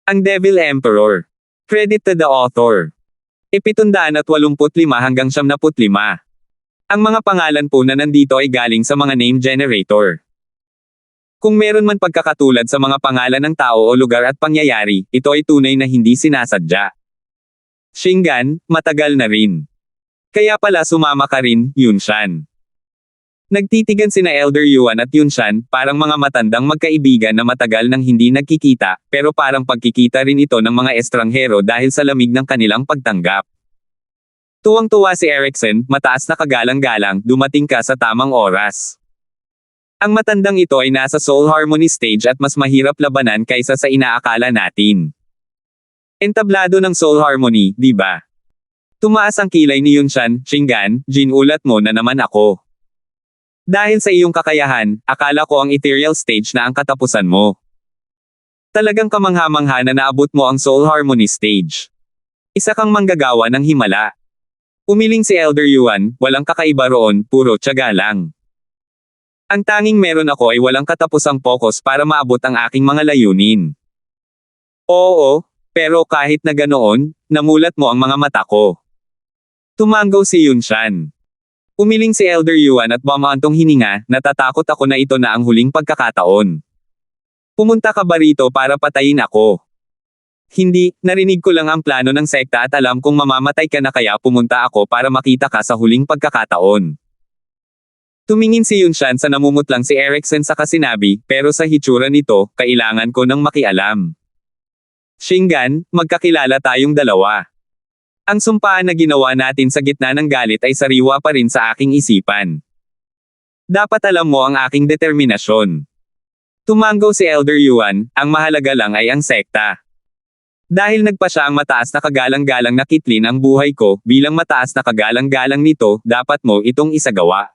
Ang Devil Emperor. Credit to the author. 785 hanggang 75. Ang mga pangalan po na nandito ay galing sa mga name generator. Kung meron man pagkakatulad sa mga pangalan ng tao o lugar at pangyayari, ito ay tunay na hindi sinasadya. Shingan, matagal na rin. Kaya pala sumama ka rin, Yunshan. Nagtitigan sina Elder Yuan at Yunshan, parang mga matandang magkaibigan na matagal nang hindi nagkikita, pero parang pagkikita rin ito ng mga estranghero dahil sa lamig ng kanilang pagtanggap. Tuwang-tuwa si Erickson, mataas na kagalang-galang, dumating ka sa tamang oras. Ang matandang ito ay nasa Soul Harmony stage at mas mahirap labanan kaysa sa inaakala natin. Entablado ng Soul Harmony, di ba? Tumaas ang kilay ni Yunshan, Shingan, ginulat mo na naman ako. Dahil sa iyong kakayahan, akala ko ang ethereal stage na ang katapusan mo. Talagang kamangha-mangha na naabot mo ang Soul Harmony stage. Isa kang manggagawa ng himala. Umiling si Elder Yuan, walang kakaiba roon, puro tiyaga lang. Ang tanging meron ako ay walang katapusang focus para maabot ang aking mga layunin. Oo, pero kahit na ganoon, namulat mo ang mga mata ko. Tumanggaw si Yunshan. Umiling si Elder Yuan at bumaantong hininga, natatakot ako na ito na ang huling pagkakataon. Pumunta ka ba rito para patayin ako? Hindi, narinig ko lang ang plano ng sekta at alam kong mamamatay ka na kaya pumunta ako para makita ka sa huling pagkakataon. Tumingin si Yunshan sa namumutlang si Erickson sa kasinabi, pero sa hitsura nito, kailangan ko nang makialam. Shingan, magkakilala tayong dalawa. Ang sumpaan na ginawa natin sa gitna ng galit ay sariwa pa rin sa aking isipan. Dapat alam mo ang aking determinasyon. Tumanggaw si Elder Yuan, ang mahalaga lang ay ang sekta. Dahil nagpa siya ang mataas na kagalang-galang na kitlin ang buhay ko, bilang mataas na kagalang-galang nito, dapat mo itong isagawa.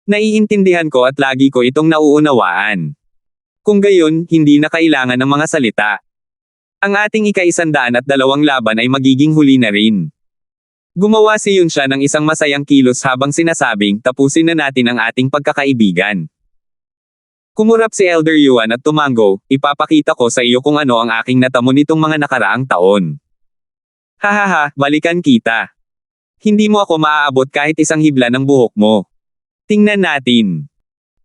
Naiintindihan ko at lagi ko itong nauunawaan. Kung gayon, hindi na kailangan ng mga salita. Ang ating ika-102 laban ay magiging huli na rin. Gumawa si Yunshan ng isang masayang kilos habang sinasabing, tapusin na natin ang ating pagkakaibigan. Kumurap si Elder Yuan at tumanggo, ipapakita ko sa iyo kung ano ang aking natamo nitong mga nakaraang taon. Hahaha, balikan kita. Hindi mo ako maaabot kahit isang hibla ng buhok mo. Tingnan natin.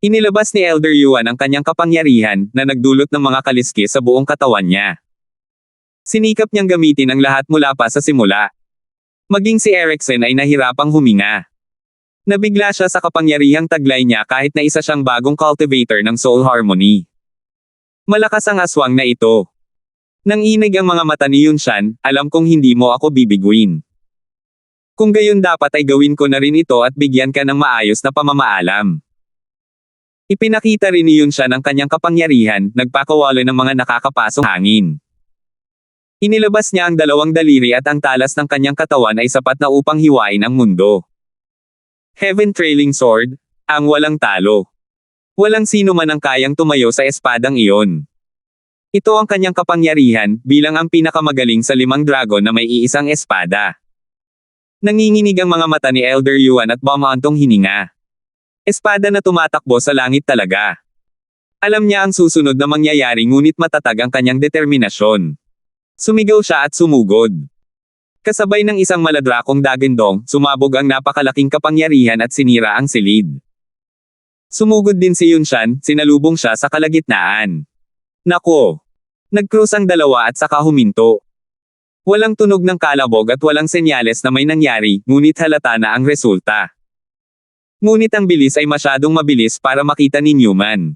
Inilabas ni Elder Yuan ang kanyang kapangyarihan, na nagdulot ng mga kaliskis sa buong katawan niya. Sinikap niyang gamitin ang lahat mula pa sa simula. Maging si Erickson ay nahirapang huminga. Nabigla siya sa kapangyarihang taglay niya kahit na isa siyang bagong cultivator ng Soul Harmony. Malakas ang aswang na ito. Nanginig ang mga mata ni Yunshan, alam kong hindi mo ako bibiguin. Kung gayon dapat ay gawin ko na rin ito at bigyan ka ng maayos na pamamaalam. Ipinakita rin ni Yunshan ang kanyang kapangyarihan, nagpakawala ng mga nakakapasong hangin. Inilabas niya ang dalawang daliri at ang talas ng kanyang katawan ay sapat na upang hiwain ang mundo. Heaven Trailing Sword, ang walang talo. Walang sino man ang kayang tumayo sa espadang iyon. Ito ang kanyang kapangyarihan, bilang ang pinakamagaling sa 5 dragon na may iisang espada. Nanginginig ang mga mata ni Elder Yuan at bumaantong hininga. Espada na tumatakbo sa langit talaga. Alam niya ang susunod na mangyayari ngunit matatag ang kanyang determinasyon. Sumigaw siya at sumugod. Kasabay ng isang maladrakong dagindong, sumabog ang napakalaking kapangyarihan at sinira ang silid. Sumugod din si Yunshan, sinalubong siya sa kalagitnaan. Nako! Nag-cruise ang dalawa at saka huminto. Walang tunog ng kalabog at walang senyales na may nangyari, ngunit halata na ang resulta. Ngunit ang bilis ay masyadong mabilis para makita ni Newman.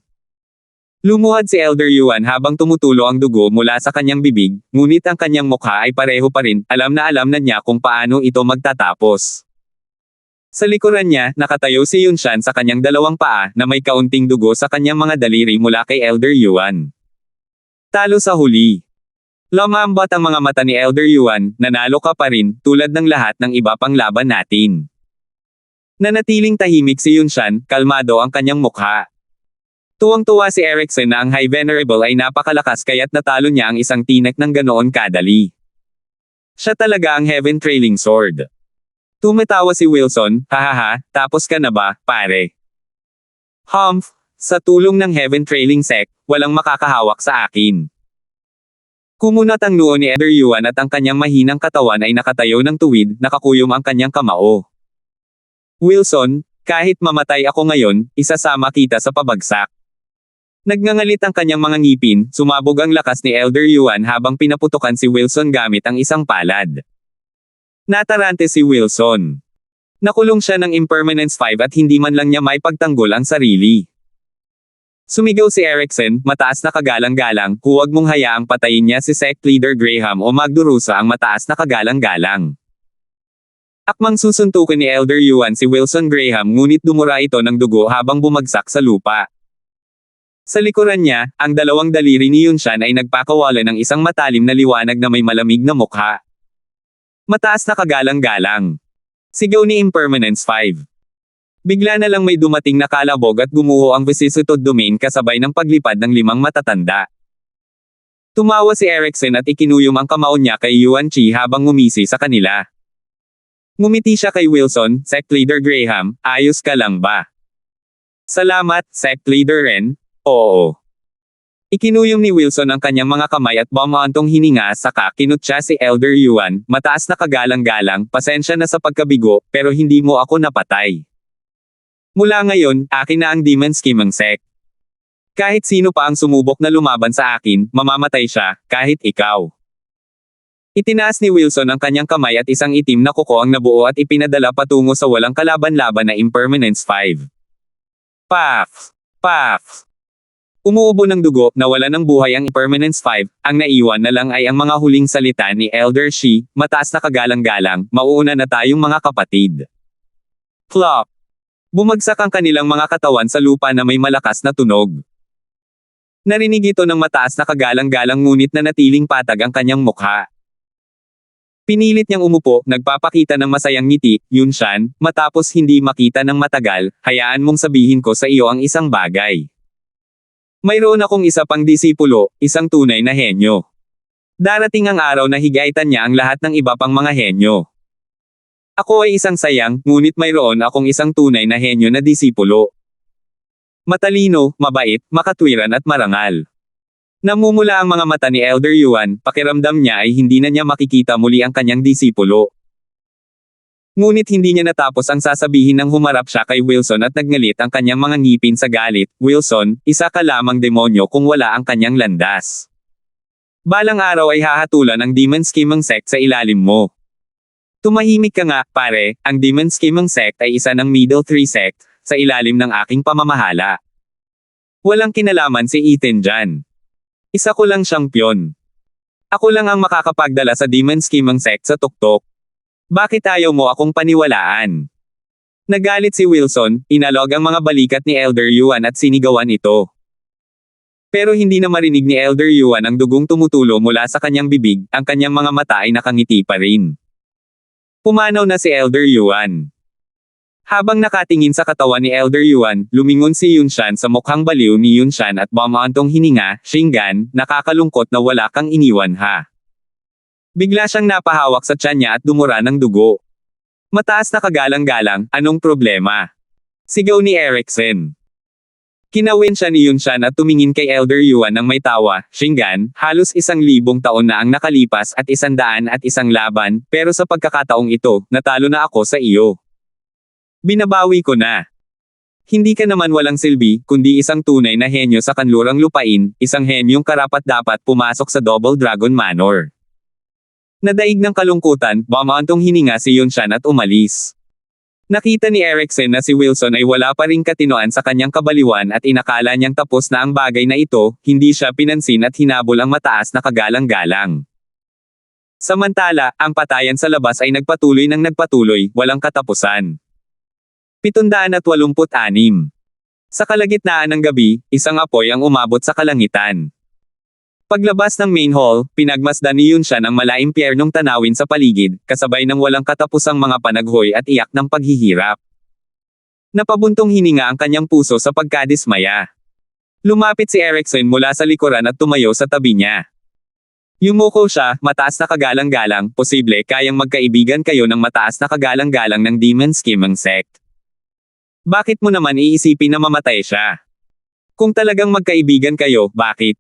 Lumuhad si Elder Yuan habang tumutulo ang dugo mula sa kanyang bibig, ngunit ang kanyang mukha ay pareho pa rin, alam na niya kung paano ito magtatapos. Sa likuran niya, nakatayo si Yunshan sa kanyang dalawang paa na may kaunting dugo sa kanyang mga daliri mula kay Elder Yuan. Talo sa huli. Lumambat ang mga mata ni Elder Yuan, nanalo ka pa rin, tulad ng lahat ng iba pang laban natin. Nanatiling tahimik si Yunshan, kalmado ang kanyang mukha. Tuwang-tuwa si Erickson na ang High Venerable ay napakalakas kaya't natalo niya ang isang tinek ng ganoon kadali. Siya talaga ang Heaven Trailing Sword. Tumatawa si Wilson, hahaha, tapos ka na ba, pare? Humph, sa tulong ng Heaven Trailing Sect, walang makakahawak sa akin. Kumunat ang noo ni Elder Yuan at ang kanyang mahinang katawan ay nakatayo ng tuwid, nakakuyom ang kanyang kamao. Wilson, kahit mamatay ako ngayon, isasama kita sa pabagsak. Nagngangalit ang kanyang mga ngipin, sumabog ang lakas ni Elder Yuan habang pinaputukan si Wilson gamit ang isang palad. Natarante si Wilson. Nakulong siya ng Impermanence 5 at hindi man lang niya may pagtanggol ang sarili. Sumigaw si Erickson, mataas na kagalang-galang, huwag mong hayaang patayin niya si Sect Leader Graham o magdurusa ang mataas na kagalang-galang. Akmang susuntukin ni Elder Yuan si Wilson Graham ngunit dumura ito ng dugo habang bumagsak sa lupa. Sa likuran niya, ang dalawang daliri ni Yunshan ay nagpakawalan ng isang matalim na liwanag na may malamig na mukha. Mataas na kagalang-galang. Sigaw ni Impermanence 5. Bigla na lang may dumating na kalabog at gumuho ang vicissitude domain kasabay ng paglipad ng 5 matatanda. Tumawa si Erickson at ikinuyom ang kamao niya kay Yuan Chi habang ngumisi sa kanila. Ngumiti siya kay Wilson, Sect Leader Graham, ayos ka lang ba? Salamat, Sect Leader Ren, oo. Ikinuyom ni Wilson ang kanyang mga kamay at bumaantong hininga saka kinutya si Elder Yuan, mataas na kagalang-galang, pasensya na sa pagkabigo, pero hindi mo ako napatay. Mula ngayon, akin na ang Demon Scheming Sect. Kahit sino pa ang sumubok na lumaban sa akin, mamamatay siya, kahit ikaw. Itinaas ni Wilson ang kanyang kamay at isang itim na kuko ang nabuo at ipinadala patungo sa walang kalaban-laban na Impermanence 5. Paf! Paf! Umuubo ng dugo, nawala ng buhay ang Impermanence 5, ang naiwan na lang ay ang mga huling salita ni Elder Shi, mataas na kagalang-galang, mauuna na tayong mga kapatid. Plop! Bumagsak ang kanilang mga katawan sa lupa na may malakas na tunog. Narinig ito ng mataas na kagalang-galang ngunit nanatiling patag ang kanyang mukha. Pinilit niyang umupo, nagpapakita ng masayang ngiti, Yunshan, matapos hindi makita ng matagal, hayaan mong sabihin ko sa iyo ang isang bagay. Mayroon akong isa pang disipulo, isang tunay na henyo. Darating ang araw na higaitan niya ang lahat ng iba pang mga henyo. Ako ay isang sayang, ngunit mayroon akong isang tunay na henyo na disipulo. Matalino, mabait, makatwiran at marangal. Namumula ang mga mata ni Elder Yuan, pakiramdam niya ay hindi na niya makikita muli ang kanyang disipulo. Ngunit hindi niya natapos ang sasabihin nang humarap siya kay Wilson at nagngalit ang kanyang mga ngipin sa galit, Wilson, isa ka lamang demonyo kung wala ang kanyang landas. Balang araw ay hahatulan ang Demon Scheming Sect sa ilalim mo. Tumahimik ka nga, pare, ang Demon Scheming Sect ay isa ng Middle 3 Sect, sa ilalim ng aking pamamahala. Walang kinalaman si Ethan dyan. Isa ko lang siyang piyon. Ako lang ang makakapagdala sa Demon Scheming Sect sa tuktok. Bakit ayaw mo akong paniwalaan? Nagalit si Wilson, inalog ang mga balikat ni Elder Yuan at sinigawan ito. Pero hindi na marinig ni Elder Yuan ang dugong tumutulo mula sa kanyang bibig, ang kanyang mga mata ay nakangiti pa rin. Pumanaw na si Elder Yuan. Habang nakatingin sa katawan ni Elder Yuan, lumingon si Yunshan sa mukhang baliw ni Yunshan at bumaantong hininga, Shingan, nakakalungkot na wala kang iniwan ha. Bigla siyang napahawak sa tiyan niya at dumura ng dugo. Mataas na kagalang-galang, anong problema? Sigaw ni Erickson. Kinawin siya ni Yunshan at tumingin kay Elder Yuan ng may tawa, Shingan, halos 1,000 taon na ang nakalipas at 101 laban, pero sa pagkakataong ito, natalo na ako sa iyo. Binabawi ko na. Hindi ka naman walang silbi, kundi isang tunay na henyo sa kanlurang lupain, isang henyong karapat-dapat pumasok sa Double Dragon Manor. Nadaig ng kalungkutan, bumaantong hininga si Yunshan at umalis. Nakita ni Erickson na si Wilson ay wala pa ring katinoan sa kanyang kabaliwan at inakala niyang tapos na ang bagay na ito, hindi siya pinansin at hinabol ang mataas na kagalang-galang. Samantala, ang patayan sa labas ay nagpatuloy ng nagpatuloy, walang katapusan. 786. Sa kalagitnaan ng gabi, isang apoy ang umabot sa kalangitan. Paglabas ng main hall, pinagmasdan ni Yunshan ang malaimpyernong tanawin sa paligid, kasabay ng walang katapusang mga panaghoy at iyak ng paghihirap. Napabuntong hininga ang kanyang puso sa pagkadismaya. Lumapit si Erickson mula sa likuran at tumayo sa tabi niya. Yumuko siya, mataas na kagalang-galang, posible kayang magkaibigan kayo ng mataas na kagalang-galang ng Demon Scheming Sect. Bakit mo naman iisipin na mamatay siya? Kung talagang magkaibigan kayo, bakit?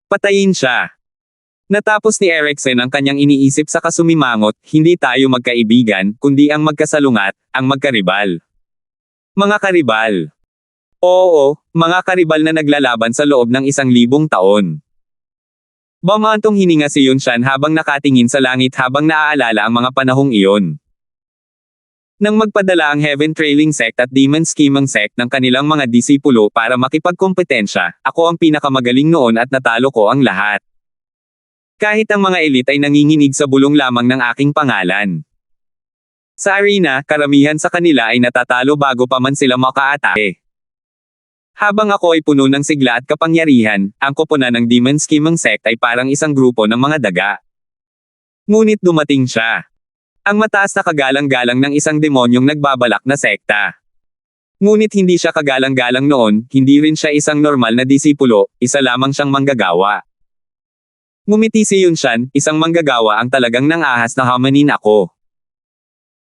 Patayin siya. Natapos ni Erickson ang kanyang iniisip sa kasumimangot, hindi tayo magkaibigan, kundi ang magkasalungat, ang magkaribal. Mga karibal. Oo, mga karibal na naglalaban sa loob ng 1,000 taon. Bumantong hininga si Yun Shan habang nakatingin sa langit habang naaalala ang mga panahong iyon. Nang magpadala ang Heaven Trailing Sect at Demon Scheming Sect ng kanilang mga disipulo para makipagkompetensya, ako ang pinakamagaling noon at natalo ko ang lahat. Kahit ang mga elite ay nanginginig sa bulong lamang ng aking pangalan. Sa arena, karamihan sa kanila ay natatalo bago pa man sila makaatake. Habang ako ay puno ng sigla at kapangyarihan, ang koponan ng Demon Scheming Sect ay parang isang grupo ng mga daga. Ngunit dumating siya. Ang mataas na kagalang-galang ng isang demonyong nagbabalak na sekta. Ngunit hindi siya kagalang-galang noon, hindi rin siya isang normal na disipulo, isa lamang siyang manggagawa. Ngumiti si Yun Shan, isang manggagawa ang talagang nang-ahas na hamanin ako.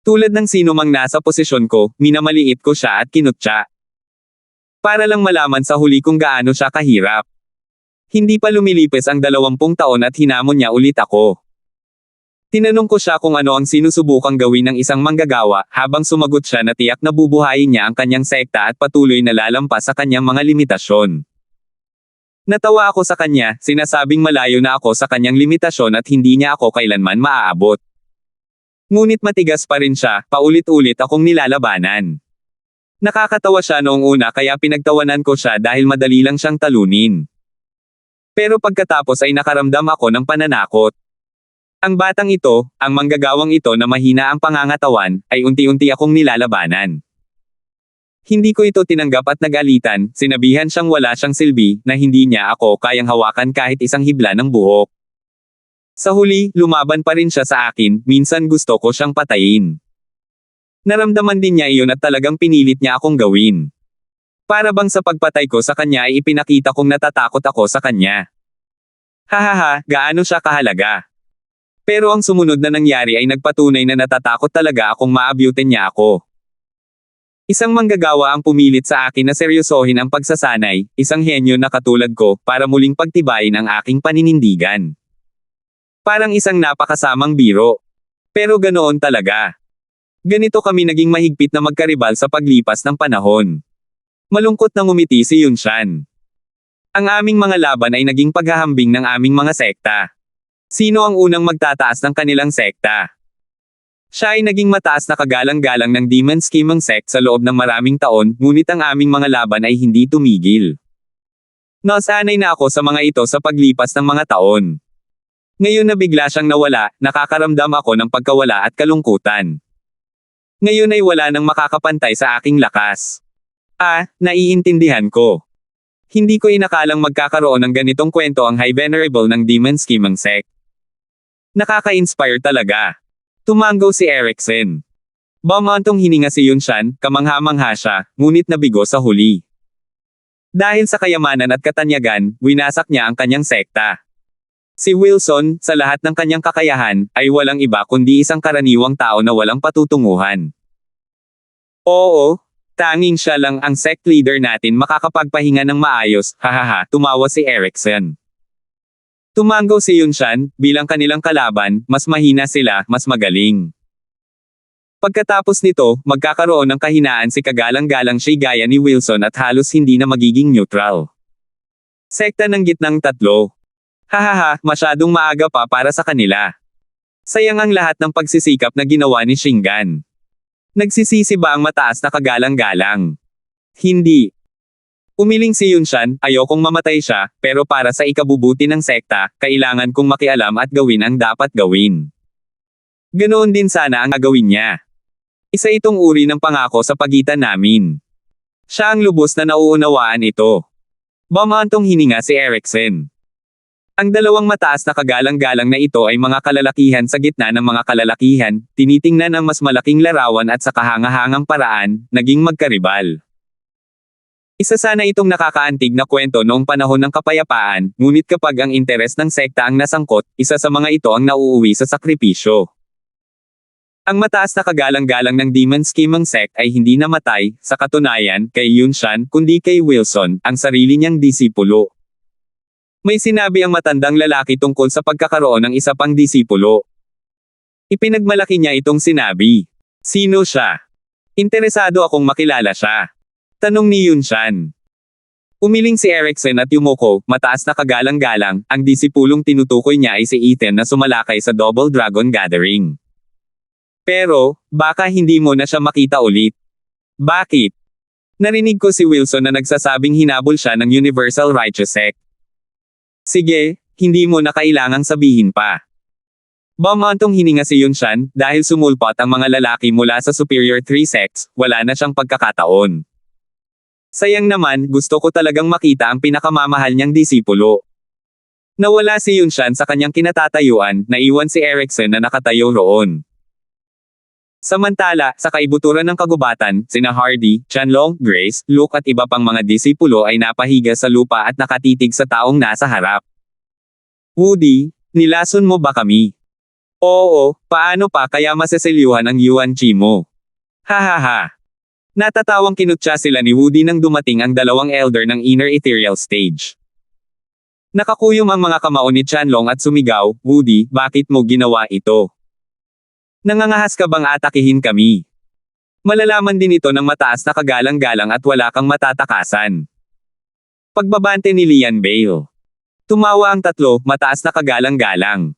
Tulad ng sino mang nasa posisyon ko, minamaliit ko siya at kinutya. Para lang malaman sa huli kung gaano siya kahirap. Hindi pa lumilipis ang 20 taon at hinamon niya ulit ako. Tinanong ko siya kung ano ang sinusubukang gawin ng isang manggagawa, habang sumagot siya na tiyak na bubuhayin niya ang kanyang sekta at patuloy na lalampas sa kanyang mga limitasyon. Natawa ako sa kanya, sinasabing malayo na ako sa kanyang limitasyon at hindi niya ako kailanman maaabot. Ngunit matigas pa rin siya, paulit-ulit akong nilalabanan. Nakakatawa siya noong una kaya pinagtawanan ko siya dahil madali lang siyang talunin. Pero pagkatapos ay nakaramdam ako ng pananakot. Ang batang ito, ang manggagawang ito na mahina ang pangangatawan, ay unti-unti akong nilalabanan. Hindi ko ito tinanggap at nagalitan, sinabihan siyang wala siyang silbi, na hindi niya ako kayang hawakan kahit isang hibla ng buhok. Sa huli, lumaban pa rin siya sa akin, minsan gusto ko siyang patayin. Naramdaman din niya iyon at talagang pinilit niya akong gawin. Para bang sa pagpatay ko sa kanya ay ipinakita kong natatakot ako sa kanya. Hahaha, gaano siya kahalaga. Pero ang sumunod na nangyari ay nagpatunay na natatakot talaga akong maabutin niya ako. Isang manggagawa ang pumilit sa akin na seryosohin ang pagsasanay, isang henyo na katulad ko, para muling pagtibayin ang aking paninindigan. Parang isang napakasamang biro. Pero ganoon talaga. Ganito kami naging mahigpit na magkaribal sa paglipas ng panahon. Malungkot na ngumiti si Yun Shan. Ang aming mga laban ay naging paghahambing ng aming mga sekta. Sino ang unang magtataas ng kanilang sekta? Siya ay naging mataas na kagalang-galang ng Demon Scheming Sect sa loob ng maraming taon, ngunit ang aming mga laban ay hindi tumigil. Nasanay na ako sa mga ito sa paglipas ng mga taon. Ngayon na bigla siyang nawala, nakakaramdam ako ng pagkawala at kalungkutan. Ngayon ay wala nang makakapantay sa aking lakas. Naiintindihan ko. Hindi ko inakalang magkakaroon ng ganitong kwento ang High Venerable ng Demon Scheming Sect. Nakaka-inspire talaga. Tumango si Erickson. Bumantong hininga si Yun Shan, kamangha-mangha siya, ngunit nabigo sa huli. Dahil sa kayamanan at katanyagan, winasak niya ang kanyang sekta. Si Wilson, sa lahat ng kanyang kakayahan, ay walang iba kundi isang karaniwang tao na walang patutunguhan. Oo, tanging siya lang ang sect leader natin makakapagpahinga ng maayos, hahaha, tumawa si Erickson. Tumango si Yun Shan, bilang kanilang kalaban, mas mahina sila, mas magaling. Pagkatapos nito, magkakaroon ng kahinaan si kagalang-galang siya gaya ni Wilson at halos hindi na magiging neutral. Sekta ng gitnang tatlo. Hahaha, masyadong maaga pa para sa kanila. Sayang ang lahat ng pagsisikap na ginawa ni Shingan. Nagsisisi ba ang mataas na kagalang-galang? Hindi. Umiling si Yun Shan, ayokong mamatay siya, pero para sa ikabubuti ng sekta, kailangan kong makialam at gawin ang dapat gawin. Ganoon din sana ang gagawin niya. Isa itong uri ng pangako sa pagitan namin. Siya ang lubos na nauunawaan ito. Bumantong hininga si Erickson. Ang dalawang mataas na kagalang-galang na ito ay mga kalalakihan sa gitna ng mga kalalakihan, tinitingnan ang mas malaking larawan at sa kahangahangang paraan, naging magkaribal. Isa sana itong nakakaantig na kwento noong panahon ng kapayapaan, ngunit kapag ang interes ng sekta ang nasangkot, isa sa mga ito ang nauuwi sa sakripisyo. Ang mataas na kagalang-galang ng Demon Scheming Sect ay hindi namatay, sa katunayan, kay Yun Shan, kundi kay Wilson, ang sarili niyang disipulo. May sinabi ang matandang lalaki tungkol sa pagkakaroon ng isa pang disipulo. Ipinagmalaki niya itong sinabi. Sino siya? Interesado akong makilala siya. Tanong ni Yunshan. Umiling si Erickson at yumuko, mataas na kagalang-galang, ang disipulong tinutukoy niya ay si Ethan na sumalakay sa Double Dragon Gathering. Pero, baka hindi mo na siya makita ulit. Bakit? Narinig ko si Wilson na nagsasabing hinabol siya ng Universal Righteous Sect. Sige, hindi mo na kailangang sabihin pa. Bumantong hininga si Yunshan, dahil sumulpot ang mga lalaki mula sa Superior 3 sects, wala na siyang pagkakataon. Sayang naman, gusto ko talagang makita ang pinakamamahal niyang disipulo. Nawala si Yunshan sa kanyang kinatatayuan, naiwan si Erickson na nakatayo roon. Samantala, sa kaibuturan ng kagubatan, sina Hardy, Chanlong, Grace, Luke at iba pang mga disipulo ay napahiga sa lupa at nakatitig sa taong nasa harap. Woody, nilason mo ba kami? Oo, paano pa kaya maseselyuhan ang Yuan Chi mo? Hahaha. Natatawang kinutya sila ni Woody nang dumating ang dalawang elder ng Inner Ethereal Stage. Nakakuyom ang mga kamao ni Chanlong at sumigaw, Woody, bakit mo ginawa ito? Nangangahas ka bang atakihin kami? Malalaman din ito ng mataas na kagalang-galang at wala kang matatakasan. Pagbabante ni Lian Bale. Tumawa ang tatlo, mataas na kagalang-galang.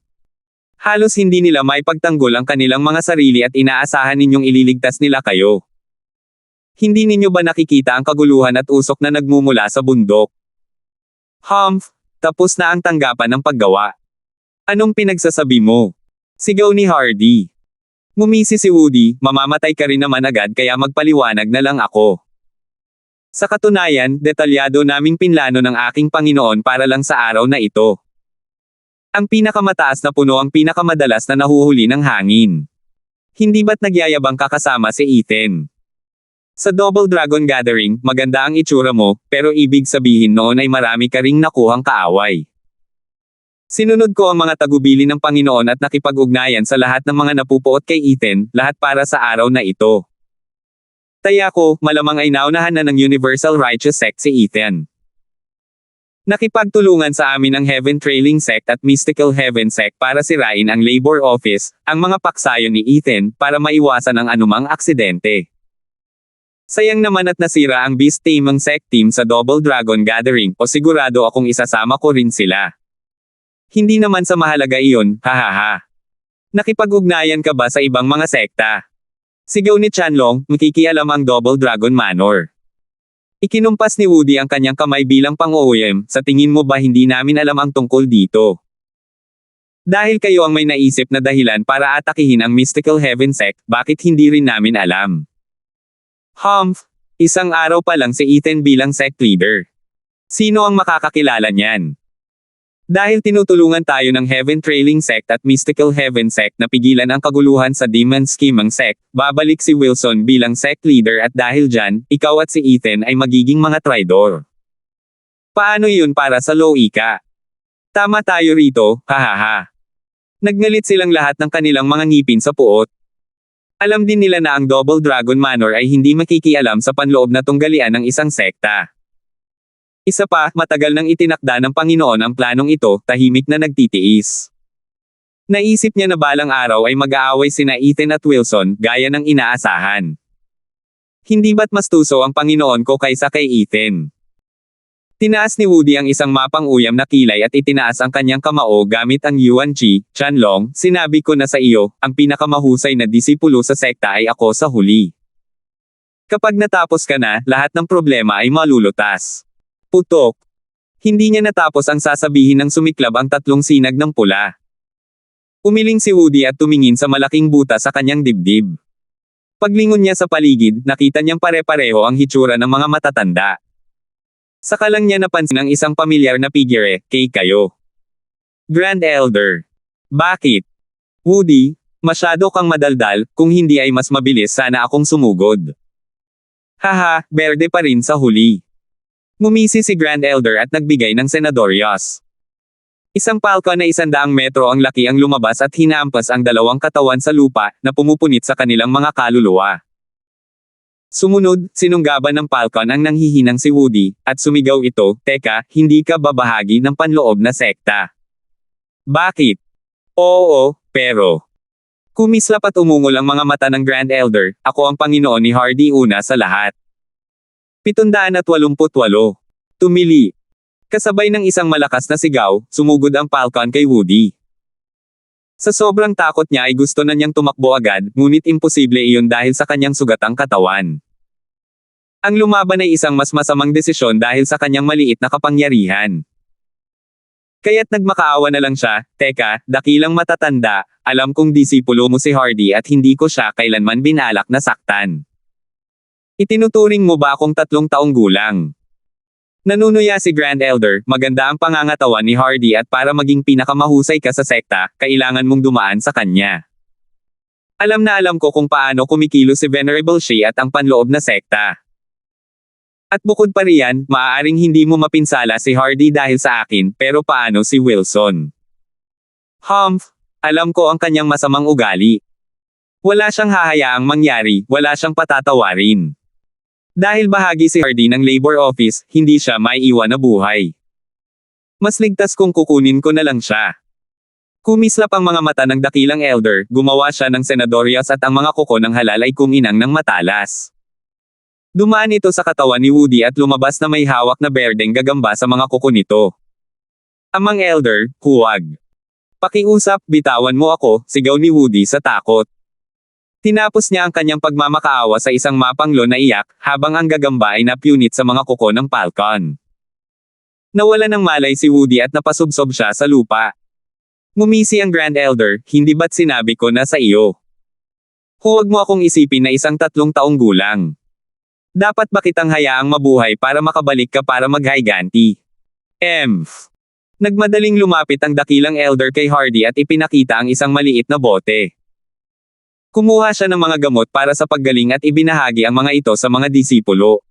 Halos hindi nila may pagtanggol ang kanilang mga sarili at inaasahan ninyong ililigtas nila kayo. Hindi ninyo ba nakikita ang kaguluhan at usok na nagmumula sa bundok? Humph, tapos na ang tanggapan ng paggawa. Anong pinagsasabi mo? Sigaw ni Hardy. Ngumisi si Woody, mamamatay ka rin naman agad kaya magpaliwanag na lang ako. Sa katunayan, detalyado naming pinlano ng aking Panginoon para lang sa araw na ito. Ang pinakamataas na puno ang pinakamadalas na nahuhuli ng hangin. Hindi ba't nagyayabang kakasama si Ethan? Sa Double Dragon Gathering, maganda ang itsura mo, pero ibig sabihin noon ay marami ka ring nakuhang kaaway. Sinunod ko ang mga tagubili ng Panginoon at nakipag-ugnayan sa lahat ng mga napupuot kay Ethan, lahat para sa araw na ito. Taya ko, malamang ay naunahan na ng Universal Righteous Sect si Ethan. Nakipagtulungan sa amin ang Heaven Trailing Sect at Mystical Heaven Sect para sirain ang Labor Office, ang mga paksayon ni Ethan, para maiwasan ang anumang aksidente. Sayang naman at nasira ang Beast Taming Sect team sa Double Dragon Gathering, o sigurado akong isasama ko rin sila. Hindi naman sa mahalaga iyon, hahaha. Nakipag-ugnayan ka ba sa ibang mga sekta? Sigaw ni Chanlong, makikialam ang Double Dragon Manor. Ikinumpas ni Woody ang kanyang kamay bilang pang-OM, sa tingin mo ba hindi namin alam ang tungkol dito? Dahil kayo ang may naisip na dahilan para atakihin ang Mystical Heaven Sect, bakit hindi rin namin alam? Humph, isang araw pa lang si Ethan bilang sect leader. Sino ang makakakilala niyan? Dahil tinutulungan tayo ng Heaven Trailing Sect at Mystical Heaven Sect na pigilan ang kaguluhan sa Demon Scheming Sect, babalik si Wilson bilang sect leader at dahil dyan, ikaw at si Ethan ay magiging mga traidor. Paano yun para sa Loika? Tama tayo rito, hahaha. Nagngalit silang lahat ng kanilang mga ngipin sa puot. Alam din nila na ang Double Dragon Manor ay hindi makikialam sa panloob na tunggalian ng isang sekta. Isa pa, matagal nang itinakda ng Panginoon ang planong ito, tahimik na nagtitiis. Naisip niya na balang araw ay mag-aaway sina Ethan at Wilson, gaya ng inaasahan. Hindi ba't mas tuso ang Panginoon ko kaysa kay Ethan? Tinaas ni Woody ang isang mapang uyam na kilay at itinaas ang kanyang kamao gamit ang Yuan Chi, Chanlong, sinabi ko na sa iyo, ang pinakamahusay na disipulo sa sekta ay ako sa huli. Kapag natapos ka na, lahat ng problema ay malulutas. Putok. Hindi niya natapos ang sasabihin ng sumiklab ang tatlong sinag ng pula. Umiling si Woody at tumingin sa malaking buta sa kanyang dibdib. Paglingon niya sa paligid, nakita niyang pare-pareho ang hitsura ng mga matatanda. Saka lang niya napansin ang isang pamilyar na figure, kay kayo. Grand Elder. Bakit? Woody, masyado kang madaldal, kung hindi ay mas mabilis sana akong sumugod. Haha, berde pa rin sa huli. Ngumisi si Grand Elder at nagbigay ng Senadorios. Isang palka na 100 metro ang laki ang lumabas at hinampas ang dalawang katawan sa lupa, na pumupunit sa kanilang mga kaluluwa. Sumunod, sinunggaban ng Falcon ang nanghihinang si Woody, at sumigaw ito, "Teka, hindi ka ba bahagi ng panloob na sekta?" "Bakit?" "Oo, pero..." Kumislap at umungol ang mga mata ng Grand Elder, "Ako ang Panginoon ni Hardy una sa lahat." 788. Tumili. Kasabay ng isang malakas na sigaw, sumugod ang Falcon kay Woody. Sa sobrang takot niya ay gusto na niyang tumakbo agad, ngunit imposible iyon dahil sa kanyang sugatang katawan. Ang lumaban ay isang mas masamang desisyon dahil sa kanyang maliit na kapangyarihan. Kaya't nagmakaawa na lang siya, "Teka, dakilang matatanda, alam kong disipulo mo si Hardy at hindi ko siya kailanman binalak na saktan. Itinuturing mo ba akong 3 taong gulang?" Nanunuya si Grand Elder, "Maganda ang pangangatawan ni Hardy at para maging pinakamahusay ka sa sekta, kailangan mong dumaan sa kanya. Alam na alam ko kung paano kumikilos si Venerable Shi at ang panloob na sekta. At bukod pa riyan, maaaring hindi mo mapinsala si Hardy dahil sa akin, pero paano si Wilson? Humph! Alam ko ang kanyang masamang ugali. Wala siyang hahayaang mangyari, wala siyang patatawarin. Dahil bahagi si Hardy ng Labor Office, hindi siya maiiwan na buhay. Mas ligtas kung kukunin ko na lang siya." Kumislap ang mga mata ng dakilang elder, gumawa siya ng senadorias at ang mga kuko ng halal ay kuminang ng matalas. Dumaan ito sa katawan ni Woody at lumabas na may hawak na berdeng gagamba sa mga kuko nito. "Amang elder, huwag. Pakiusap, bitawan mo ako," sigaw ni Woody sa takot. Tinapos niya ang kanyang pagmamakaawa sa isang mapanglo na iyak, habang ang gagamba ay napunit sa mga kuko ng Falcon. Nawala ng malay si Woody at napasubsob siya sa lupa. Ngumisi ang Grand Elder, "Hindi ba't sinabi ko na sa iyo? Huwag mo akong isipin na isang 3 taong gulang. Dapat ba kitang hayaang mabuhay para makabalik ka para maghayganti?" Nagmadaling lumapit ang dakilang elder kay Hardy at ipinakita ang isang maliit na bote. Kumuha siya ng mga gamot para sa paggaling at ibinahagi ang mga ito sa mga disipulo.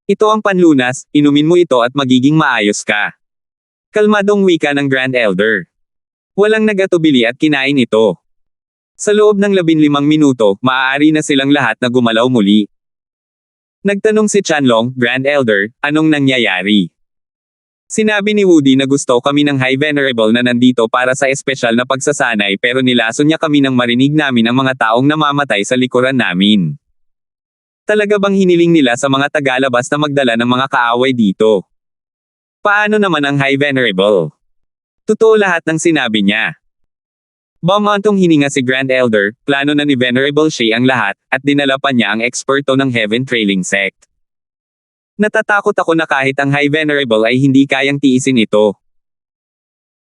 "Ito ang panlunas, inumin mo ito at magiging maayos ka." Kalmadong wika ng Grand Elder. Walang nagatubili at kinain ito. Sa loob ng 15 minuto, maaari na silang lahat na gumalaw muli. Nagtanong si Chanlong, "Grand Elder, anong nangyayari?" Sinabi ni Woody na gusto kami ng High Venerable na nandito para sa espesyal na pagsasanay pero nilason niya kami nang marinig namin ang mga taong namamatay sa likuran namin. Talaga bang hiniling nila sa mga tagalabas na magdala ng mga kaaway dito? Paano naman ang High Venerable? Totoo lahat ng sinabi niya. Bumantong hininga si Grand Elder, plano na ni Venerable Shi ang lahat, at dinala pa niya ang eksperto ng Heaven Trailing Sect. Natatakot ako na kahit ang High Venerable ay hindi kayang tiisin ito.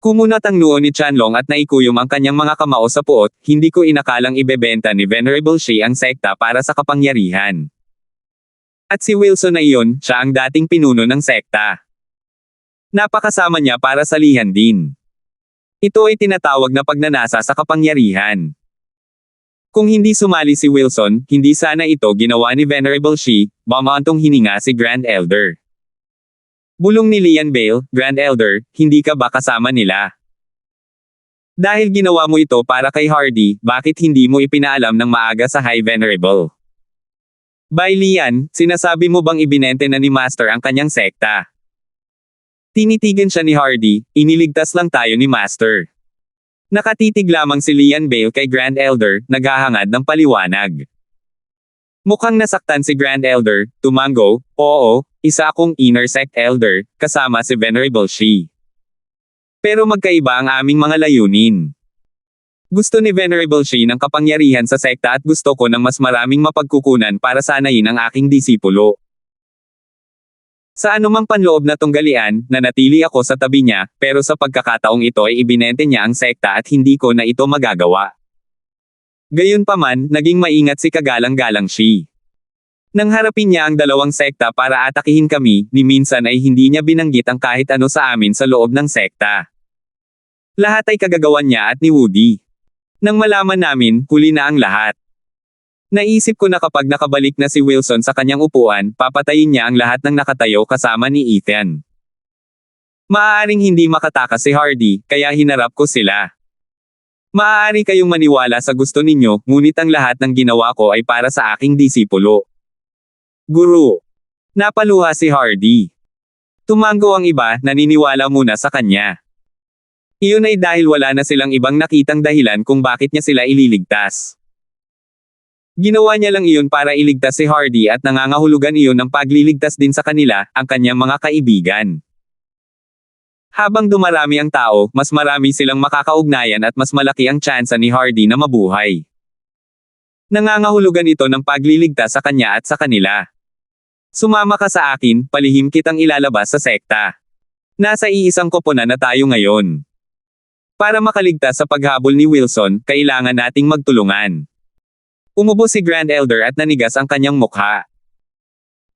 Kumunat ang noo ni Chanlong at naikuyom ang kanyang mga kamao sa puot, hindi ko inakalang ibebenta ni Venerable Shi ang sekta para sa kapangyarihan. At si Wilson na iyon, siya ang dating pinuno ng sekta. Napakasama niya para salihan din. Ito ay tinatawag na pagnanasa sa kapangyarihan. Kung hindi sumali si Wilson, hindi sana ito ginawa ni Venerable Shi, bumantong hininga si Grand Elder. Bulong ni Lian Bale, "Grand Elder, hindi ka ba kasama nila? Dahil ginawa mo ito para kay Hardy, bakit hindi mo ipinaalam ng maaga sa High Venerable? By Lian, sinasabi mo bang ibinente na ni Master ang kanyang sekta?" Tinitigan siya ni Hardy, "Iniligtas lang tayo ni Master." Nakatitig lamang si Lian Bale kay Grand Elder, naghahangad ng paliwanag. Mukhang nasaktan si Grand Elder, tumango, "Oo, isa akong Inner Sect Elder, kasama si Venerable Shi. Pero magkaiba ang aming mga layunin. Gusto ni Venerable Shi ng kapangyarihan sa sekta at gusto ko ng mas maraming mapagkukunan para sanayin ang aking disipulo. Sa anumang panloob na tunggalian, nanatili ako sa tabi niya, pero sa pagkakataong ito ay ibinente niya ang sekta at hindi ko na ito magagawa. Gayunpaman, naging maingat si Kagalang-Galang Shi. Nang harapin niya ang dalawang sekta para atakihin kami, ni minsan ay hindi niya binanggit ang kahit ano sa amin sa loob ng sekta. Lahat ay kagagawan niya at ni Woody. Nang malaman namin, huli na ang lahat. Naisip ko na kapag nakabalik na si Wilson sa kanyang upuan, papatayin niya ang lahat ng nakatayo kasama ni Ethan. Maaaring hindi makatakas si Hardy, kaya hinarap ko sila. Maaari kayong maniwala sa gusto ninyo, ngunit ang lahat ng ginawa ko ay para sa aking disipulo. Guru. Napaluha si Hardy. Tumango ang iba, naniniwala muna sa kanya. Iyon ay dahil wala na silang ibang nakitang dahilan kung bakit niya sila ililigtas. Ginawa niya lang iyon para iligtas si Hardy at nangangahulugan iyon ng pagliligtas din sa kanila, ang kanyang mga kaibigan. Habang dumarami ang tao, mas marami silang makakaugnayan at mas malaki ang tsansa ni Hardy na mabuhay. Nangangahulugan ito ng pagliligtas sa kanya at sa kanila. Sumama ka sa akin, palihim kitang ilalabas sa sekta. Nasa iisang koponan na tayo ngayon. Para makaligtas sa paghabol ni Wilson, kailangan nating magtulungan. Umubo si Grand Elder at nanigas ang kanyang mukha.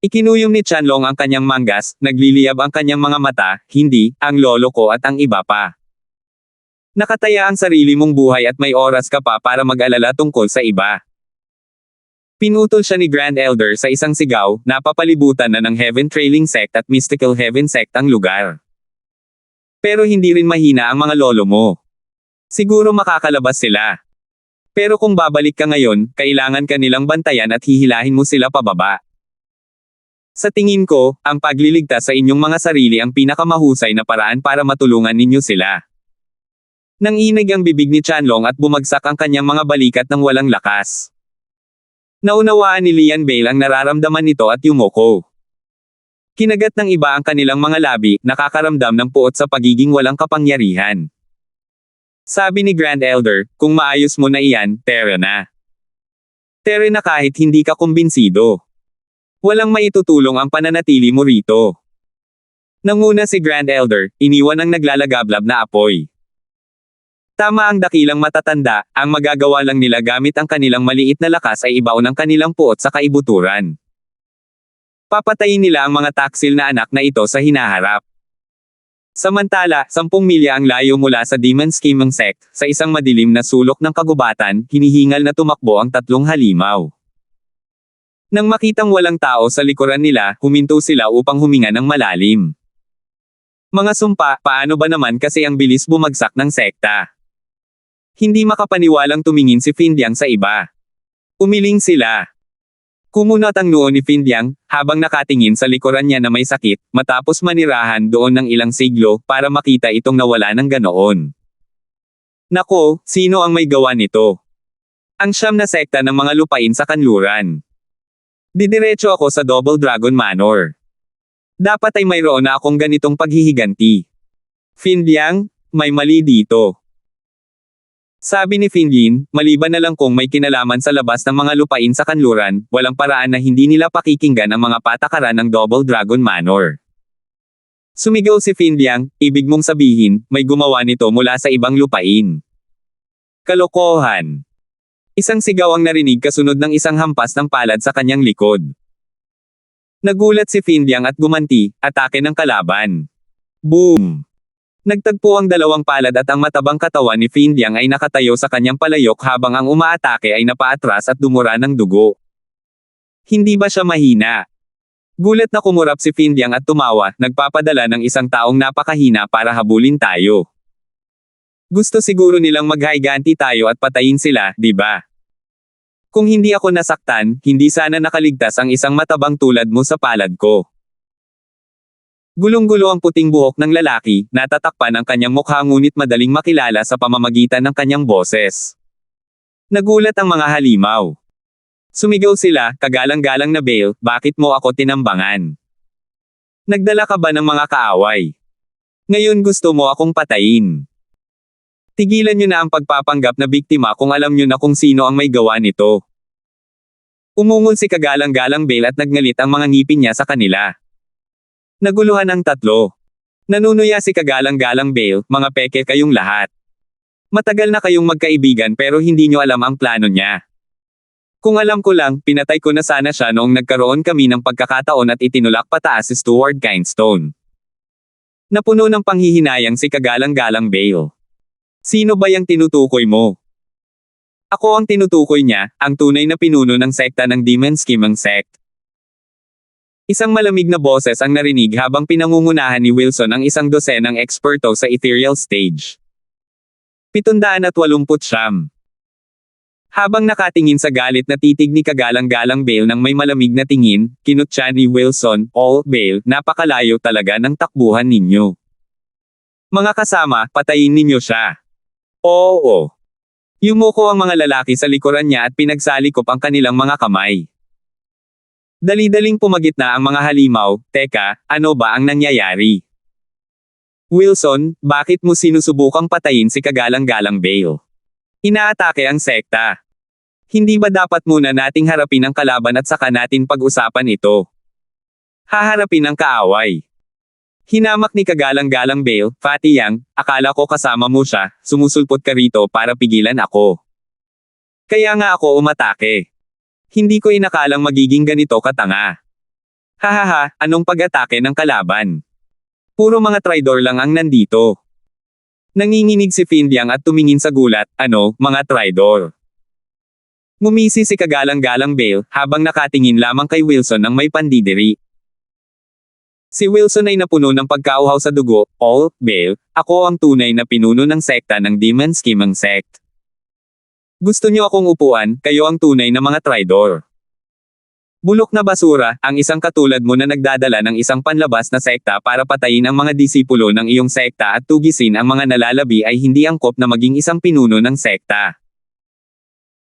Ikinuyom ni Chanlong ang kanyang manggas, nagliliyab ang kanyang mga mata, hindi, ang lolo ko at ang iba pa. Nakataya ang sarili mong buhay at may oras ka pa para mag-alala tungkol sa iba. Pinutol siya ni Grand Elder sa isang sigaw, napapalibutan na ng Heaven Trailing Sect at Mystical Heaven Sect ang lugar. Pero hindi rin mahina ang mga lolo mo. Siguro makakalabas sila. Pero kung babalik ka ngayon, kailangan ka nilang bantayan at hihilahin mo sila pababa. Sa tingin ko, ang pagliligtas sa inyong mga sarili ang pinakamahusay na paraan para matulungan ninyo sila. Nanginig ang bibig ni Chanlong at bumagsak ang kanyang mga balikat ng walang lakas. Naunawaan ni Lian Bale ang nararamdaman nito at yumuko. Kinagat ng iba ang kanilang mga labi, nakakaramdam ng puot sa pagiging walang kapangyarihan. Sabi ni Grand Elder, kung maayos mo na iyan, tere na. Tere na kahit hindi ka kumbinsido. Walang maitutulong ang pananatili mo rito. Nanguna si Grand Elder, iniwan ang naglalagablab na apoy. Tama ang dakilang matatanda, ang magagawa lang nila gamit ang kanilang maliit na lakas ay ibaon ang kanilang puot sa kaibuturan. Papatayin nila ang mga taksil na anak na ito sa hinaharap. Samantala, 10 milya ang layo mula sa Demon Scheming Sect, sa isang madilim na sulok ng kagubatan, hinihingal na tumakbo ang 3 halimaw. Nang makitang walang tao sa likuran nila, huminto sila upang huminga ng malalim. Mga sumpa, paano ba naman kasi ang bilis bumagsak ng sekta? Hindi makapaniwalang tumingin si Findyang sa iba. Umiling sila. Kumunat ang noo ni Findyang, habang nakatingin sa likuran niya na may sakit, matapos manirahan doon ng ilang siglo, para makita itong nawala ng ganoon. Nako, sino ang may gawa nito? Ang siyam na sekta ng mga lupain sa kanluran. Didiretso ako sa Double Dragon Manor. Dapat ay mayroon na akong ganitong paghihiganti. Findyang, may mali dito. Sabi ni Finlin, maliban na lang kung may kinalaman sa labas ng mga lupain sa kanluran, walang paraan na hindi nila pakikinggan ang mga patakaran ng Double Dragon Manor. Sumigaw si Findyang, ibig mong sabihin, may gumawa nito mula sa ibang lupain. Kalokohan. Isang sigaw ang narinig kasunod ng isang hampas ng palad sa kanyang likod. Nagulat si Findyang at gumanti, atake ng kalaban. Boom! Nagtagpo ang dalawang palad at ang matabang katawan ni Findyang ay nakatayo sa kanyang palayok habang ang umaatake ay napaatras at dumura ng dugo. Hindi ba siya mahina? Gulat na kumurap si Findyang at tumawa, nagpapadala ng isang taong napakahina para habulin tayo. Gusto siguro nilang maghaiganti tayo at patayin sila, di ba? Kung hindi ako nasaktan, hindi sana nakaligtas ang isang matabang tulad mo sa palad ko. Gulong-gulo ang puting buhok ng lalaki, natatakpan ang kanyang mukha ngunit madaling makilala sa pamamagitan ng kanyang boses. Nagulat ang mga halimaw. Sumigaw sila, kagalang-galang na Bale, bakit mo ako tinambangan? Nagdala ka ba ng mga kaaway? Ngayon gusto mo akong patayin. Tigilan nyo na ang pagpapanggap na biktima kung alam nyo na kung sino ang may gawa nito. Umungol si kagalang-galang Bale at nagngalit ang mga ngipin niya sa kanila. Naguluhan ang tatlo. Nanunuya si kagalang-galang Bale, mga peke kayong lahat. Matagal na kayong magkaibigan pero hindi nyo alam ang plano niya. Kung alam ko lang, pinatay ko na sana siya noong nagkaroon kami ng pagkakataon at itinulak pataas si Stuart Kindstone. Napuno ng panghihinayang si kagalang-galang Bale. Sino ba yang tinutukoy mo? Ako ang tinutukoy niya, ang tunay na pinuno ng sekta ng Demon Scheming Sect. Isang malamig na boses ang narinig habang pinangungunahan ni Wilson ang isang dosenang eksperto sa ethereal stage. 789. Habang nakatingin sa galit na titig ni kagalang-galang Bale ng may malamig na tingin, kinutya ni Wilson, "Oh, Bale, napakalayo talaga ng takbuhan ninyo. Mga kasama, patayin ninyo siya." Oo. Yumuko ang mga lalaki sa likuran niya at pinagsalikop ang kanilang mga kamay. Dali-daling pumagitna ang mga halimaw. "Teka, ano ba ang nangyayari? Wilson, bakit mo sinusubukang patayin si kagalang-galang Bale? Inaatake ang sekta. Hindi ba dapat muna nating harapin ang kalaban at saka natin pag-usapan ito? Haharapin ang kaaway." Hinamak ni kagalang-galang Bale, "Fatty Yang, akala ko kasama mo siya, sumusulpot ka rito para pigilan ako. Kaya nga ako umatake. Hindi ko inakalang magiging ganito katanga. Hahaha, anong pag-atake ng kalaban? Puro mga traidor lang ang nandito." Nanginginig si Findyang at tumingin sa gulat, "Ano, mga traidor?" Ngumisi si kagalang-galang Bale, habang nakatingin lamang kay Wilson ng may pandidiri. Si Wilson ay napuno ng pagkauhaw sa dugo. "Oh, Bale, ako ang tunay na pinuno ng sekta ng Demon Scheming Sect. Gusto niyo akong upuan, kayo ang tunay na mga traidor. Bulok na basura, ang isang katulad mo na nagdadala ng isang panlabas na sekta para patayin ang mga disipulo ng iyong sekta at tugisin ang mga nalalabi ay hindi angkop na maging isang pinuno ng sekta.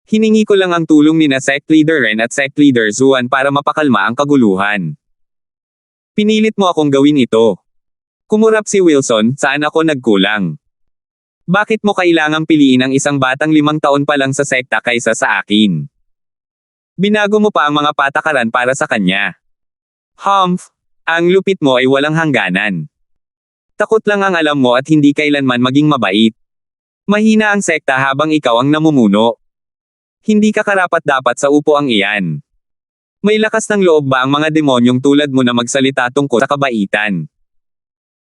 Hiningi ko lang ang tulong ni na Sect Leader Ren at Sect Leader Zuan para mapakalma ang kaguluhan. Pinilit mo akong gawin ito." Kumurap si Wilson, "Saan ako nagkulang? Bakit mo kailangang piliin ang isang batang 5 taon pa lang sa sekta kaysa sa akin? Binago mo pa ang mga patakaran para sa kanya. Humph! Ang lupit mo ay walang hangganan. Takot lang ang alam mo at hindi kailanman maging mabait. Mahina ang sekta habang ikaw ang namumuno. Hindi ka karapat-dapat sa upuang iyan. May lakas ng loob ba ang mga demonyong tulad mo na magsalita tungkol sa kabaitan?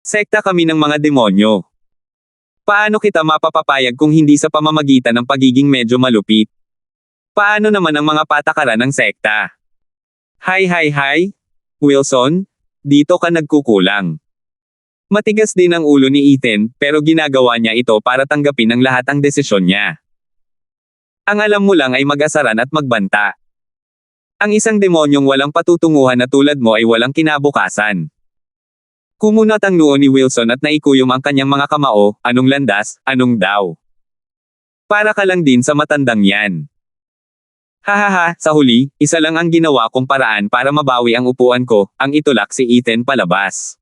Sekta kami ng mga demonyo. Paano kita mapapapayag kung hindi sa pamamagitan ng pagiging medyo malupit? Paano naman ang mga patakaran ng sekta? Hay. Wilson, dito ka nagkukulang. Matigas din ang ulo ni Ethan, pero ginagawa niya ito para tanggapin ang lahat ang desisyon niya. Ang alam mo lang ay mag-asaran at magbanta. Ang isang demonyong walang patutunguhan na tulad mo ay walang kinabukasan." Kumunat ang noo ni Wilson at naikuyom ang kanyang mga kamao. "Anong landas, anong daw? Para ka lang din sa matandang yan. Hahaha, sa huli, isa lang ang ginawa kong paraan para mabawi ang upuan ko, ang itulak si Ethan palabas.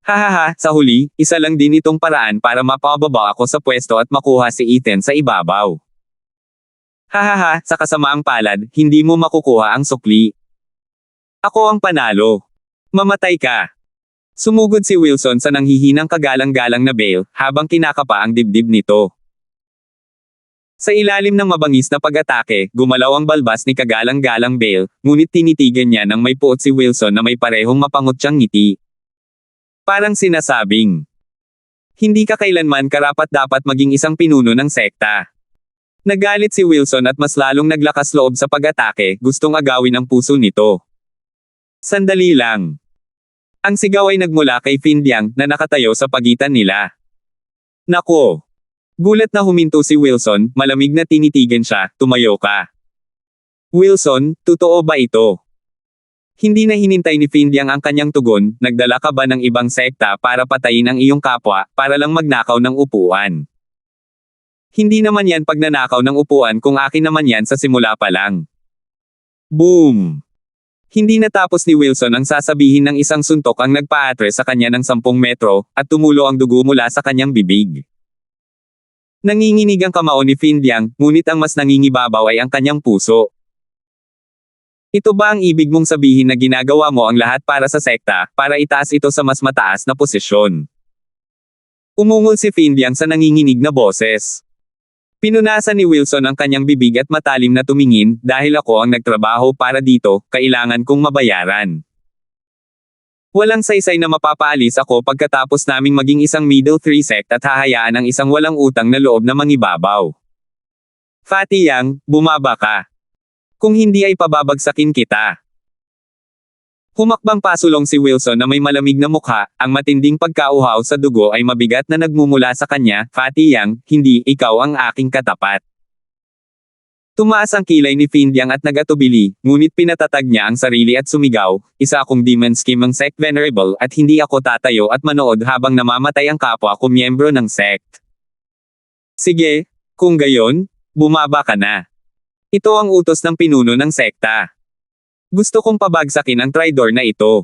Hahaha, sa huli, isa lang din itong paraan para mapababa ako sa pwesto at makuha si Ethan sa ibabaw. Hahaha, sa kasamaang palad, hindi mo makukuha ang sukli. Ako ang panalo. Mamatay ka." Sumugod si Wilson sa nanghihinang kagalang-galang na Bale, habang kinakapa ang dibdib nito. Sa ilalim ng mabangis na pag-atake, gumalaw ang balbas ni kagalang-galang Bale, ngunit tinitigan niya ng may puot si Wilson na may parehong mapangutyang ngiti. Parang sinasabing, "Hindi ka kailanman karapat-dapat maging isang pinuno ng sekta." Nagalit si Wilson at mas lalong naglakas loob sa pag-atake, gustong agawin ang puso nito. Sandali lang. Ang sigaw ay nagmula kay Findyang, na nakatayo sa pagitan nila. Nako! Gulat na huminto si Wilson, malamig na tinitigan siya, "Tumayo ka." Wilson, totoo ba ito? Hindi na hinintay ni Findyang ang kanyang tugon, "Nagdala ka ba ng ibang sekta para patayin ang iyong kapwa, para lang magnakaw ng upuan? Hindi naman yan pagnanakaw ng upuan kung akin naman yan sa simula pa lang." Boom! Hindi natapos ni Wilson ang sasabihin ng isang suntok ang nagpaatre sa kanya ng 10 metro, at tumulo ang dugo mula sa kanyang bibig. Nanginginig ang kamao ni Findyang, ngunit ang mas nangingibabaw ay ang kanyang puso. Ito ba ang ibig mong sabihin na ginagawa mo ang lahat para sa sekta, para itaas ito sa mas mataas na posisyon? Umungol si Findyang sa nanginginig na boses. Pinunasan ni Wilson ang kanyang bibig at matalim na tumingin, "Dahil ako ang nagtrabaho para dito, kailangan kong mabayaran. Walang saysay na mapapaalis ako pagkatapos naming maging isang middle 3 sect at hahayaan ang isang walang utang na loob na mangibabaw. Fatty Yang, bumaba ka. Kung hindi ay pababagsakin kita." Humakbang pasulong si Wilson na may malamig na mukha, ang matinding pagkauhaw sa dugo ay mabigat na nagmumula sa kanya, Fatty Yang, hindi, ikaw ang aking katapat. Tumaas ang kilay ni Findyang at nagatubili, ngunit pinatatag niya ang sarili at sumigaw, isa akong demon scheming sect venerable at hindi ako tatayo at manood habang namamatay ang kapwa ko miyembro ng sect. Sige, kung gayon, bumaba ka na. Ito ang utos ng pinuno ng sekta. Gusto kong pabagsakin ang traidor na ito.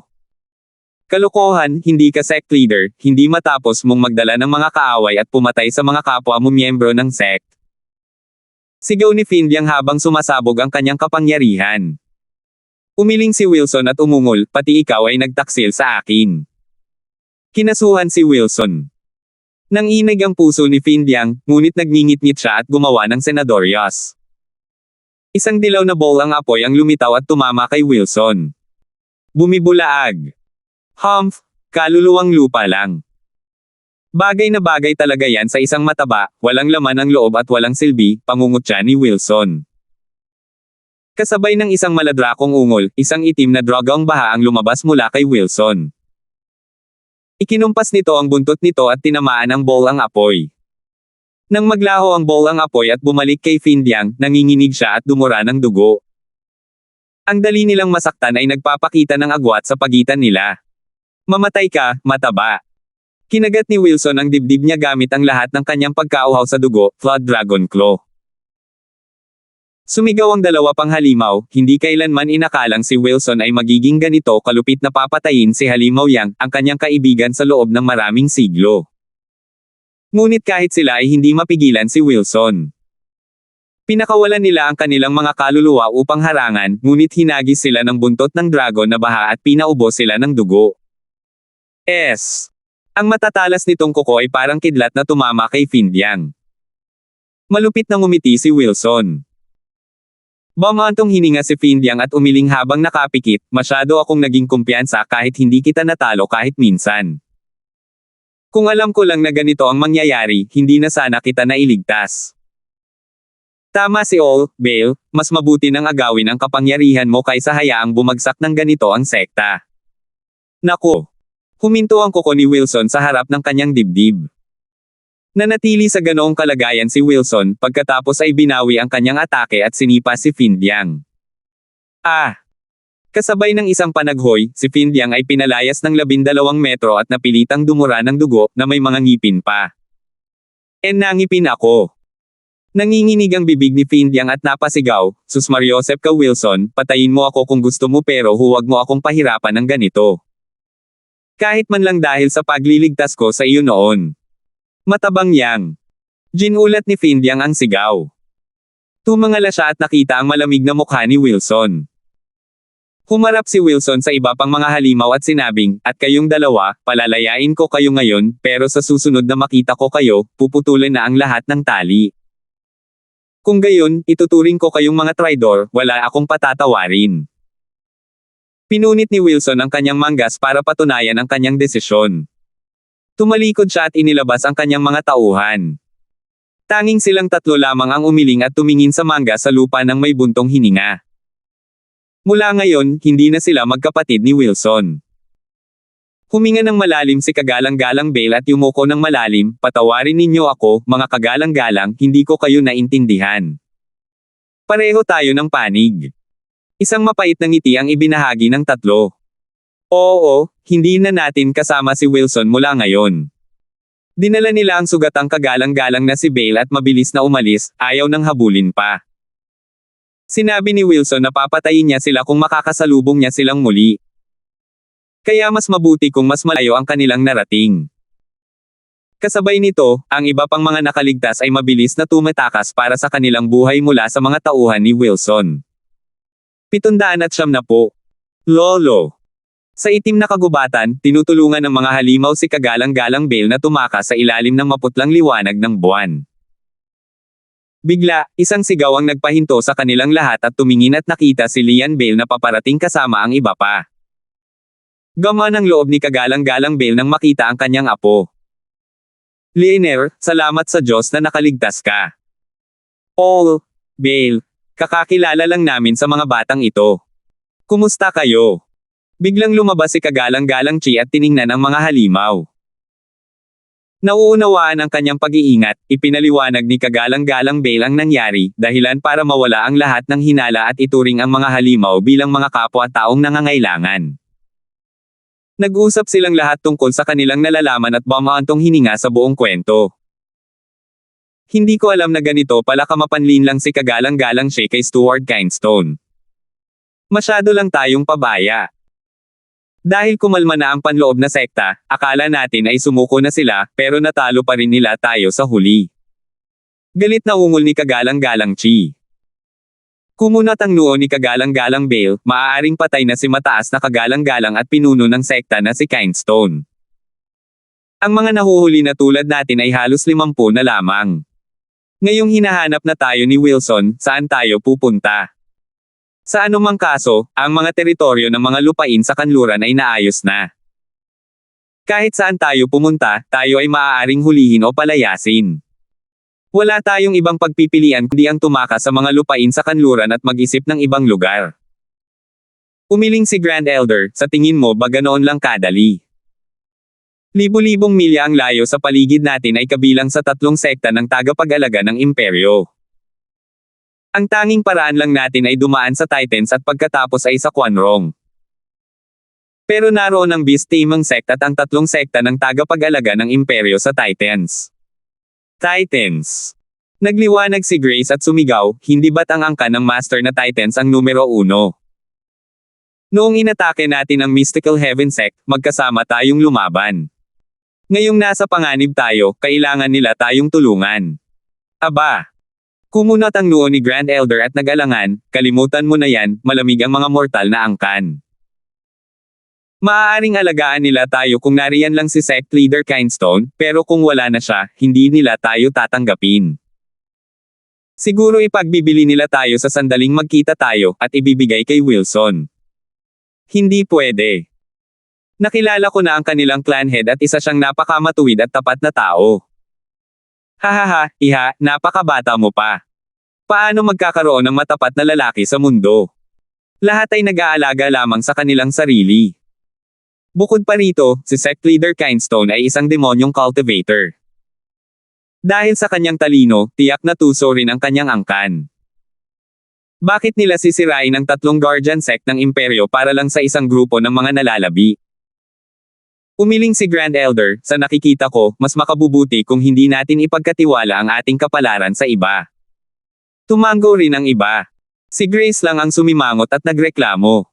Kalokohan, hindi ka sect leader, hindi matapos mong magdala ng mga kaaway at pumatay sa mga kapwa mo miyembro ng sect. Sigaw ni Findyang habang sumasabog ang kanyang kapangyarihan. Umiling si Wilson at umungol, pati ikaw ay nagtaksil sa akin. Kinasuhan si Wilson. Nanginig ang puso ni Findyang, ngunit nagngingit-ngit siya at gumawa ng senadoryos. Isang dilaw na bowl ang apoy ang lumitaw at tumama kay Wilson. Bumibulaag. Humph, kaluluwang lupa lang. Bagay na bagay talaga yan sa isang mataba, walang laman ang loob at walang silbi, pangungutya ni Wilson. Kasabay ng isang maladrakong ungol, isang itim na drogang baha ang lumabas mula kay Wilson. Ikinumpas nito ang buntot nito at tinamaan ng bowl ang apoy. Nang maglaho ang bowl ang apoy at bumalik kay Findyang, nanginginig siya at dumura ng dugo. Ang dali nilang masaktan ay nagpapakita ng agwat sa pagitan nila. Mamatay ka, mataba. Kinagat ni Wilson ang dibdib niya gamit ang lahat ng kanyang pagkauhaw sa dugo, Flood Dragon Claw. Sumigaw ang dalawa pang halimaw, hindi kailanman inakalang si Wilson ay magiging ganito kalupit na papatayin si Halimaw Yang, ang kanyang kaibigan sa loob ng maraming siglo. Ngunit kahit sila ay hindi mapigilan si Wilson. Pinakawalan nila ang kanilang mga kaluluwa upang harangan, ngunit hinagis sila ng buntot ng dragon na baha at pinaubos sila ng dugo. Ang matatalas nitong kuko ay parang kidlat na tumama kay Findyang. Malupit na ngumiti si Wilson. Bumantong hininga si Findyang at umiling habang nakapikit, masyado akong naging kumpiyansa kahit hindi kita natalo kahit minsan. Kung alam ko lang na ganito ang mangyayari, hindi na sana kita nailigtas. Tama si Bale, mas mabuti nang agawin ang kapangyarihan mo kaysa hayaang bumagsak ng ganito ang sekta. Naku! Huminto ang kuko ni Wilson sa harap ng kanyang dibdib. Nanatili sa ganoong kalagayan si Wilson, pagkatapos ay binawi ang kanyang atake at sinipa si Findyang. Kasabay ng isang panaghoy, si Findyang ay pinalayas ng 12 metro at napilitang dumura ng dugo, na may mga ngipin pa. Nangipin ako. Nanginginig ang bibig ni Findyang at napasigaw, Sus Mariosep ka Wilson, patayin mo ako kung gusto mo pero huwag mo akong pahirapan ng ganito. Kahit man lang dahil sa pagliligtas ko sa iyo noon. Matabang Yang. Ginulat ni Findyang ang sigaw. Tumangala siya at nakita ang malamig na mukha ni Wilson. Humarap si Wilson sa iba pang mga halimaw at sinabing, at kayong dalawa, palalayain ko kayo ngayon, pero sa susunod na makita ko kayo, puputulan na ang lahat ng tali. Kung gayon, ituturing ko kayong mga traidor, wala akong patatawarin. Pinunit ni Wilson ang kanyang manggas para patunayan ang kanyang desisyon. Tumalikod siya at inilabas ang kanyang mga tauhan. Tanging silang tatlo lamang ang umiling at tumingin sa manggas sa lupa ng may buntong hininga. Mula ngayon, hindi na sila magkapatid ni Wilson. Huminga ng malalim si kagalang-galang Bale at yumuko ng malalim, patawarin ninyo ako, mga kagalang-galang, hindi ko kayo naintindihan. Pareho tayo ng panig. Isang mapait na ngiti ang ibinahagi ng tatlo. Oo, hindi na natin kasama si Wilson mula ngayon. Dinala nila ang sugatang kagalang-galang na si Bale at mabilis na umalis, ayaw nang habulin pa. Sinabi ni Wilson na papatayin niya sila kung makakasalubong niya silang muli. Kaya mas mabuti kung mas malayo ang kanilang narating. Kasabay nito, ang iba pang mga nakaligtas ay mabilis na tumatakas para sa kanilang buhay mula sa mga tauhan ni Wilson. 700 na po. Lolo. Sa itim na kagubatan, tinutulungan ng mga halimaw si kagalang-galang Bale na tumakas sa ilalim ng maputlang liwanag ng buwan. Bigla, isang sigaw ang nagpahinto sa kanilang lahat at tumingin at nakita si Lian Bale na paparating kasama ang iba pa. Gama ng loob ni kagalang-galang Bale nang makita ang kanyang apo. Lianer, salamat sa Diyos na nakaligtas ka. Bale, kakakilala lang namin sa mga batang ito. Kumusta kayo? Biglang lumabas si Kagalang-Galang Chi at tiningnan ang mga halimaw. Nauunawaan ang kanyang pag-iingat, ipinaliwanag ni Kagalang-Galang Bale ang nangyari, dahilan para mawala ang lahat ng hinala at ituring ang mga halimaw bilang mga kapwa-taong nangangailangan. Nag-usap silang lahat tungkol sa kanilang nalalaman at bumaantong hininga sa buong kwento. Hindi ko alam na ganito pala kamapanlin lang si Kagalang-Galang Chi kay Stuart Kindstone. Masyado lang tayong pabaya. Dahil kumalma na ang panloob na sekta, akala natin ay sumuko na sila, pero natalo pa rin nila tayo sa huli. Galit na ungol ni Kagalang-Galang Chi. Kumunat ang noo ni Kagalang-Galang Bale, maaaring patay na si mataas na Kagalang-Galang at pinuno ng sekta na si Kindstone. Ang mga nahuhuli na tulad natin ay halos 50 na lamang. Ngayong hinahanap na tayo ni Wilson, saan tayo pupunta? Sa anumang kaso, ang mga teritoryo ng mga lupain sa kanluran ay naayos na. Kahit saan tayo pumunta, tayo ay maaaring hulihin o palayasin. Wala tayong ibang pagpipilian kundi ang tumakas sa mga lupain sa kanluran at mag-isip ng ibang lugar. Umiling si Grand Elder, sa tingin mo ba ganoon lang kadali? Libo-libong milya ang layo sa paligid natin ay kabilang sa 3 sekta ng tagapag-alaga ng imperyo. Ang tanging paraan lang natin ay dumaan sa Titans at pagkatapos ay sa Quanrong. Pero naroon ang Beast Taming Sect at ang 3 sekta ng tagapag-alaga ng imperyo sa Titans. Titans. Nagliwanag si Grace at sumigaw, hindi ba't ang angkan ng Master na Titans ang numero 1? Noong inatake natin ang Mystical Heaven Sect, magkasama tayong lumaban. Ngayong nasa panganib tayo, kailangan nila tayong tulungan. Aba! Kumunat ang noo ni Grand Elder at nag-alangan, kalimutan mo na yan, malamig ang mga mortal na angkan. Maaaring alagaan nila tayo kung nariyan lang si Sect Leader Kindstone, pero kung wala na siya, hindi nila tayo tatanggapin. Siguro ipagbibili nila tayo sa sandaling magkita tayo, at ibibigay kay Wilson. Hindi pwede. Nakilala ko na ang kanilang clan head at isa siyang napakamatuwid at tapat na tao. Hahaha, iha, napakabata mo pa. Paano magkakaroon ng matapat na lalaki sa mundo? Lahat ay nag-aalaga lamang sa kanilang sarili. Bukod pa rito, si Sect Leader Kindstone ay isang demonyong cultivator. Dahil sa kanyang talino, tiyak na tuso rin ang kanyang angkan. Bakit nila sisirain ang 3 Guardian Sect ng imperyo para lang sa isang grupo ng mga nalalabi? Umiling si Grand Elder, sa nakikita ko, mas makabubuti kung hindi natin ipagkatiwala ang ating kapalaran sa iba. Tumango rin ang iba. Si Grace lang ang sumimangot at nagreklamo.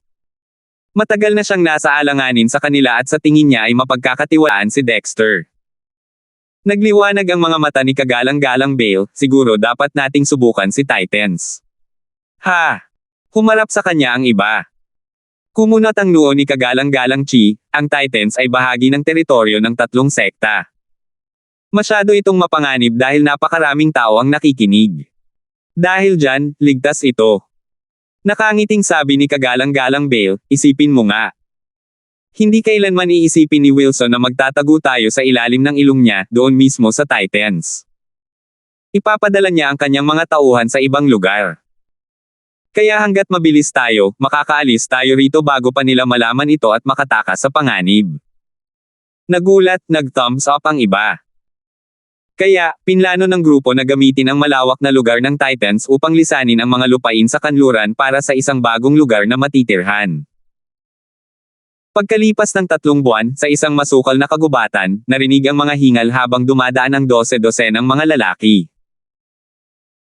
Matagal na siyang nasa alanganin sa kanila at sa tingin niya ay mapagkakatiwalaan si Dexter. Nagliwanag ang mga mata ni Kagalang-Galang Bale, siguro dapat nating subukan si Titans. Ha! Humarap sa kanya ang iba. Kumunat ang noo ni Kagalang-Galang Chi, ang Titans ay bahagi ng teritoryo ng 3 sekta. Masyado itong mapanganib dahil napakaraming tao ang nakikinig. Dahil dyan, ligtas ito. Nakangiting sabi ni Kagalang-Galang Bale, isipin mo nga. Hindi kailanman iisipin ni Wilson na magtatago tayo sa ilalim ng ilong niya, doon mismo sa Titans. Ipapadala niya ang kanyang mga tauhan sa ibang lugar. Kaya hanggat mabilis tayo, makakaalis tayo rito bago pa nila malaman ito at makatakas sa panganib. Nagulat, nag-thumbs up ang iba. Kaya, pinlano ng grupo na gamitin ang malawak na lugar ng Titans upang lisanin ang mga lupain sa kanluran para sa isang bagong lugar na matitirhan. Pagkalipas ng 3 buwan, sa isang masukal na kagubatan, narinig ang mga hingal habang dumadaan ang 12-dosenang mga lalaki.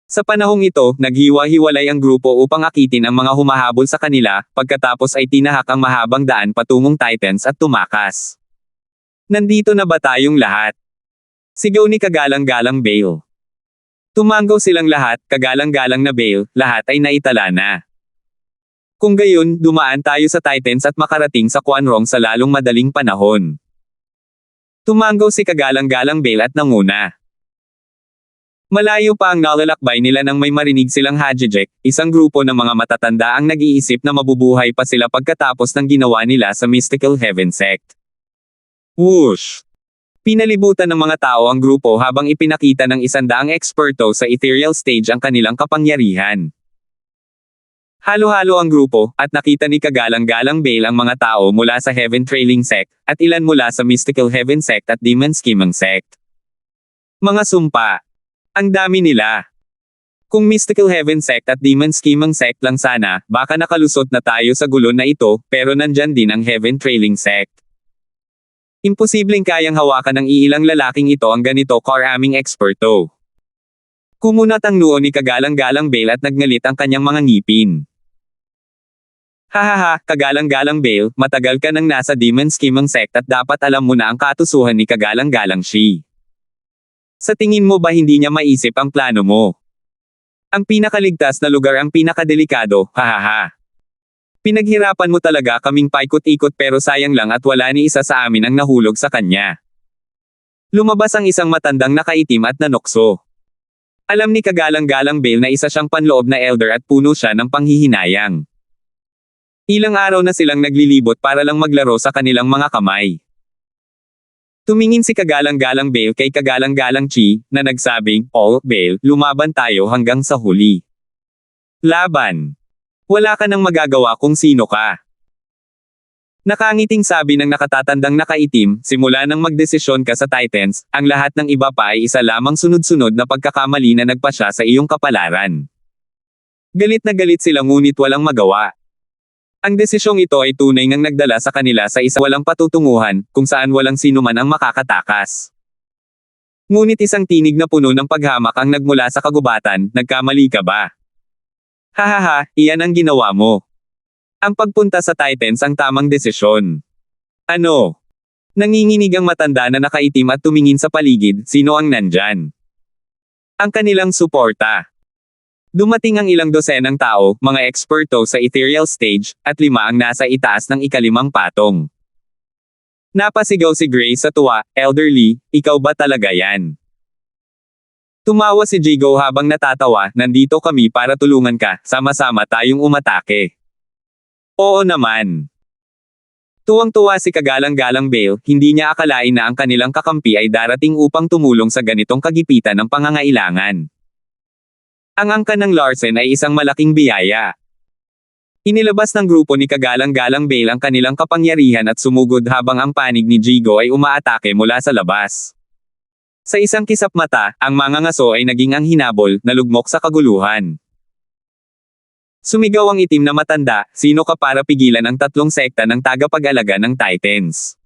Sa panahong ito, naghiwa-hiwalay ang grupo upang akitin ang mga humahabol sa kanila, pagkatapos ay tinahak ang mahabang daan patungong Titans at tumakas. Nandito na ba tayong lahat? Sigaw ni Kagalang-Galang Bale. Tumango silang lahat, Kagalang-Galang na Bale, lahat ay naitala na. Kung gayon, dumaan tayo sa Titans at makarating sa Quanrong sa lalong madaling panahon. Tumango si Kagalang-Galang Bale at nanguna. Malayo pa ang nalalakbay nila nang may marinig silang Hajijek, isang grupo ng mga matatanda ang nag-iisip na mabubuhay pa sila pagkatapos ng ginawa nila sa Mystical Heaven Sect. Whoosh! Pinalibutan ng mga tao ang grupo habang ipinakita ng 100 eksperto sa ethereal stage ang kanilang kapangyarihan. Halo-halo ang grupo, at nakita ni Kagalang-Galang Bale ang mga tao mula sa Heaven Trailing Sect, at ilan mula sa Mystical Heaven Sect at Demon Scheming Sect. Mga sumpa. Ang dami nila. Kung Mystical Heaven Sect at Demon Scheming Sect lang sana, baka nakalusot na tayo sa gulo na ito, pero nandyan din ang Heaven Trailing Sect. Imposibleng kayang hawakan ng iilang lalaking ito ang ganito karaming eksperto. Kumunat ang noo ni Kagalang-Galang Bale at nagngalit ang kanyang mga ngipin. Hahaha, Kagalang-Galang Bale, matagal ka nang nasa Demon Scheming Sect at dapat alam mo na ang katusuhan ni Kagalang-Galang Shi. Sa tingin mo ba hindi niya maisip ang plano mo? Ang pinakaligtas na lugar ang pinakadelikado, hahaha. Pinaghirapan mo talaga kaming paikot-ikot pero sayang lang at wala ni isa sa amin ang nahulog sa kanya. Lumabas ang isang matandang nakaitim at nanokso. Alam ni Kagalang-Galang Bale na isa siyang panloob na elder at puno siya ng panghihinayang. Ilang araw na silang naglilibot para lang maglaro sa kanilang mga kamay. Tumingin si Kagalang-Galang Bale kay Kagalang-Galang Chi, na nagsabing, "Oh, Bale, lumaban tayo hanggang sa huli." Laban. Wala ka nang magagawa kung sino ka. Nakangiting sabi ng nakatatandang nakaitim, simula nang magdesisyon ka sa Titans, ang lahat ng iba pa ay isa lamang sunod-sunod na pagkakamali na nagpasya sa iyong kapalaran. Galit na galit sila ngunit walang magawa. Ang desisyong ito ay tunay ngang nagdala sa kanila sa isang walang patutunguhan, kung saan walang sino man ang makakatakas. Ngunit isang tinig na puno ng paghamak ang nagmula sa kagubatan, nagkamali ka ba? Hahaha, iyan ang ginawa mo. Ang pagpunta sa Titans ang tamang desisyon. Ano? Nanginginig ang matanda na nakaitim at tumingin sa paligid, sino ang nandyan? Ang kanilang suporta. Dumating ang ilang dosenang tao, mga eksperto sa ethereal stage, at 5 ang nasa itaas ng ikalimang patong. Napasigaw si Gray sa tuwa, "Elderly, ikaw ba talaga yan?" Tumawa si Jigo habang natatawa, "Nandito kami para tulungan ka, sama-sama tayong umatake." Oo naman. Tuwang-tuwa si Kagalang-Galang Bale, hindi niya akalain na ang kanilang kakampi ay darating upang tumulong sa ganitong kagipitan ng pangangailangan. Ang angkan ng Larsen ay isang malaking biyaya. Inilabas ng grupo ni Kagalang-Galang Bale ang kanilang kapangyarihan at sumugod habang ang panig ni Jigo ay umaatake mula sa labas. Sa isang kisap mata, ang mga ngaso ay naging ang hinabol, nalugmok sa kaguluhan. Sumigaw ang itim na matanda, "Sino ka para pigilan ang 3 sekta ng tagapag-alaga ng Titans?"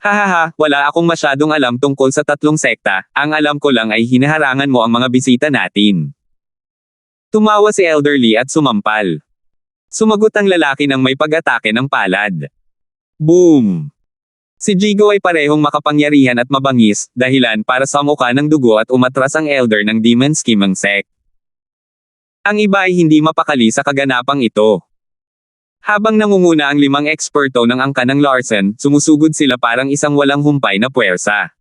Hahaha, wala akong masyadong alam tungkol sa 3 sekta, ang alam ko lang ay hinaharangan mo ang mga bisita natin. Tumawa si Elderly at sumampal. Sumagot ang lalaki ng may pag-atake ng palad. Boom! Si Jigo ay parehong makapangyarihan at mabangis, dahilan para sa mukha ng dugo at umatras ang elder ng Demon Scheming Sect. Ang iba ay hindi mapakali sa kaganapang ito. Habang nangunguna ang 5 eksperto ng angka ng Larsen, sumusugod sila parang isang walang humpay na puwersa.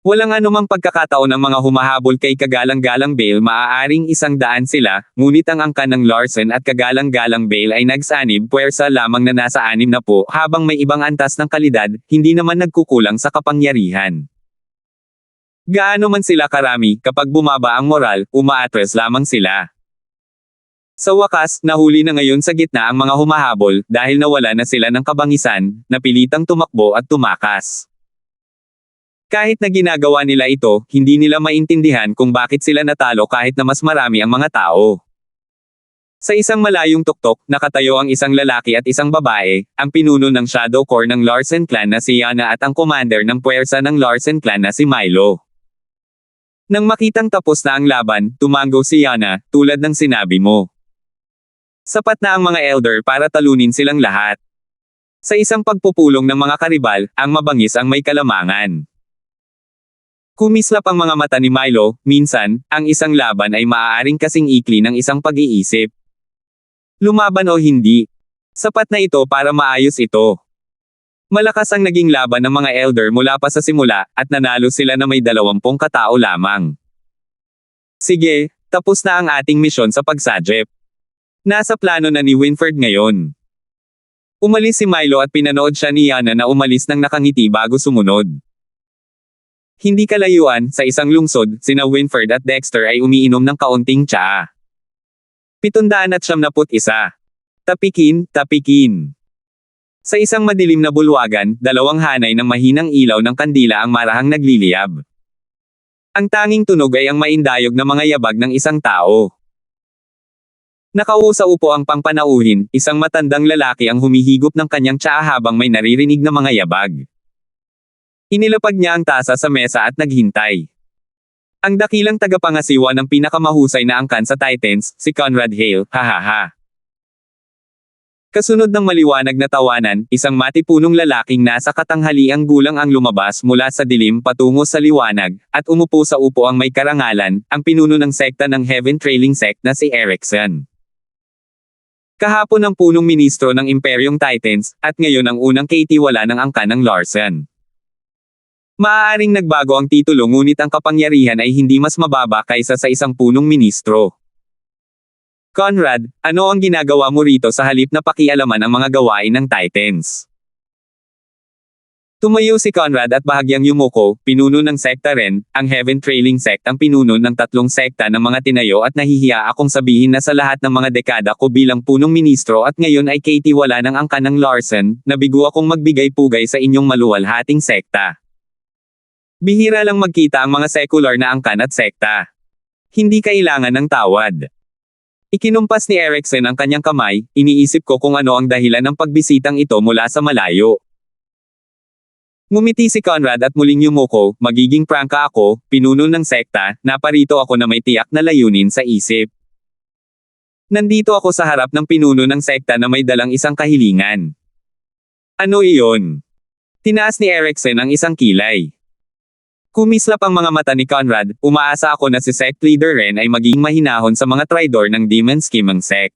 Walang anumang pagkakataon ng mga humahabol kay Kagalang-Galang Bale, maaaring 100 sila, ngunit ang angka ng Larsen at Kagalang-Galang Bale ay nagsanib puwersa lamang na nasa 60, habang may ibang antas ng kalidad, hindi naman nagkukulang sa kapangyarihan. Gaano man sila karami, kapag bumaba ang moral, umaatres lamang sila. Sa wakas, nahuli na ngayon sa gitna ang mga humahabol, dahil nawala na sila ng kabangisan, napilitang tumakbo at tumakas. Kahit na ginagawa nila ito, hindi nila maintindihan kung bakit sila natalo kahit na mas marami ang mga tao. Sa isang malayong tuktok, nakatayo ang isang lalaki at isang babae, ang pinuno ng Shadow Corps ng Larsen Clan na si Yana at ang commander ng puwersa ng Larsen Clan na si Milo. Nang makitang tapos na ang laban, tumanggo si Yana, "Tulad ng sinabi mo. Sapat na ang mga elder para talunin silang lahat." Sa isang pagpupulong ng mga karibal, ang mabangis ang may kalamangan. Kumislap ang mga mata ni Milo, minsan, ang isang laban ay maaaring kasing ikli ng isang pag-iisip. Lumaban o hindi. Sapat na ito para maayos ito. Malakas ang naging laban ng mga elder mula pa sa simula, at nanalo sila na may 20 katao lamang. Sige, tapos na ang ating misyon sa pagsajep. Nasa plano na ni Winfred ngayon. Umalis si Milo at pinanood siya ni Yana na umalis ng nakangiti bago sumunod. Hindi kalayuan, sa isang lungsod, sina Winfred at Dexter ay umiinom ng kaunting tsaa. 771. Tapikin, tapikin. Sa isang madilim na bulwagan, dalawang hanay ng mahinang ilaw ng kandila ang marahang nagliliyab. Ang tanging tunog ay ang maindayog na mga yabag ng isang tao. Nakaupo sa upo ang pangpanauhin, isang matandang lalaki ang humihigop ng kanyang tsaa habang may naririnig na mga yabag. Inilapag niya ang tasa sa mesa at naghintay. Ang dakilang tagapangasiwa ng pinakamahusay na angkan sa Titans, si Conrad Hale, hahaha. Kasunod ng maliwanag na tawanan, isang matipunong lalaking nasa katanghaliang gulang ang lumabas mula sa dilim patungo sa liwanag, at umupo sa upo ang may karangalan, ang pinuno ng sekta ng Heaven Trailing Sect na si Erickson. Kahapon ang punong ministro ng Imperyong Titans, at ngayon ang unang kaitiwala ng angkan ng Larsen. Maaaring nagbago ang titulo ngunit ang kapangyarihan ay hindi mas mababa kaysa sa isang punong ministro. Conrad, ano ang ginagawa mo rito sa halip na pakialaman ang mga gawain ng Titans? Tumayo si Conrad at bahagyang yumuko, pinuno ng sekta rin, ang Heaven Trailing Sect ang pinuno ng tatlong sekta ng mga tinayo at nahihiya akong sabihin na sa lahat ng mga dekada ko bilang punong ministro at ngayon ay kaitiwala ng angkan ng Larsen, nabigo akong magbigay-pugay sa inyong maluwalhating sekta. Bihira lang magkita ang mga secular na angkan at sekta. Hindi kailangan ng tawad. Ikinumpas ni Erickson ang kanyang kamay, iniisip ko kung ano ang dahilan ng pagbisitang ito mula sa malayo. Ngumiti si Conrad at muling yumuko, magiging prangka ako, pinuno ng sekta, naparito ako na may tiyak na layunin sa isip. Nandito ako sa harap ng pinuno ng sekta na may dalang isang kahilingan. Ano iyon? Tinaas ni Erickson ang isang kilay. Kumislap ang mga mata ni Conrad, umaasa ako na si sect leader Ren ay maging mahinahon sa mga traidor ng Demon Scheming Sect.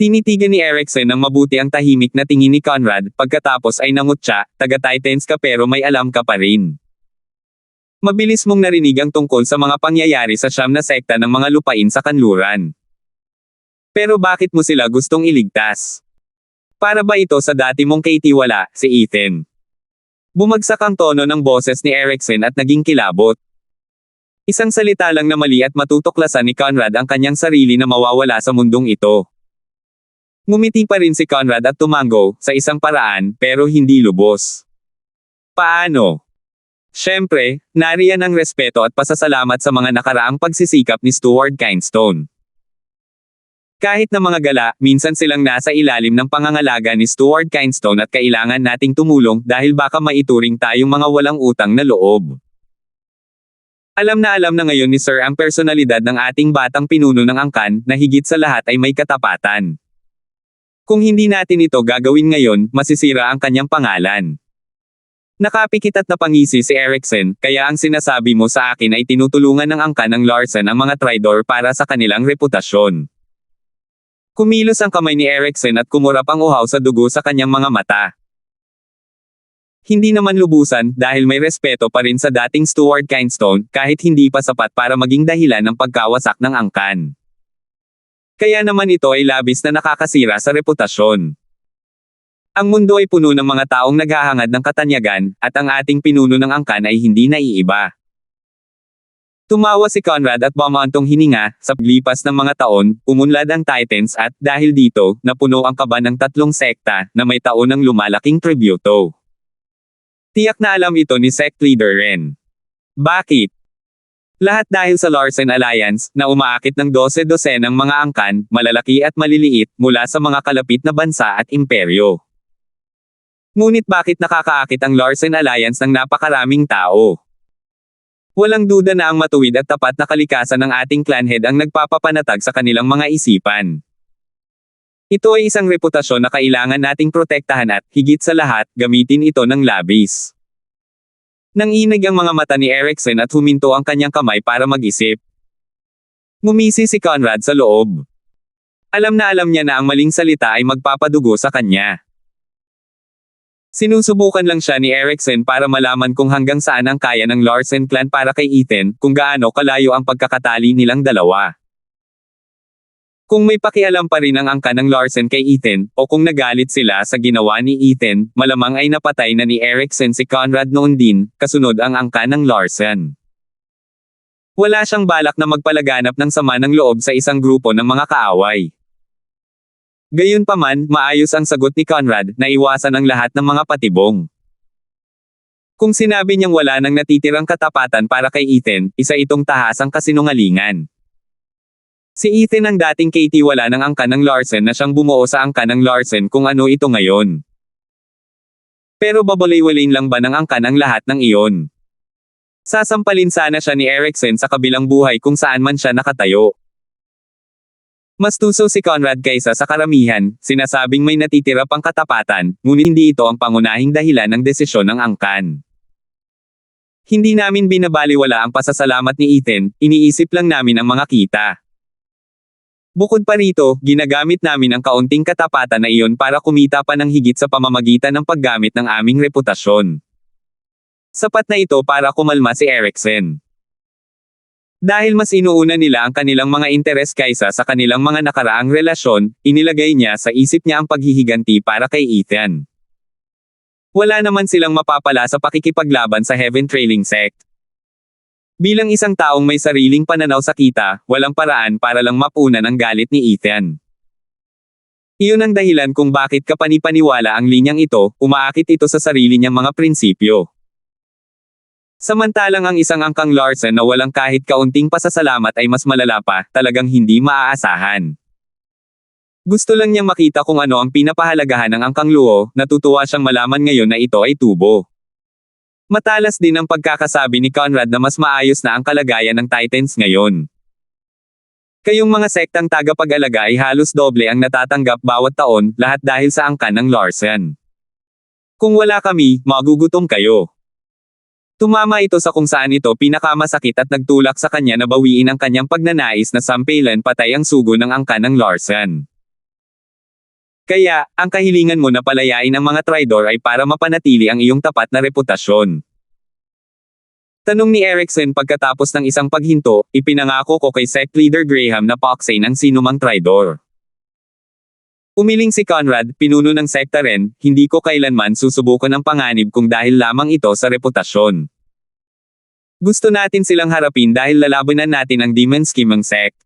Tinitigan ni Erickson ng mabuti ang tahimik na tingin ni Conrad, pagkatapos ay namutya, taga-Titans ka pero may alam ka pa rin. Mabilis mong narinig ang tungkol sa mga pangyayari sa siyam na sekta ng mga lupain sa kanluran. Pero bakit mo sila gustong iligtas? Para ba ito sa dati mong kaitiwala, si Ethan? Bumagsak ang tono ng boses ni Erickson at naging kilabot. Isang salita lang na mali at matutuklasan ni Conrad ang kanyang sarili na mawawala sa mundong ito. Ngumiti pa rin si Conrad at tumango, sa isang paraan, pero hindi lubos. Paano? Siyempre, nariyan ang respeto at pasasalamat sa mga nakaraang pagsisikap ni Stuart Kinstone. Kahit na mga gala, minsan silang nasa ilalim ng pangangalaga ni Stuart Kinstone at kailangan nating tumulong dahil baka maituring tayong mga walang utang na loob. Alam na ngayon ni Sir ang personalidad ng ating batang pinuno ng angkan na higit sa lahat ay may katapatan. Kung hindi natin ito gagawin ngayon, masisira ang kanyang pangalan. Nakapikit at napangisi si Erickson, kaya ang sinasabi mo sa akin ay tinutulungan ng angkan ng Larsen ang mga traidor para sa kanilang reputasyon. Kumilos ang kamay ni Erickson at kumurap ang uhaw sa dugo sa kanyang mga mata. Hindi naman lubusan dahil may respeto pa rin sa dating Stuart Kinstone kahit hindi pa sapat para maging dahilan ng pagkawasak ng angkan. Kaya naman ito ay labis na nakakasira sa reputasyon. Ang mundo ay puno ng mga taong naghahangad ng katanyagan at ang ating pinuno ng angkan ay hindi naiiba. Tumawa si Conrad at bumantong hininga, sa paglipas ng mga taon, umunlad ang Titans at, dahil dito, napuno ang kaba ng tatlong sekta, na may taon ng lumalaking tributo. Tiyak na alam ito ni sect leader Ren. Bakit? Lahat dahil sa Larsen Alliance, na umaakit ng 12 ng mga angkan, malalaki at maliliit, mula sa mga kalapit na bansa at imperyo. Ngunit bakit nakakaakit ang Larsen Alliance ng napakaraming tao? Walang duda na ang matuwid at tapat na kalikasan ng ating clan head ang nagpapapanatag sa kanilang mga isipan. Ito ay isang reputasyon na kailangan nating protektahan at, higit sa lahat, gamitin ito ng labis. Nanginig ang mga mata ni Erickson at huminto ang kanyang kamay para mag-isip. Ngumisi si Conrad sa loob. Alam niya na ang maling salita ay magpapadugo sa kanya. Sinusubukan lang siya ni Erickson para malaman kung hanggang saan ang kaya ng Larsen clan para kay Ethan, kung gaano kalayo ang pagkakatali nilang dalawa. Kung may pakialam pa rin ang angkan ng Larsen kay Ethan, o kung nagalit sila sa ginawa ni Ethan, malamang ay napatay na ni Erickson si Conrad noon din, kasunod ang angkan ng Larsen. Wala siyang balak na magpalaganap ng sama ng loob sa isang grupo ng mga kaaway. Gayunpaman, maayos ang sagot ni Conrad, na iwasan ang lahat ng mga patibong. Kung sinabi niyang wala nang natitirang katapatan para kay Ethan, isa itong tahasang kasinungalingan. Si Ethan ang dating kaitiwala ng angkan ng Larsen na siyang bumuo sa angkan ng Larsen kung ano ito ngayon. Pero babaliwalain lang ba ng angkan ang lahat ng iyon? Sasampalin sana siya ni Eriksen sa kabilang buhay kung saan man siya nakatayo. Mas tuso si Conrad kaysa sa karamihan, sinasabing may natitira pang katapatan, ngunit hindi ito ang pangunahing dahilan ng desisyon ng angkan. Hindi namin binabaliwala ang pasasalamat ni Ethan, iniisip lang namin ang mga kita. Bukod pa rito, ginagamit namin ang kaunting katapatan na iyon para kumita pa ng higit sa pamamagitan ng paggamit ng aming reputasyon. Sapat na ito para kumalma si Eriksen. Dahil mas inuuna nila ang kanilang mga interes kaysa sa kanilang mga nakaraang relasyon, inilagay niya sa isip niya ang paghihiganti para kay Ethan. Wala naman silang mapapala sa pakikipaglaban sa Heaven Trailing Sect. Bilang isang taong may sariling pananaw sa kita, walang paraan para lang mapunan ang galit ni Ethan. Iyon ang dahilan kung bakit kapanipaniwala ang linyang ito, umaakit ito sa sarili niyang mga prinsipyo. Samantalang ang isang angkang Larsen na walang kahit kaunting pasasalamat ay mas malala pa, talagang hindi maaasahan. Gusto lang niyang makita kung ano ang pinapahalagahan ng angkang Luo, natutuwa siyang malaman ngayon na ito ay tubo. Matalas din ang pagkakasabi ni Conrad na mas maayos na ang kalagayan ng Titans ngayon. Kayong mga sektang tagapag-alaga ay halos doble ang natatanggap bawat taon, lahat dahil sa angkan ng Larsen. Kung wala kami, magugutom kayo. Tumama ito sa kung saan ito pinakamasakit at nagtulak sa kanya na bawiin ang kanyang pagnanais na sampalan patay ang sugo ng angkan ng Larsen. Kaya, ang kahilingan mo na palayain ang mga traidor ay para mapanatili ang iyong tapat na reputasyon. Tanong ni Eriksen pagkatapos ng isang paghinto, ipinangako ko kay Sect Leader Graham na paksain ang sinumang traidor. Umiling si Conrad, pinuno ng sekta rin, hindi ko kailanman susubukan ang panganib kung dahil lamang ito sa reputasyon. Gusto natin silang harapin dahil lalabanan natin ang Demon Scheme ng Sect.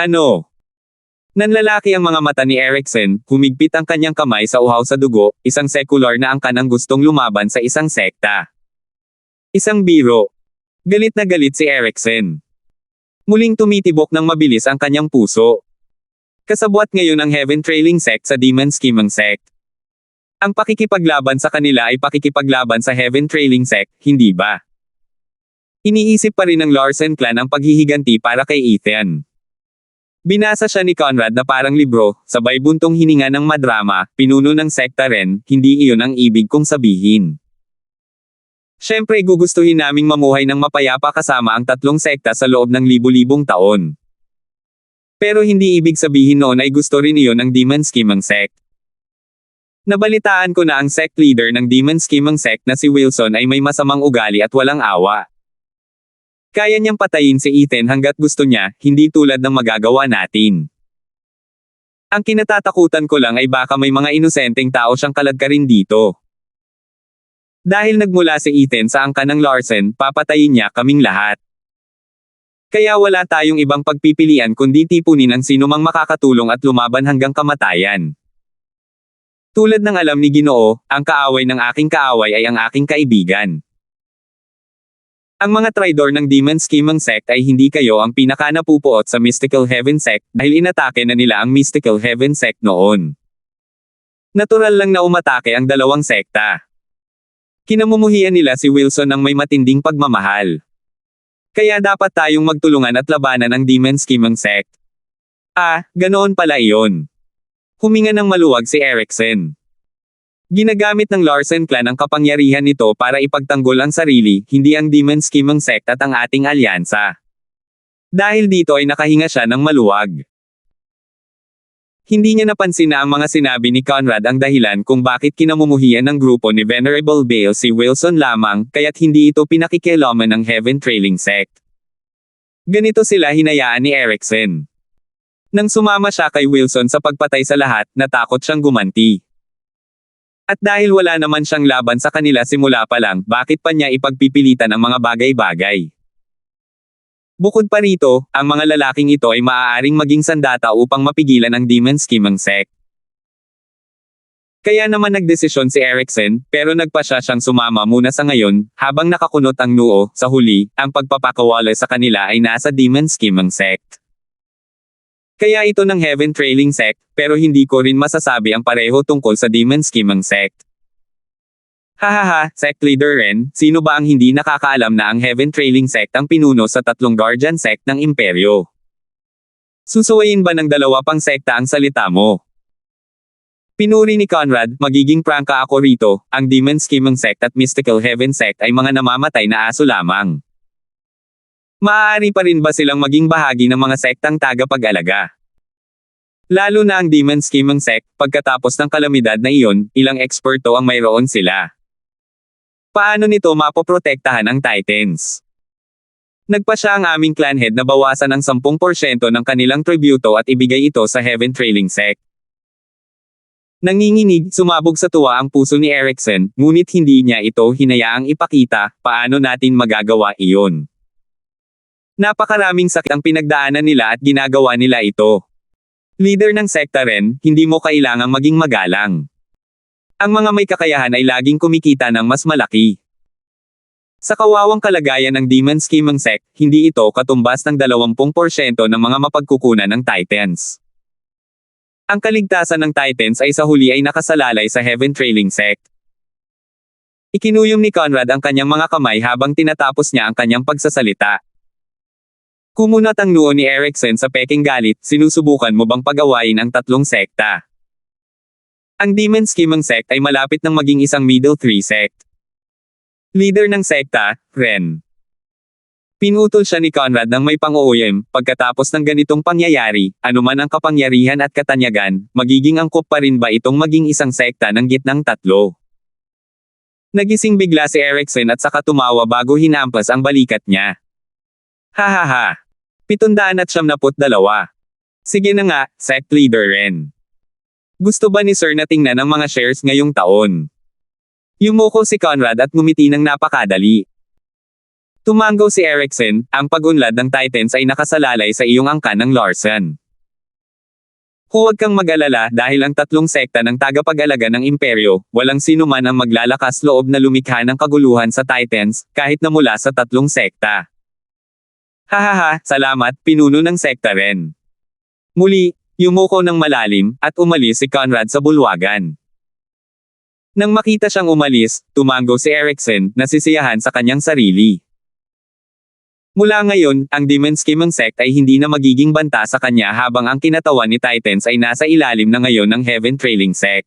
Ano? Nanlalaki ang mga mata ni Eriksen, humigpit ang kanyang kamay sa uhaw sa dugo, isang sekular na angkan ang gustong lumaban sa isang sekta. Isang biro. Galit na galit si Eriksen. Muling tumitibok ng mabilis ang kanyang puso. Kasabwat ngayon ang Heaven Trailing Sect sa Demon Scheme ng Sect. Ang pakikipaglaban sa kanila ay pakikipaglaban sa Heaven Trailing Sect, hindi ba? Iniisip pa rin ng Larsen clan ang paghihiganti para kay Ethan. Binasa siya ni Conrad na parang libro, sabay buntong hininga ng madrama, pinuno ng sekta rin, hindi iyon ang ibig kong sabihin. Siyempre gugustuhin naming mamuhay ng mapayapa kasama ang tatlong sekta sa loob ng libu-libong taon. Pero hindi ibig sabihin noon ay gusto rin iyon ng Demon Scheme ng Sect. Nabalitaan ko na ang sect leader ng Demon Scheme ng Sect na si Wilson ay may masamang ugali at walang awa. Kaya niyang patayin si Ethan hanggat gusto niya, hindi tulad ng magagawa natin. Ang kinatatakutan ko lang ay baka may mga inosenteng tao siyang kaladkarin dito. Dahil nagmula si Ethan sa angkan ng Larsen, papatayin niya kaming lahat. Kaya wala tayong ibang pagpipilian kundi tipunin ang sinumang makakatulong at lumaban hanggang kamatayan. Tulad ng alam ni Ginoo, ang kaaway ng aking kaaway ay ang aking kaibigan. Ang mga traidor ng Demon Scheme ng Sect ay hindi kayo ang pinakanapupuot sa Mystical Heaven Sect dahil inatake na nila ang Mystical Heaven Sect noon. Natural lang na umatake ang dalawang sekta. Kinamumuhian nila si Wilson ng may matinding pagmamahal. Kaya dapat tayong magtulungan at labanan ang Demon Scheme ng Sect. Ganoon pala iyon. Huminga ng maluwag si Eriksen. Ginagamit ng Larsen clan ang kapangyarihan nito para ipagtanggol ang sarili, hindi ang Demon Scheme ng Sect at ang ating alyansa. Dahil dito ay nakahinga siya ng maluwag. Hindi niya napansin na ang mga sinabi ni Conrad ang dahilan kung bakit kinamumuhian ng grupo ni Venerable Bale si Wilson lamang, kaya't hindi ito pinakikialaman ng Heaven Trailing Sect. Ganito sila hinayaan ni Eriksen. Nang sumama siya kay Wilson sa pagpatay sa lahat, natakot siyang gumanti. At dahil wala naman siyang laban sa kanila simula pa lang, bakit pa niya ipagpipilitan ang mga bagay-bagay? Bukod pa rito, ang mga lalaking ito ay maaaring maging sandata upang mapigilan ang Demon Scheming Sect. Kaya naman nagdesisyon si Erickson, pero nagpasya siyang sumama muna sa ngayon, habang nakakunot ang noo. Sa huli, ang pagpapakawala sa kanila ay nasa Demon Scheming Sect. Kaya ito ng Heaven Trailing Sect, pero hindi ko rin masasabi ang pareho tungkol sa Demon Scheming Sect. Hahaha, Sect Leader Ren, sino ba ang hindi nakakaalam na ang Heaven Trailing Sect ang pinuno sa tatlong Guardian Sect ng Imperyo? Susuwayin ba ng dalawa pang sekta ang salita mo? Pinuri ni Conrad, magiging prangka ako rito, ang Demon Scheming Sect at Mystical Heaven Sect ay mga namamatay na aso lamang. Maaari pa rin ba silang maging bahagi ng mga sektang tagapag-alaga? Lalo na ang Demon Scheming Sect, pagkatapos ng kalamidad na iyon, ilang eksperto ang mayroon sila. Paano nito mapoprotektahan ang Titans? Nagpasya ang aming clan head na bawasan ang 10% ng kanilang tributo at ibigay ito sa Heaven Trailing Sect. Nanginginig, sumabog sa tuwa ang puso ni Erickson, ngunit hindi niya ito hinayaang ipakita, paano natin magagawa iyon. Napakaraming sakit ang pinagdaanan nila at ginagawa nila ito. Leader ng sekta Ren, hindi mo kailangang maging magalang. Ang mga may kakayahan ay laging kumikita ng mas malaki. Sa kawawang kalagayan ng Demon Scheming Sect, hindi ito katumbas ng 20% ng mga mapagkukunan ng Titans. Ang kaligtasan ng Titans ay sa huli ay nakasalalay sa Heaven Trailing Sect. Ikinuyom ni Conrad ang kanyang mga kamay habang tinatapos niya ang kanyang pagsasalita. Kumunat ang noo ni Erickson sa peking galit, sinusubukan mo bang pag-awayin ang tatlong sekta? Ang Demon Scheming Sect ay malapit ng maging isang Middle Three Sect. Leader ng sekta, Ren. Pinutol siya ni Conrad ng may pang-uuyam, pagkatapos ng ganitong pangyayari, anuman ang kapangyarihan at katanyagan, magiging angkop pa rin ba itong maging isang sekta ng gitnang tatlo? Nagising bigla si Erickson at saka tumawa bago hinampas ang balikat niya. Hahaha. 772. Sige na nga, Sect Leader Ren. Gusto ba ni Sir na tingnan ang mga shares ngayong taon? Yumuko si Conrad at ngumiti ng napakadali. Tumanggaw si Erickson, ang pag-unlad ng Titans ay nakasalalay sa iyong angkan ng Larson. Huwag kang mag-alala dahil ang tatlong sekta ng tagapag-alaga ng Imperyo, walang sino man ang maglalakas loob na lumikha ng kaguluhan sa Titans, kahit na mula sa tatlong sekta. Hahaha, salamat, pinuno ng sekta Ren. Muli, yumuko ng malalim, at umalis si Conrad sa bulwagan. Nang makita siyang umalis, tumanggo si Erickson, nasisiyahan sa kanyang sarili. Mula ngayon, ang Demon Scheming Sect ay hindi na magiging banta sa kanya habang ang kinatawan ni Titans ay nasa ilalim na ngayon ng Heaven Trailing Sect.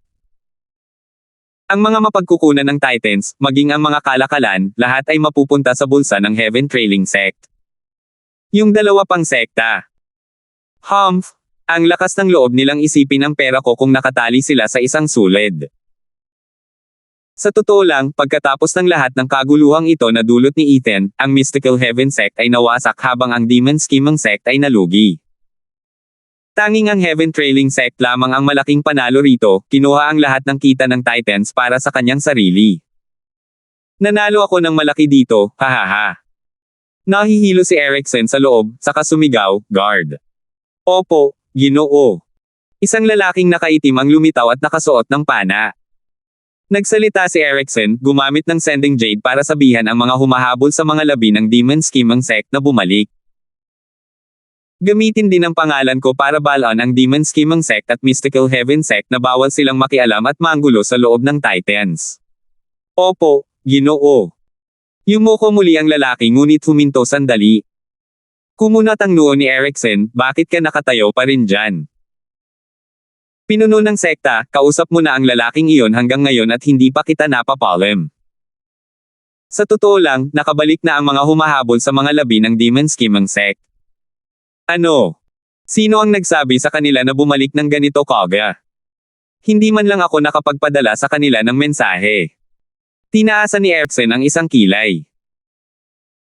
Ang mga mapagkukunan ng Titans, maging ang mga kalakalan, lahat ay mapupunta sa bulsa ng Heaven Trailing Sect. Yung dalawa pang sekta. Humph! Ang lakas ng loob nilang isipin ang pera ko kung nakatali sila sa isang sulid. Sa totoo lang, pagkatapos ng lahat ng kaguluhang ito na dulot ni Ethan, ang Mystical Heaven Sect ay nawasak habang ang Demon Scheming Sect ay nalugi. Tanging ang Heaven Trailing Sect lamang ang malaking panalo rito, kinuha ang lahat ng kita ng Titans para sa kanyang sarili. Nanalo ako ng malaki dito, hahaha. Nahihilo si Erickson sa loob, saka sumigaw, guard. Opo, Ginoo. Isang lalaking nakaitim ang lumitaw at nakasuot ng pana. Nagsalita si Erickson, gumamit ng Sending Jade para sabihan ang mga humahabol sa mga labi ng Demon Scheming Sect na bumalik. Gamitin din ang pangalan ko para balon ang Demon Scheming Sect at Mystical Heaven Sect na bawal silang makialam at manggulo sa loob ng Titans. Opo, Ginoo. Yumuko muli ang lalaki ngunit huminto sandali. Kumunat ang noo ni Erickson, bakit ka nakatayo pa rin dyan? Pinuno ng sekta, kausap mo na ang lalaking iyon hanggang ngayon at hindi pa kita napapalem. Sa totoo lang, nakabalik na ang mga humahabol sa mga labi ng Demon Scheming Sect. Ano? Sino ang nagsabi sa kanila na bumalik ng ganito kaga? Hindi man lang ako nakapagpadala sa kanila ng mensahe. Tinaasan ni Erickson ang isang kilay.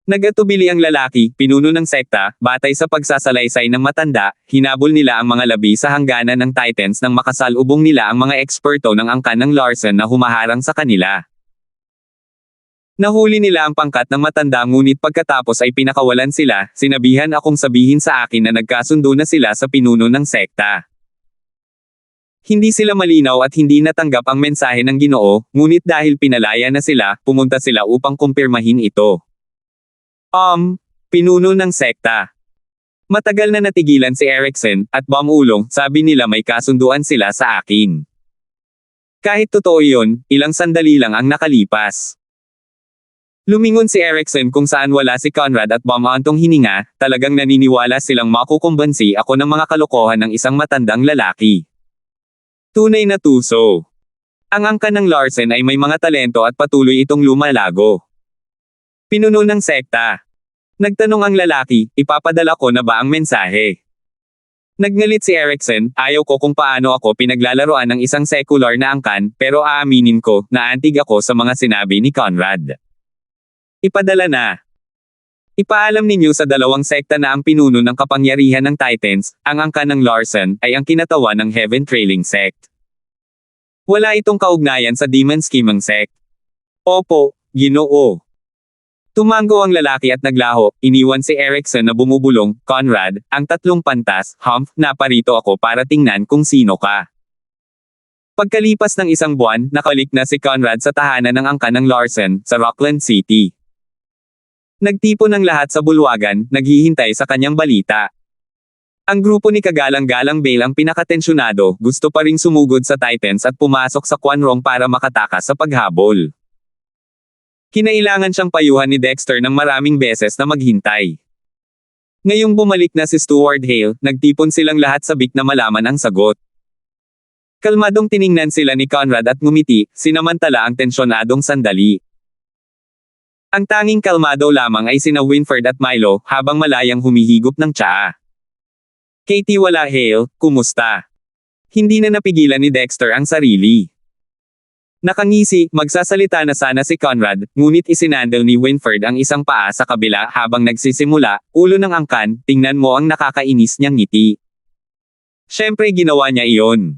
Nagatubili ang lalaki, pinuno ng sekta, batay sa pagsasalaysay ng matanda, hinabol nila ang mga labi sa hangganan ng Titans nang makasalubong nila ang mga eksperto ng angkan ng Larson na humaharang sa kanila. Nahuli nila ang pangkat ng matanda ngunit pagkatapos ay pinakawalan sila, sinabihan akong sabihin sa akin na nagkasundo na sila sa pinuno ng sekta. Hindi sila malinaw at hindi natanggap ang mensahe ng Ginoo, ngunit dahil pinalaya na sila, pumunta sila upang kumpirmahin ito. Pinuno ng sekta. Matagal na natigilan si Erickson, at Bamulong, sabi nila may kasunduan sila sa akin. Kahit totoo yun, ilang sandali lang ang nakalipas. Lumingon si Erickson kung saan wala si Conrad at Bamantong hininga, talagang naniniwala silang makukumbansi ako ng mga kalokohan ng isang matandang lalaki. Tunay na tuso. Ang angkan ng Larsen ay may mga talento at patuloy itong lumalago. Pinuno ng sekta. Nagtanong ang lalaki, ipapadala ko na ba ang mensahe? Nagngalit si Erickson, ayaw ko kung paano ako pinaglalaroan ng isang secular na angkan, pero aaminin ko, naantig ako sa mga sinabi ni Conrad. Ipadala na. Ipaalam ninyo sa dalawang sekta na ang pinuno ng kapangyarihan ng Titans, ang angkan ng Larsen, ay ang kinatawan ng Heaven Trailing Sect. Wala itong kaugnayan sa Demon Scheming Sect. Opo, Ginoo. Tumango ang lalaki at naglaho, iniwan si Erickson na bumubulong, Conrad, ang tatlong pantas, naparito ako para tingnan kung sino ka. Pagkalipas ng isang buwan, nakalik na si Conrad sa tahanan ng angkan ng Larsen, sa Rockland City. Nagtipon ng lahat sa bulwagan, naghihintay sa kanyang balita. Ang grupo ni Kagalang-Galang Bale ang pinakatensyonado, gusto pa ring sumugod sa Titans at pumasok sa Quanrong para makatakas sa paghabol. Kinailangan siyang payuhan ni Dexter ng maraming beses na maghintay. Ngayong bumalik na si Stuart Hale, nagtipon silang lahat sabik na malaman ang sagot. Kalmadong tiningnan sila ni Conrad at ngumiti, sinamantala ang tensyonadong sandali. Ang tanging kalmado lamang ay sina Winford at Milo, habang malayang humihigop ng tsaa. Katie wala Hale, kumusta? Hindi na napigilan ni Dexter ang sarili. Nakangisi, magsasalita na sana si Conrad, ngunit isinandal ni Winford ang isang paa sa kabila habang nagsisimula, ulo ng angkan, tingnan mo ang nakakainis niyang ngiti. Siyempre ginawa niya iyon.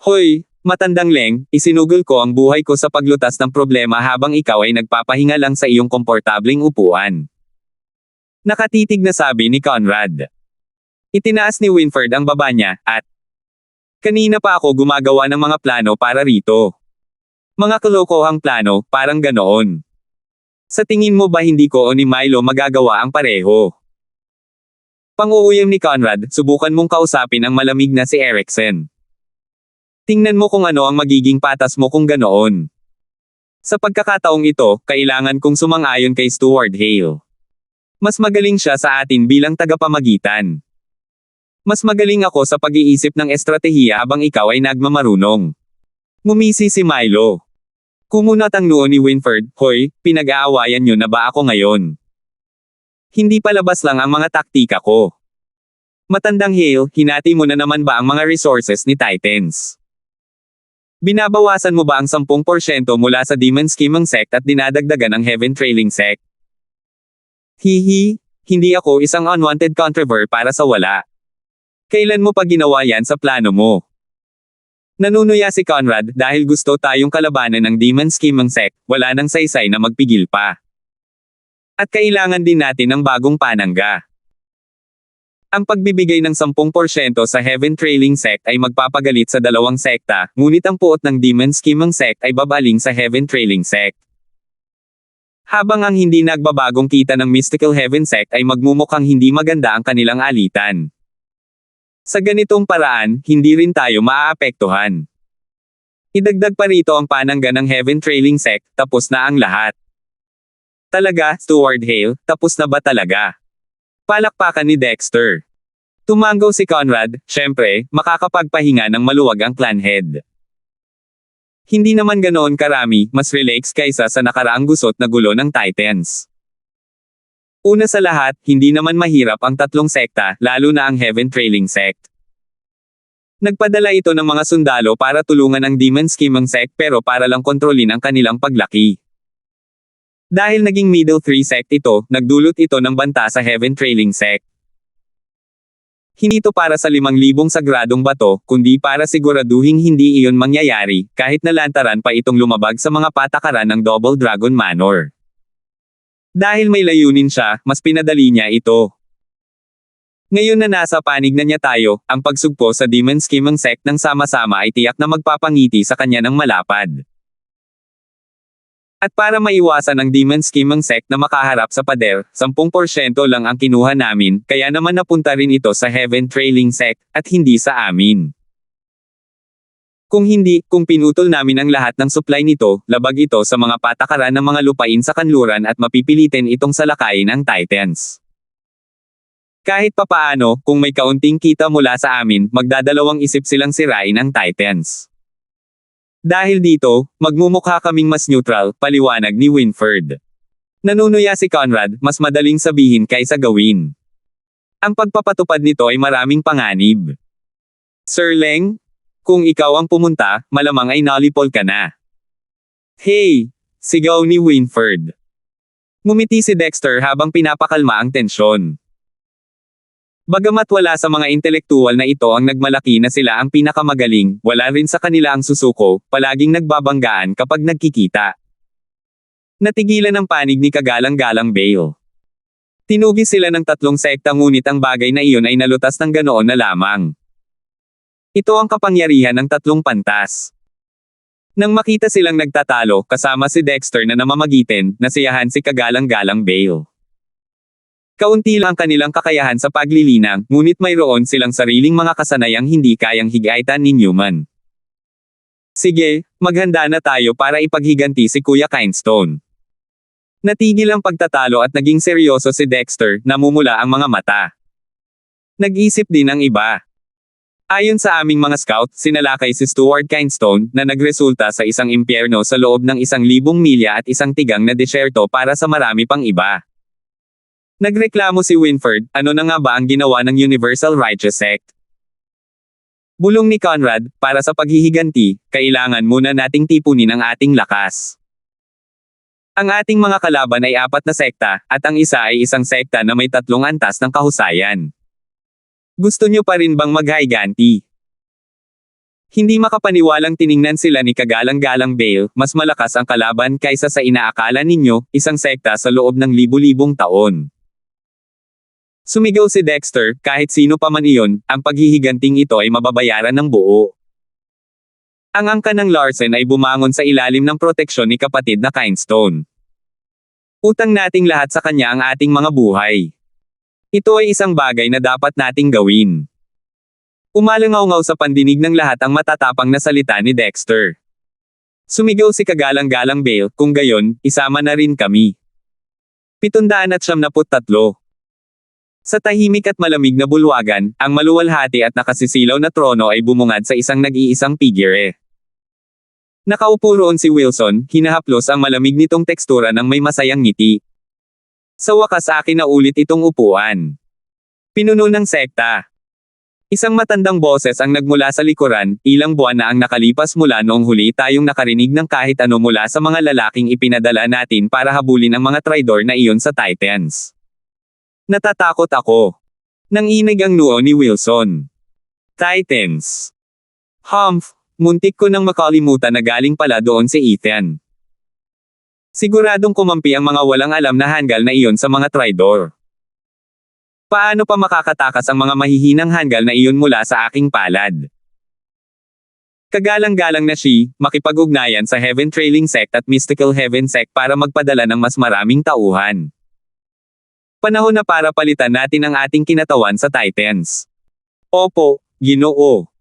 Hoy, matandang Leng, isinugol ko ang buhay ko sa paglutas ng problema habang ikaw ay nagpapahinga lang sa iyong komportabling upuan. Nakatitig na sabi ni Conrad. Itinaas ni Winford ang baba niya, at kanina pa ako gumagawa ng mga plano para rito. Mga kalokohang plano, parang ganoon. Sa tingin mo ba hindi ko o ni Milo magagawa ang pareho? Pang-uuyam ni Conrad, subukan mong kausapin ang malamig na si Erickson. Tingnan mo kung ano ang magiging patas mo kung ganoon. Sa pagkakataong ito, kailangan kong sumang-ayon kay Stuart Hale. Mas magaling siya sa atin bilang tagapamagitan. Mas magaling ako sa pag-iisip ng estratehiya habang ikaw ay nagmamarunong. Ngumisi si Milo. Kumunat ang noo ni Winford, hoy, pinag-aawayan niyo na ba ako ngayon? Hindi palabas lang ang mga taktika ko. Matandang Hale, hinati mo na naman ba ang mga resources ni Titans? Binabawasan mo ba ang 10% mula sa Demon Scheming Sect at dinadagdagan ang Heaven Trailing Sect? Hihi, hindi ako isang unwanted controver para sa wala. Kailan mo pa ginawa yan sa plano mo? Nanunuya si Conrad dahil gusto tayong kalabanan ng Demon Scheming Sect, wala nang saysay na magpigil pa. At kailangan din natin ng bagong panangga. Ang pagbibigay ng 10% sa Heaven Trailing Sect ay magpapagalit sa dalawang sekta, ngunit ang puot ng Demon Scheming Sect ay babaling sa Heaven Trailing Sect. Habang ang hindi nagbabagong kita ng Mystical Heaven Sect ay magmumukhang hindi maganda ang kanilang alitan. Sa ganitong paraan, hindi rin tayo maaapektuhan. Idagdag pa rito ang panangga ng Heaven Trailing Sect, tapos na ang lahat. Talaga, Stuart Hale, tapos na ba talaga? Palakpakan ni Dexter. Tumango si Conrad, syempre, makakapagpahinga ng maluwag ang clan head. Hindi naman ganoon karami, mas relax kaysa sa nakaraang gusot na gulo ng Titans. Una sa lahat, hindi naman mahirap ang tatlong sekta, lalo na ang Heaven Trailing Sect. Nagpadala ito ng mga sundalo para tulungan ang Demon Scheming Sect pero para lang kontrolin ang kanilang paglaki. Dahil naging Middle 3 Sect ito, nagdulot ito ng banta sa Heaven Trailing Sect. Hindi ito para sa 5,000 sagradong bato, kundi para siguraduhing hindi iyon mangyayari, kahit nalantaran pa itong lumabag sa mga patakaran ng Double Dragon Manor. Dahil may layunin siya, mas pinadali niya ito. Ngayon na nasa panig na niya tayo, ang pagsugpo sa Demon Scheming Sect ng sama-sama ay tiyak na magpapangiti sa kanya ng malapad. At para maiwasan ang Demon Scheming Sect na makaharap sa pader, 10% lang ang kinuha namin, kaya naman napunta rin ito sa Heaven Trailing Sect, at hindi sa amin. Kung pinutol namin ang lahat ng supply nito, labag ito sa mga patakaran ng mga lupain sa kanluran at mapipilitin itong salakayin ang Titans. Kahit papaano, kung may kaunting kita mula sa amin, magdadalawang isip silang sirain ang Titans. Dahil dito, magmumukha kaming mas neutral, paliwanag ni Winford. Nanunuya si Conrad, mas madaling sabihin kaysa gawin. Ang pagpapatupad nito ay maraming panganib. Sir Leng, kung ikaw ang pumunta, malamang ay nalipol ka na. Hey! Sigaw ni Winford. Ngumiti si Dexter habang pinapakalma ang tensyon. Bagamat wala sa mga intelektual na ito ang nagmalaki na sila ang pinakamagaling, wala rin sa kanila ang susuko, palaging nagbabanggaan kapag nagkikita. Natigilan ang panig ni kagalang-galang Bale. Tinugis sila ng 3 sekta ngunit ang bagay na iyon ay nalutas ng ganoon na lamang. Ito ang kapangyarihan ng 3 pantas. Nang makita silang nagtatalo, kasama si Dexter na namamagitin, nasiyahan si kagalang-galang Bale. Kaunti lang ang kanilang kakayahan sa paglilinang, ngunit mayroon silang sariling mga kasanayang hindi kayang higaitan ni Newman. Sige, maghanda na tayo para ipaghiganti si Kuya Kindstone. Natigil ang pagtatalo at naging seryoso si Dexter, namumula ang mga mata. Nag-isip din ang iba. Ayon sa aming mga scout, sinalakay si Stuart Kindstone, na nagresulta sa isang impyerno sa loob ng 1,000 milya at isang tigang na desyerto para sa marami pang iba. Nagreklamo si Winford, ano na nga ba ang ginawa ng Universal Righteous Sect? Bulong ni Conrad, para sa paghihiganti, kailangan muna nating tipunin ang ating lakas. Ang ating mga kalaban ay 4 na sekta, at ang isa ay isang sekta na may 3 antas ng kahusayan. Gusto nyo pa rin bang maghiganti? Hindi makapaniwalang tiningnan sila ni kagalang-galang Bale, mas malakas ang kalaban kaysa sa inaakala ninyo, isang sekta sa loob ng libu-libong taon. Sumigaw si Dexter, kahit sino pa man iyon, ang paghihiganting ito ay mababayaran ng buo. Ang angkan ng Larsen ay bumangon sa ilalim ng proteksyon ni kapatid na Kindstone. Utang nating lahat sa kanya ang ating mga buhay. Ito ay isang bagay na dapat nating gawin. Umalangaw-ngaw sa pandinig ng lahat ang matatapang na salita ni Dexter. Sumigaw si kagalang-galang Bale, kung gayon, isama na rin kami. 773. Sa tahimik at malamig na bulwagan, ang maluwalhati at nakasisilaw na trono ay bumungad sa isang nag-iisang figure. Nakaupo roon si Wilson, hinahaplos ang malamig nitong tekstura ng may masayang ngiti. Sa wakas akin na ulit itong upuan. Pinuno ng sekta. Isang matandang boses ang nagmula sa likuran, ilang buwan na ang nakalipas mula noong huli tayong nakarinig ng kahit ano mula sa mga lalaking ipinadala natin para habulin ang mga traidor na iyon sa Titans. Natatakot ako. Nanginig ang noo ni Wilson. Titans. Humph, muntik ko nang makalimutan na galing pala doon si Ethan. Siguradong kumampi ang mga walang alam na hanggal na iyon sa mga traidor. Paano pa makakatakas ang mga mahihinang hanggal na iyon mula sa aking palad? Kagalang-galang na makipag-ugnayan sa Heaven Trailing Sect at Mystical Heaven Sect para magpadala ng mas maraming tauhan. Panahon na para palitan natin ang ating kinatawan sa Titans. Opo, Ginoo.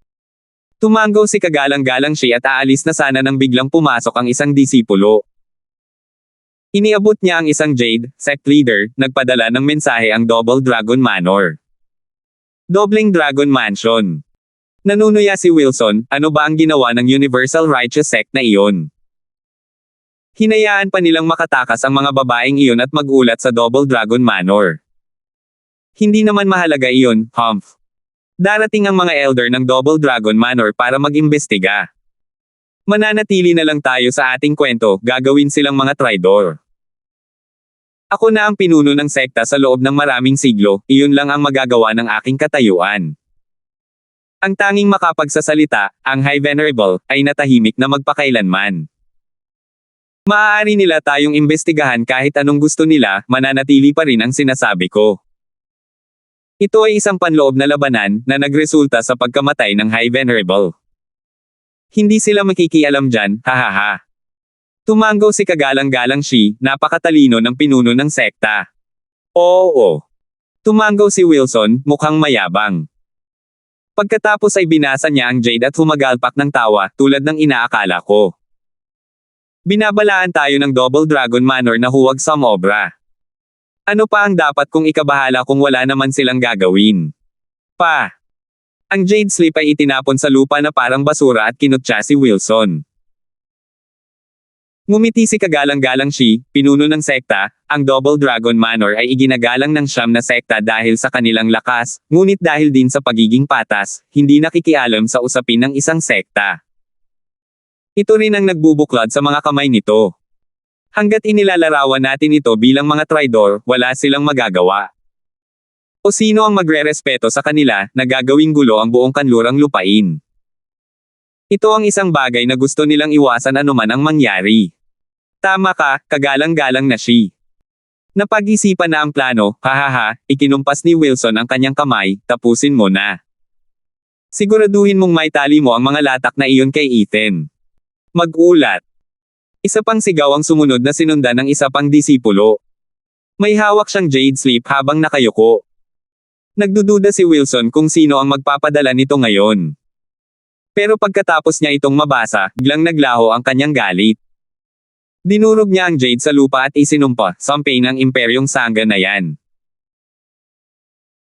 Tumango si kagalang-galang at aalis na sana nang biglang pumasok ang isang disipulo. Iniabot niya ang isang Jade, sect leader, nagpadala ng mensahe ang Double Dragon Manor. Dobling Dragon Mansion. Nanunuya si Wilson, ano ba ang ginawa ng Universal Righteous Sect na iyon? Hinayaan pa nilang makatakas ang mga babaeng iyon at magulat sa Double Dragon Manor. Hindi naman mahalaga iyon, Humph. Darating ang mga elder ng Double Dragon Manor para mag-imbestiga. Mananatili na lang tayo sa ating kwento, gagawin silang mga traidor. Ako na ang pinuno ng sekta sa loob ng maraming siglo, iyon lang ang magagawa ng aking katayuan. Ang tanging makapagsasalita, ang High Venerable, ay natahimik na magpakailanman. Maaari nila tayong imbestigahan kahit anong gusto nila, mananatili pa rin ang sinasabi ko. Ito ay isang panloob na labanan na nagresulta sa pagkamatay ng High Venerable. Hindi sila makikialam dyan, hahaha. Tumanggaw si Kagalang-Galang Shi, napakatalino ng pinuno ng sekta. Oo. Tumanggaw si Wilson, mukhang mayabang. Pagkatapos ay binasa niya ang Jade at humagalpak ng tawa, tulad ng inaakala ko. Binabalaan tayo ng Double Dragon Manor na huwag sa obra. Ano pa ang dapat kong ikabahala kung wala naman silang gagawin? Ang Jade Slip ay itinapon sa lupa na parang basura at kinutya si Wilson. Ngumiti si Kagalang-Galang Shi, pinuno ng sekta, ang Double Dragon Manor ay iginagalang ng siyam na sekta dahil sa kanilang lakas, ngunit dahil din sa pagiging patas, hindi nakikialam sa usapin ng isang sekta. Ito rin ang nagbubuklod sa mga kamay nito. Hanggat inilalarawan natin ito bilang mga traidor, wala silang magagawa. O sino ang magrerespeto sa kanila, na gagawing gulo ang buong kanlurang lupain? Ito ang isang bagay na gusto nilang iwasan anuman ang mangyari. Tama ka, Kagalang-Galang na Shi. Napag-isipan na ang plano, hahaha, ikinumpas ni Wilson ang kanyang kamay, tapusin mo na. Siguraduhin mong may tali mo ang mga latak na iyon kay Ethan. Mag-ulat. Isa pang sigaw ang sumunod na sinundan ng isa pang disipulo. May hawak siyang Jade Slip habang nakayuko. Nagdududa si Wilson kung sino ang magpapadala nito ngayon. Pero pagkatapos niya itong mabasa, biglang naglaho ang kanyang galit. Dinurog niya ang Jade sa lupa at isinumpa, sampay ng imperyong Sangha na yan.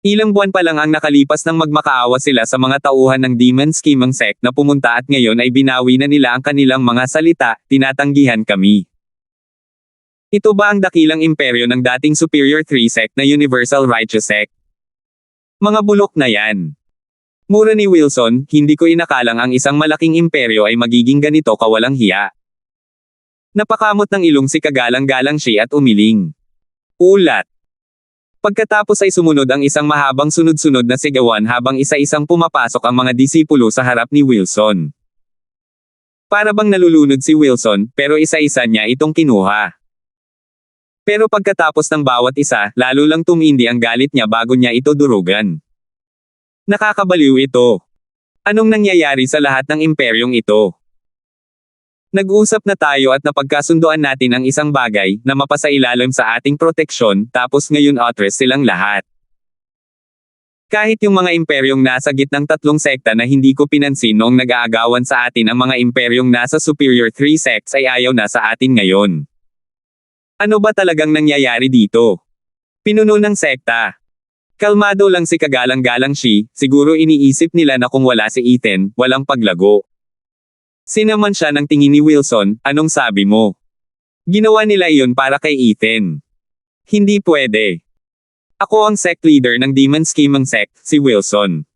Ilang buwan pa lang ang nakalipas nang magmakaawa sila sa mga tauhan ng Demon Scheming Sect na pumunta at ngayon ay binawi na nila ang kanilang mga salita, tinatanggihan kami. Ito ba ang dakilang imperyo ng dating Superior 3 Sect na Universal Righteous Sect? Mga bulok na yan. Mura ni Wilson, hindi ko inakalang ang isang malaking imperyo ay magiging ganito kawalang hiya. Napakamot ng ilong si Kagalang-Galang Shi at umiling. Ulat. Pagkatapos ay sumunod ang isang mahabang sunod-sunod na sigawan habang isa-isang pumapasok ang mga disipulo sa harap ni Wilson. Para bang nalulunod si Wilson, pero isa-isa niya itong kinuha. Pero pagkatapos ng bawat isa, lalo lang tumindi ang galit niya bago niya ito durugan. Nakakabaliw ito. Anong nangyayari sa lahat ng imperyong ito? Nag-usap na tayo at napagkasunduan natin ang isang bagay na mapasailalim sa ating proteksyon, tapos ngayon otres silang lahat. Kahit yung mga imperyong nasa gitnang tatlong sekta na hindi ko pinansin noong nag-aagawan sa atin ang mga imperyong nasa Superior 3 Sects ay ayaw na sa atin ngayon. Ano ba talagang nangyayari dito? Pinuno ng sekta. Kalmado lang si Kagalang-Galang Shi, siguro iniisip nila na kung wala si Ethan, walang paglago. Sinaman siya ng tingin ni Wilson, anong sabi mo? Ginawa nila iyon para kay Ethan. Hindi pwede. Ako ang sect leader ng Demon Scheming Sect, si Wilson.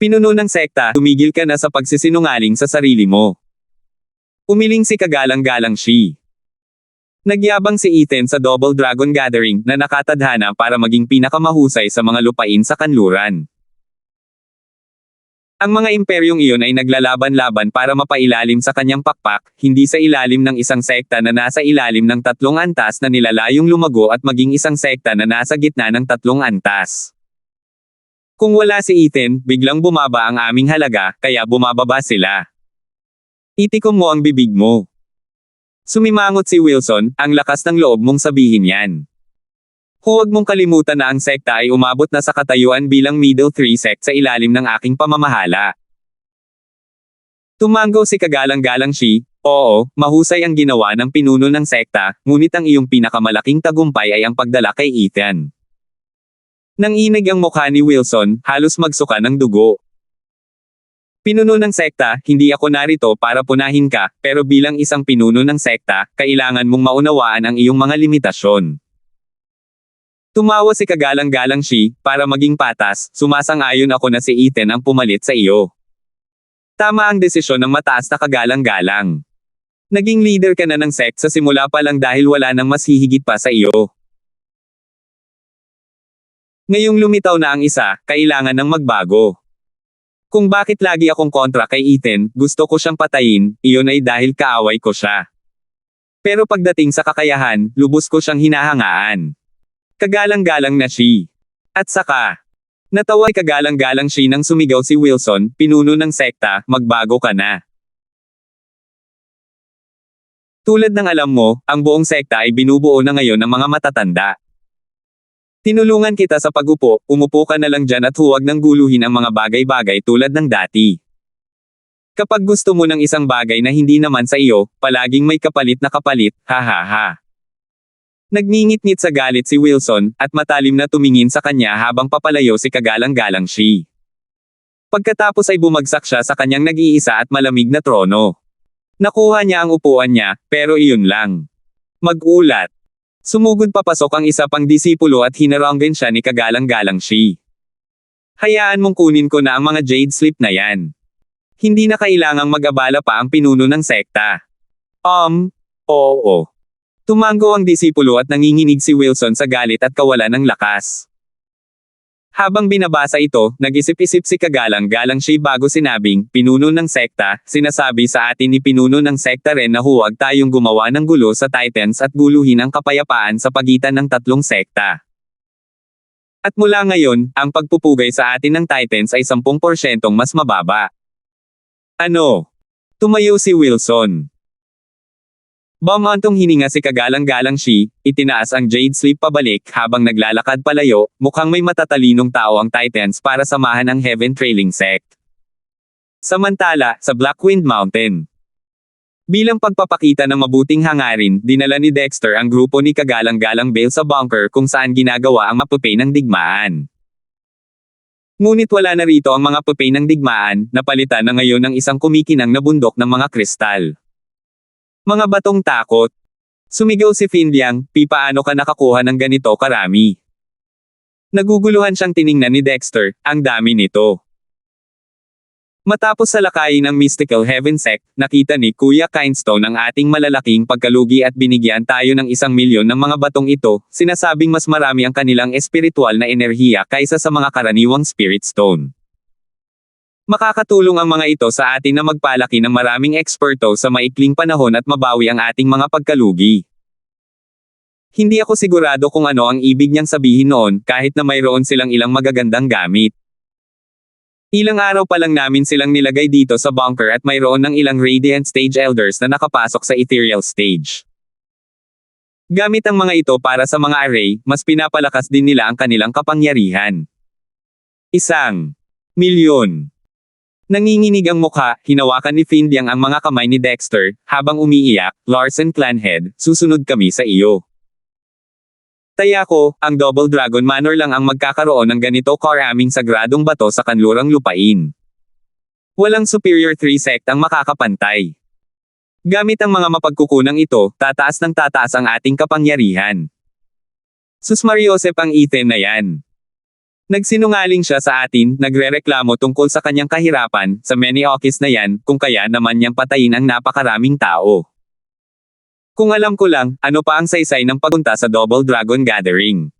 Pinuno ng sekta, tumigil ka na sa pagsisinungaling sa sarili mo. Umiling si Kagalang-Galang Shi. Nagyabang si Ethan sa Double Dragon Gathering na nakatadhana para maging pinakamahusay sa mga lupain sa kanluran. Ang mga imperyong iyon ay naglalaban-laban para mapailalim sa kanyang pakpak, hindi sa ilalim ng isang sekta na nasa ilalim ng tatlong antas na nilalayong lumago at maging isang sekta na nasa gitna ng tatlong antas. Kung wala si Ethan, biglang bumaba ang aming halaga, kaya bumababa sila. Itikom mo ang bibig mo. Sumimangot si Wilson, ang lakas ng loob mong sabihin yan. Huwag mong kalimutan na ang sekta ay umabot na sa katayuan bilang Middle 3 Sect sa ilalim ng aking pamamahala. Tumanggaw si Kagalang-Galang Shi, oo, mahusay ang ginawa ng pinuno ng sekta, ngunit ang iyong pinakamalaking tagumpay ay ang pagdala kay Ethan. Nanginig ang mukha ni Wilson, halos magsuka ng dugo. Pinuno ng sekta, hindi ako narito para punahin ka, pero bilang isang pinuno ng sekta, kailangan mong maunawaan ang iyong mga limitasyon. Tumawa si Kagalang-Galang Shi, para maging patas, sumasang-ayon ako na si Ethan ang pumalit sa iyo. Tama ang desisyon ng mataas na Kagalang-Galang. Naging leader ka na ng sect sa simula pa lang dahil wala nang mas hihigit pa sa iyo. Ngayong lumitaw na ang isa, kailangan ng magbago. Kung bakit lagi akong kontra kay Ethan, gusto ko siyang patayin, iyon ay dahil kaaway ko siya. Pero pagdating sa kakayahan, lubos ko siyang hinahangaan. Kagalang-galang na siya. At saka, natawa'y kagalang-galang siya nang sumigaw si Wilson, pinuno ng sekta, magbago ka na. Tulad ng alam mo, ang buong sekta ay binubuo na ngayon ng mga matatanda. Tinulungan kita sa pag-upo, umupo ka na lang dyan at huwag nang guluhin ang mga bagay-bagay tulad ng dati. Kapag gusto mo ng isang bagay na hindi naman sa iyo, palaging may kapalit na kapalit, ha ha ha. Nagngingit-ngit sa galit si Wilson, at matalim na tumingin sa kanya habang papalayo si kagalang-galang siya. Pagkatapos ay bumagsak siya sa kanyang nag-iisa at malamig na trono. Nakuha niya ang upuan niya, pero iyon lang. Mag-ulat. Sumugod papasok ang isa pang disipulo at hinaranggan siya ni kagalang-galang siya. Hayaan mong kunin ko na ang mga jade slip na yan. Hindi na kailangang mag-abala pa ang pinuno ng sekta. Oo. Tumango ang disipulo at nanginginig si Wilson sa galit at kawalan ng lakas. Habang binabasa ito, nag-isip-isip si kagalang-galang siya bago sinabing, pinuno ng sekta, sinasabi sa atin ni pinuno ng sekta rin na huwag tayong gumawa ng gulo sa Titans at guluhin ang kapayapaan sa pagitan ng tatlong sekta. At mula ngayon, ang pagpupugay sa atin ng Titans ay 10% mas mababa. Ano? Tumayo si Wilson. Bumantong hininga si kagalang-galang siya, itinaas ang jade slip pabalik habang naglalakad palayo, mukhang may matatalinong tao ang Titans para samahan ang Heaven Trailing Sect. Samantala, sa Blackwind Mountain. Bilang pagpapakita ng mabuting hangarin, dinala ni Dexter ang grupo ni kagalang-galang Bale sa bunker kung saan ginagawa ang mapupay ng digmaan. Ngunit wala na rito ang mga pupay ng digmaan, napalitan na ngayon ng isang kumikinang na bundok ng mga kristal. Mga batong takot. Sumigaw si Finliang, paano ka nakakuha ng ganito karami? Naguguluhan siyang tiningnan ni Dexter, ang dami nito. Matapos salakayin ng Mystical Heaven Sect, nakita ni Kuya Kindstone ang ating malalaking pagkalugi at binigyan tayo ng 1,000,000 ng mga batong ito, sinasabing mas marami ang kanilang espiritual na enerhiya kaysa sa mga karaniwang Spirit Stone. Makakatulong ang mga ito sa atin na magpalaki ng maraming eksperto sa maikling panahon at mabawi ang ating mga pagkalugi. Hindi ako sigurado kung ano ang ibig niyang sabihin noon, kahit na mayroon silang ilang magagandang gamit. Ilang araw pa lang namin silang nilagay dito sa bunker at mayroon ng ilang Radiant Stage Elders na nakapasok sa Ethereal Stage. Gamit ang mga ito para sa mga array, mas pinapalakas din nila ang kanilang kapangyarihan. 1,000,000. Nanginginig ang mukha, hinawakan ni Finliang ang mga kamay ni Dexter, habang umiiyak, Larson Clanhead, susunod kami sa iyo. Taya ko, ang Double Dragon Manor lang ang magkakaroon ng ganito karaming sagradong bato sa kanlurang lupain. Walang Superior 3 sect ang makakapantay. Gamit ang mga mapagkukunang ito, tataas ng tataas ang ating kapangyarihan. Susmariosep ang Ethan na yan. Nagsinungaling siya sa atin, nagrereklamo tungkol sa kanyang kahirapan, sa Meniokis na yan, kung kaya naman niyang patayin ang napakaraming tao. Kung alam ko lang, ano pa ang saysay ng pagunta sa Double Dragon Gathering.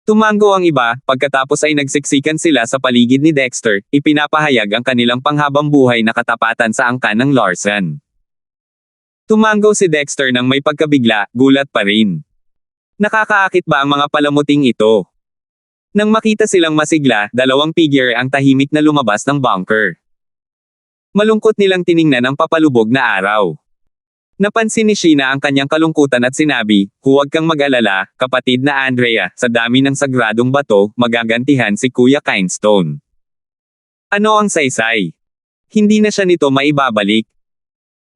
Tumango ang iba, pagkatapos ay nagsiksikan sila sa paligid ni Dexter, ipinapahayag ang kanilang panghabang buhay na katapatan sa angkan ng Larson. Tumango si Dexter nang may pagkabigla, gulat pa rin. Nakakaakit ba ang mga palamuting ito? Nang makita silang masigla, dalawang figure ang tahimik na lumabas ng bunker. Malungkot nilang tiningnan ang papalubog na araw. Napansin ni Sheena ang kanyang kalungkutan at sinabi, huwag kang mag-alala, kapatid na Andrea, sa dami ng sagradong bato, magagantihan si Kuya Kindstone. Ano ang saysay? Hindi na siya nito maibabalik.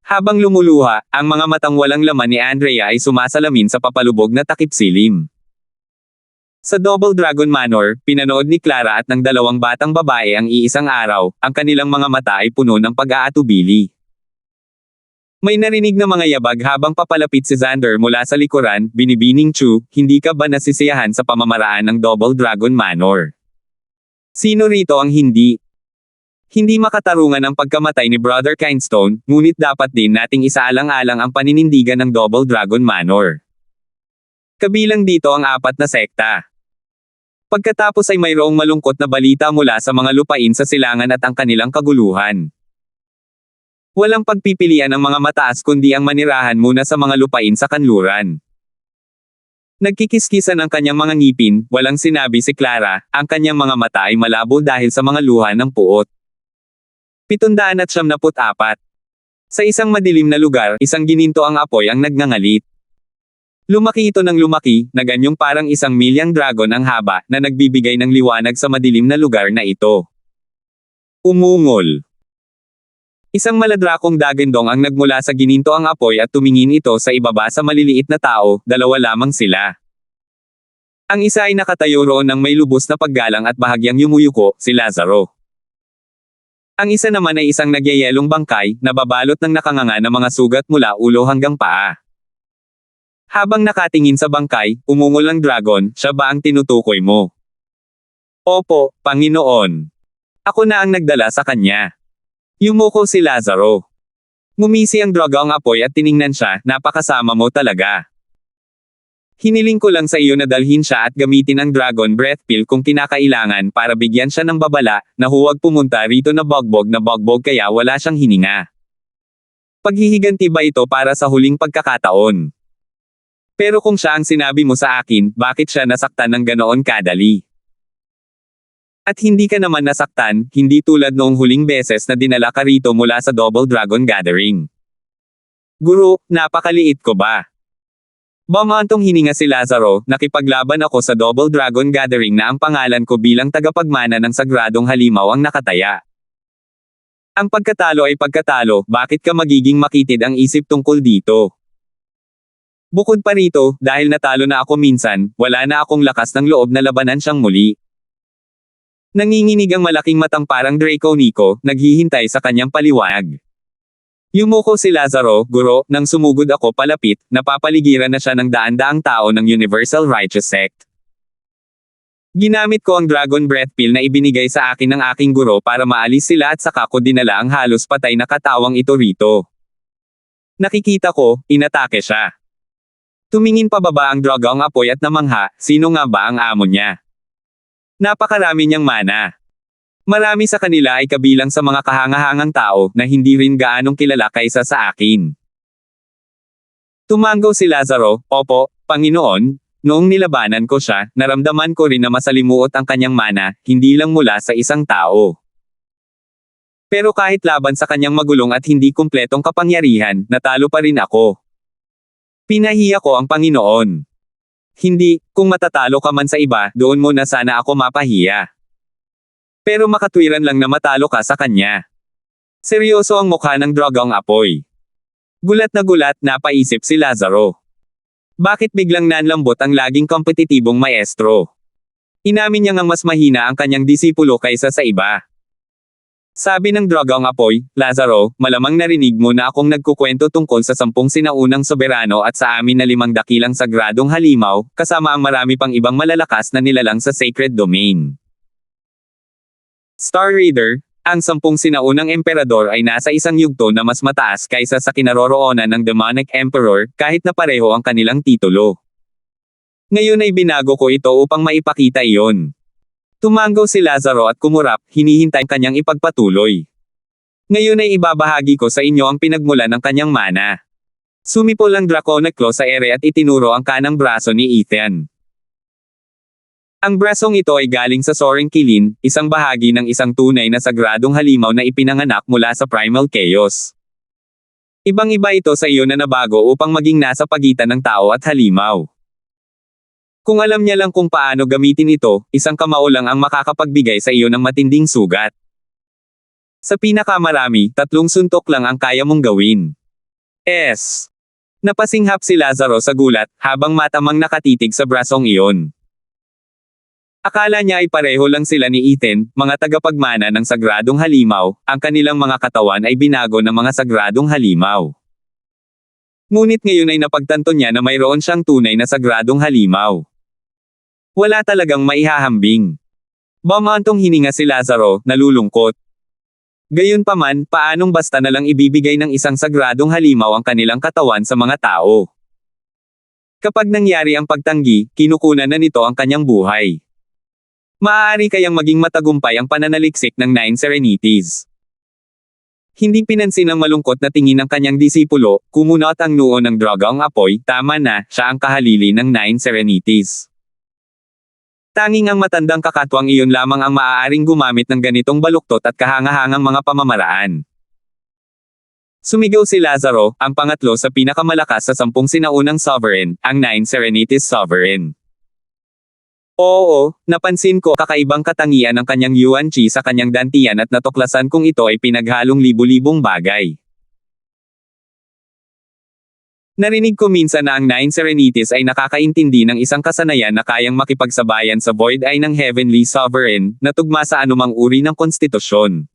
Habang lumuluha, ang mga matang walang laman ni Andrea ay sumasalamin sa papalubog na takip silim. Sa Double Dragon Manor, pinanood ni Clara at ng dalawang batang babae ang iisang araw, ang kanilang mga mata ay puno ng pag-aatubili. May narinig na mga yabag habang papalapit si Xander mula sa likuran, binibining Chu, hindi ka ba nasisiyahan sa pamamaraan ng Double Dragon Manor? Sino rito ang hindi? Hindi makatarungan ang pagkamatay ni Brother Kindstone, ngunit dapat din nating isaalang-alang ang paninindigan ng Double Dragon Manor. Kabilang dito ang 4 na sekta. Pagkatapos ay mayroong malungkot na balita mula sa mga lupain sa silangan at ang kanilang kaguluhan. Walang pagpipilian ang mga mataas kundi ang manirahan muna sa mga lupain sa kanluran. Nagkikiskisan ang kanyang mga ngipin, walang sinabi si Clara, ang kanyang mga mata ay malabo dahil sa mga luha ng puot. 774. Sa isang madilim na lugar, isang gininto ang apoy ang nagngangalit. Lumaki ito ng lumaki, na ganyong parang isang milyang dragon ang haba, na nagbibigay ng liwanag sa madilim na lugar na ito. Umungol. Isang maladrakong dagandong ang nagmula sa gininto ang apoy at tumingin ito sa ibaba sa maliliit na tao, dalawa lamang sila. Ang isa ay nakatayo roon ng may lubos na paggalang at bahagyang yumuyuko, si Lazaro. Ang isa naman ay isang nagyayelong bangkay, na babalot ng nakanganga na mga sugat mula ulo hanggang paa. Habang nakatingin sa bangkay, umungol ang dragon, siya ba ang tinutukoy mo? Opo, Panginoon. Ako na ang nagdala sa kanya. Yumuko si Lazaro. Ngumisi ang dragon apoy at tiningnan siya, napakasama mo talaga. Hiniling ko lang sa iyo na dalhin siya at gamitin ang dragon breath pill kung kinakailangan para bigyan siya ng babala, na huwag pumunta rito na bogbog kaya wala siyang hininga. Paghihiganti ba ito para sa huling pagkakataon? Pero kung siya ang sinabi mo sa akin, bakit siya nasaktan ng ganoon kadali? At hindi ka naman nasaktan, hindi tulad noong huling beses na dinala ka rito mula sa Double Dragon Gathering. Guro, napakaliit ko ba? Bumantong hininga si Lazaro, nakipaglaban ako sa Double Dragon Gathering na ang pangalan ko bilang tagapagmana ng sagradong halimaw ang nakataya. Ang pagkatalo ay pagkatalo, bakit ka magiging makitid ang isip tungkol dito? Bukod pa rito, dahil natalo na ako minsan, wala na akong lakas ng loob na labanan siyang muli. Nanginginig ang malaking matang parang Draco Nico, naghihintay sa kanyang paliwanag. Yumuko si Lazaro, guro, nang sumugod ako palapit, napapaligiran na siya ng daan-daang tao ng Universal Righteous Sect. Ginamit ko ang Dragon Breath Pill na ibinigay sa akin ng aking guro para maalis sila at saka ko dinala ang halos patay na katawang ito rito. Nakikita ko, inatake siya. Tumingin pababa ang dragon apoy at namangha, sino nga ba ang amo niya? Napakarami niyang mana. Marami sa kanila ay kabilang sa mga kahangahangang tao na hindi rin gaanong kilala kaysa sa akin. Tumanggaw si Lazaro, opo, Panginoon, noong nilabanan ko siya, naramdaman ko rin na masalimuot ang kanyang mana, hindi lang mula sa isang tao. Pero kahit laban sa kanyang magulong at hindi kumpletong kapangyarihan, natalo pa rin ako. Pinahiya ko ang Panginoon. Hindi, kung matatalo ka man sa iba, doon mo na sana ako mapahiya. Pero makatwiran lang na matalo ka sa kanya. Seryoso ang mukha ng dragon apoy. Gulat na gulat, napaisip si Lazaro. Bakit biglang nanlambot ang laging kompetitibong maestro? Inamin niya ngang mas mahina ang kanyang disipulo kaysa sa iba. Sabi ng dragon apoy, Lazaro, malamang narinig mo na akong nagkukwento tungkol sa 10 sinaunang soberano at sa amin na 5 dakilang sagradong halimaw, kasama ang marami pang ibang malalakas na nilalang sa sacred domain. Star Reader, ang 10 sinaunang emperador ay nasa isang yugto na mas mataas kaysa sa kinaroroonan ng demonic emperor, kahit na pareho ang kanilang titulo. Ngayon ay binago ko ito upang maipakita iyon. Tumanggaw si Lazaro at kumurap, hinihintay kanyang ipagpatuloy. Ngayon ay ibabahagi ko sa inyo ang pinagmulan ng kanyang mana. Sumipol ang draconic claw sa ere at itinuro ang kanang braso ni Ethan. Ang brasong ito ay galing sa Soaring Kilin, isang bahagi ng isang tunay na sagradong halimaw na ipinanganak mula sa Primal Chaos. Ibang-iba ito sa iyo na nabago upang maging nasa pagitan ng tao at halimaw. Kung alam niya lang kung paano gamitin ito, isang kamao lang ang makakapagbigay sa iyo ng matinding sugat. Sa pinakamarami, 3 suntok lang ang kaya mong gawin. Napasinghap si Lazaro sa gulat, habang matamang nakatitig sa brasong iyon. Akala niya ay pareho lang sila ni Ethan, mga tagapagmana ng sagradong halimaw, ang kanilang mga katawan ay binago ng mga sagradong halimaw. Ngunit ngayon ay napagtanto niya na mayroon siyang tunay na sagradong halimaw. Wala talagang maihahambing. Bumantong hininga si Lazaro, nalulungkot. Gayunpaman, paanong basta na lang ibibigay ng isang sagradong halimaw ang kanilang katawan sa mga tao? Kapag nangyari ang pagtanggi, kinukunan na nito ang kanyang buhay. Maaari kayang maging matagumpay ang pananaliksik ng Nine Serenities. Hindi pinansin ang malungkot na tingin ng kanyang disipulo, kumunot ang noo ng dragang apoy, tama na, siya ang kahalili ng Nine Serenities. Tanging ang matandang kakatwang iyon lamang ang maaaring gumamit ng ganitong baluktot at kahangahangang mga pamamaraan. Sumigaw si Lazaro, ang pangatlo sa pinakamalakas sa 10 sinaunang sovereign, ang Nine Serenities Sovereign. Oo, napansin ko kakaibang katangian ng kanyang Yuan Chi sa kanyang dantian at natuklasan kung ito ay pinaghalong libu-libong bagay. Narinig ko minsan na ang Nine Serenities ay nakakaintindi ng isang kasanayan na kayang makipagsabayan sa Void Eye ng Heavenly Sovereign, na tugma sa anumang uri ng konstitusyon.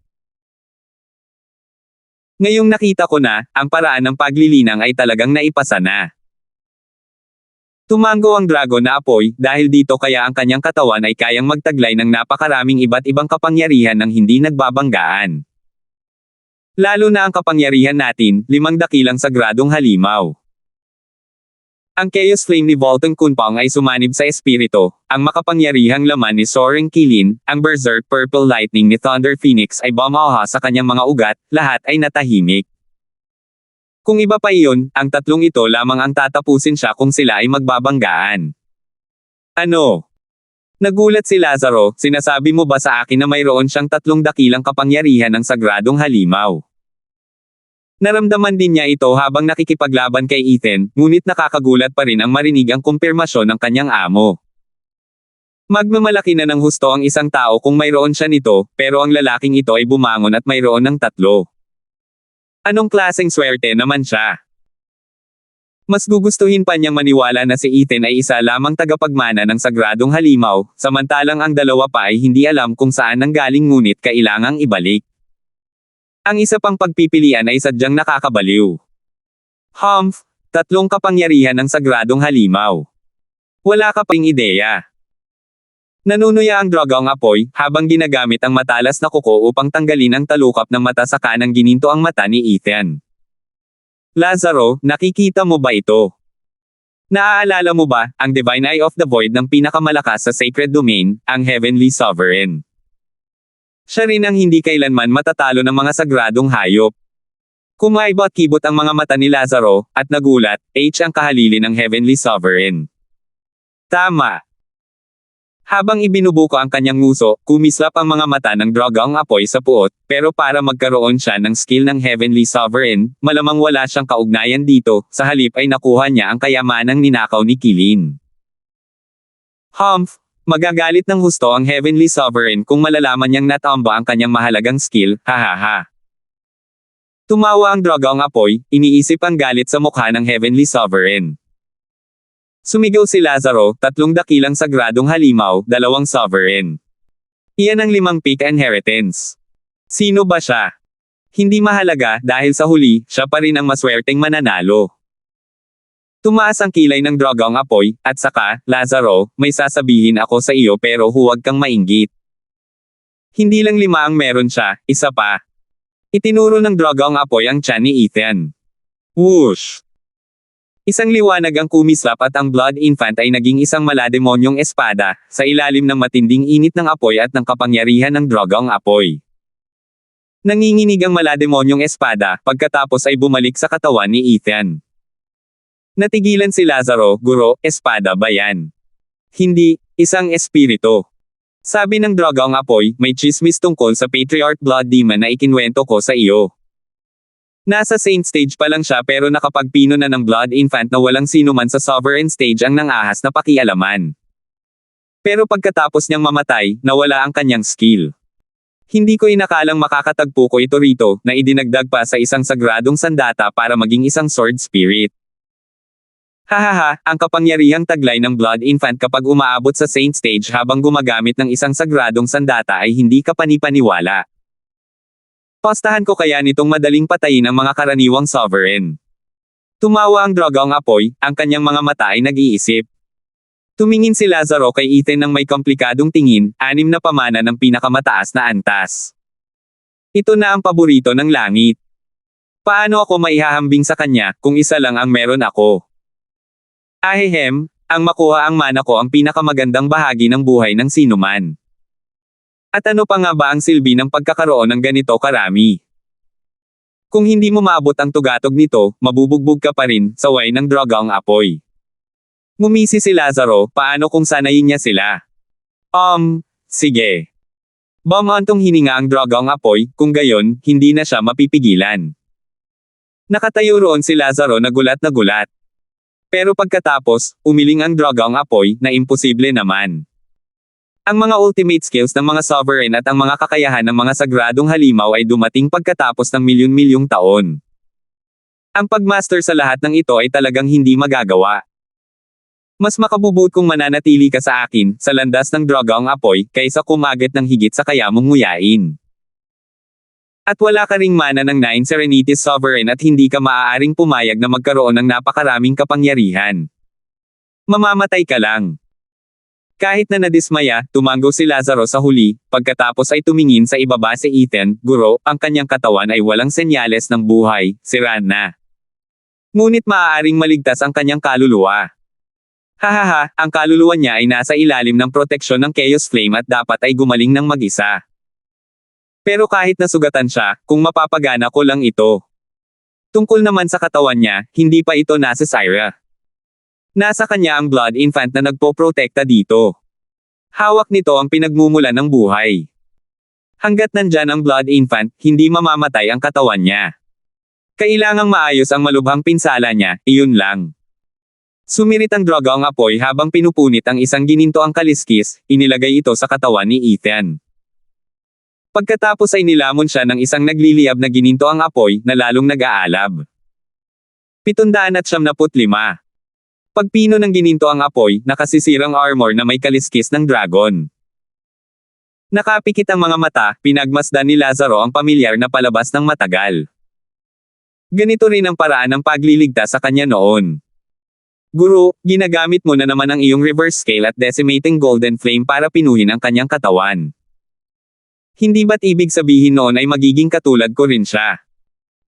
Ngayong nakita ko na, ang paraan ng paglilinang ay talagang naipasa na. Tumango ang dragon na apoy, dahil dito kaya ang kanyang katawan ay kayang magtaglay ng napakaraming iba't ibang kapangyarihan ng hindi nagbabanggaan. Lalo na ang kapangyarihan natin, 5 dakilang sagradong halimaw. Ang Chaos Flame ni Volton Kunpang ay sumanib sa espirito, ang makapangyarihang laman ni Soaring Kilin, ang Berserk Purple Lightning ni Thunder Phoenix ay bumaha sa kanyang mga ugat, lahat ay natahimik. Kung iba pa iyon, ang tatlong ito lamang ang tatapusin siya kung sila ay magbabanggaan. Ano? Nagulat si Lazaro, sinasabi mo ba sa akin na mayroon siyang 3 dakilang kapangyarihan ng sagradong halimaw? Naramdaman din niya ito habang nakikipaglaban kay Ethan, ngunit nakakagulat pa rin ang marinig ang kumpirmasyon ng kanyang amo. Magmamalaki na ng husto ang isang tao kung mayroon siya nito, pero ang lalaking ito ay bumangon at mayroon ng 3. Anong klaseng swerte naman siya? Mas gugustuhin pa niyang maniwala na si Ethan ay isa lamang tagapagmana ng sagradong halimaw, samantalang ang dalawa pa ay hindi alam kung saan nanggaling ngunit kailangang ibalik. Ang isa pang pagpipilian ay sadyang nakakabaliw. 3 kapangyarihan ng sagradong halimaw. Wala ka pang ideya. Nanunuya ang dragang apoy, habang ginagamit ang matalas na kuko upang tanggalin ang talukap ng mata sa kanang gininto ang mata ni Ethan. Lazaro, nakikita mo ba ito? Naaalala mo ba, ang Divine Eye of the Void ng pinakamalakas sa Sacred Domain, ang Heavenly Sovereign? Siya rin ang hindi kailanman matatalo ng mga sagradong hayop. Kumaibot-kibot ang mga mata ni Lazaro, at nagulat, ang kahalili ng Heavenly Sovereign. Tama. Habang ibinubuko ang kanyang nguso, kumislap ang mga mata ng dragang apoy sa puot, pero para magkaroon siya ng skill ng Heavenly Sovereign, malamang wala siyang kaugnayan dito, sa halip ay nakuha niya ang kayamanang ninakaw ni Kilin. Magagalit ng husto ang Heavenly Sovereign kung malalaman niyang natamba ang kanyang mahalagang skill, hahaha. Tumawa ang dragang apoy, iniisip ang galit sa mukha ng Heavenly Sovereign. Sumigaw si Lazaro, 3 dakilang sagradong halimaw, 2 sovereign. Iyan ang 5 peak inheritance. Sino ba siya? Hindi mahalaga, dahil sa huli, siya pa rin ang maswerteng mananalo. Tumaas ang kilay ng dragang apoy, at saka, Lazaro, may sasabihin ako sa iyo pero huwag kang mainggit. Hindi lang 5 ang meron siya, isa pa. Itinuro ng dragang apoy ang tiyan ni Ethan. Whoosh! Isang liwanag ang kumislap at ang Blood Infant ay naging isang malademonyong espada, sa ilalim ng matinding init ng apoy at ng kapangyarihan ng dragang apoy. Nanginginig ang malademonyong espada, pagkatapos ay bumalik sa katawan ni Ethan. Natigilan si Lazaro, guro, espada ba yan? Hindi, isang espiritu. Sabi ng dragang apoy, may chismis tungkol sa Patriarch Blood Demon na ikinwento ko sa iyo. Nasa Saint Stage pa lang siya pero nakapagpino na ng Blood Infant na walang sino man sa Sovereign Stage ang nangahas na pakialaman. Pero pagkatapos niyang mamatay, nawala ang kanyang skill. Hindi ko inakalang makakatagpo ko ito rito, na idinagdag pa sa isang sagradong sandata para maging isang sword spirit. Hahaha, ang kapangyarihang taglay ng Blood Infant kapag umaabot sa Saint Stage habang gumagamit ng isang sagradong sandata ay hindi ka panipaniwala. Postahan ko kaya nitong madaling patayin ang mga karaniwang sovereign. Tumawa ang dragang apoy, ang kanyang mga mata ay nag-iisip. Tumingin si Lazaro kay Ethan ng may komplikadong tingin, 6 na pamana ng pinakamataas na antas. Ito na ang paborito ng langit. Paano ako maihahambing sa kanya, kung isa lang ang meron ako? Ahehem, ang makuha ang mana ko ang pinakamagandang bahagi ng buhay ng sinuman. At ano pa nga ba ang silbi ng pagkakaroon ng ganito karami? Kung hindi mo maabot ang tugatog nito, mabubugbog ka pa rin, saway ng drogang apoy. Ngumisi si Lazaro, paano kung sanayin niya sila? Sige. Bumantong hininga ang drogang apoy, kung gayon, hindi na siya mapipigilan. Nakatayo roon si Lazaro na gulat na gulat. Pero pagkatapos, umiling ang drogang apoy, na imposible naman. Ang mga ultimate skills ng mga sovereign at ang mga kakayahan ng mga sagradong halimaw ay dumating pagkatapos ng milyon-milyong taon. Ang pagmaster sa lahat ng ito ay talagang hindi magagawa. Mas makabubut kung mananatili ka sa akin, sa landas ng drogang apoy, kaysa kumagat ng higit sa kaya mong nguyain. At wala ka ring mana ng 9 Serenities Sovereign at hindi ka maaaring pumayag na magkaroon ng napakaraming kapangyarihan. Mamamatay ka lang. Kahit na nadismaya, tumango si Lazaro sa huli, pagkatapos ay tumingin sa ibaba si Ethan, guro, ang kanyang katawan ay walang senyales ng buhay, sira na. Ngunit maaaring maligtas ang kanyang kaluluwa. Hahaha, ang kaluluwa niya ay nasa ilalim ng proteksyon ng Chaos Flame at dapat ay gumaling ng mag-isa. Pero kahit nasugatan siya, kung mapapagana ko lang ito. Tungkol naman sa katawan niya, hindi pa ito nasa Syra. Nasa kanya ang Blood Infant na nagpoprotekta dito. Hawak nito ang pinagmumulan ng buhay. Hanggat nandyan ang Blood Infant, hindi mamamatay ang katawan niya. Kailangang maayos ang malubhang pinsala niya, iyon lang. Sumirit ang drogang apoy habang pinupunit ang isang ginintoang kaliskis, inilagay ito sa katawan ni Ethan. Pagkatapos ay nilamon siya ng isang nagliliyab na ginintoang apoy na lalong nag-aalab. 775. Pagpino ng gininto ang apoy, nakasisirang armor na may kaliskis ng dragon. Nakapikit ang mga mata, pinagmasdan ni Lazaro ang pamilyar na palabas ng matagal. Ganito rin ang paraan ng pagliligtas sa kanya noon. Guro, ginagamit mo na naman ang iyong reverse scale at decimating golden flame para pinuhin ang kanyang katawan. Hindi ba't ibig sabihin noon ay magiging katulad ko rin siya?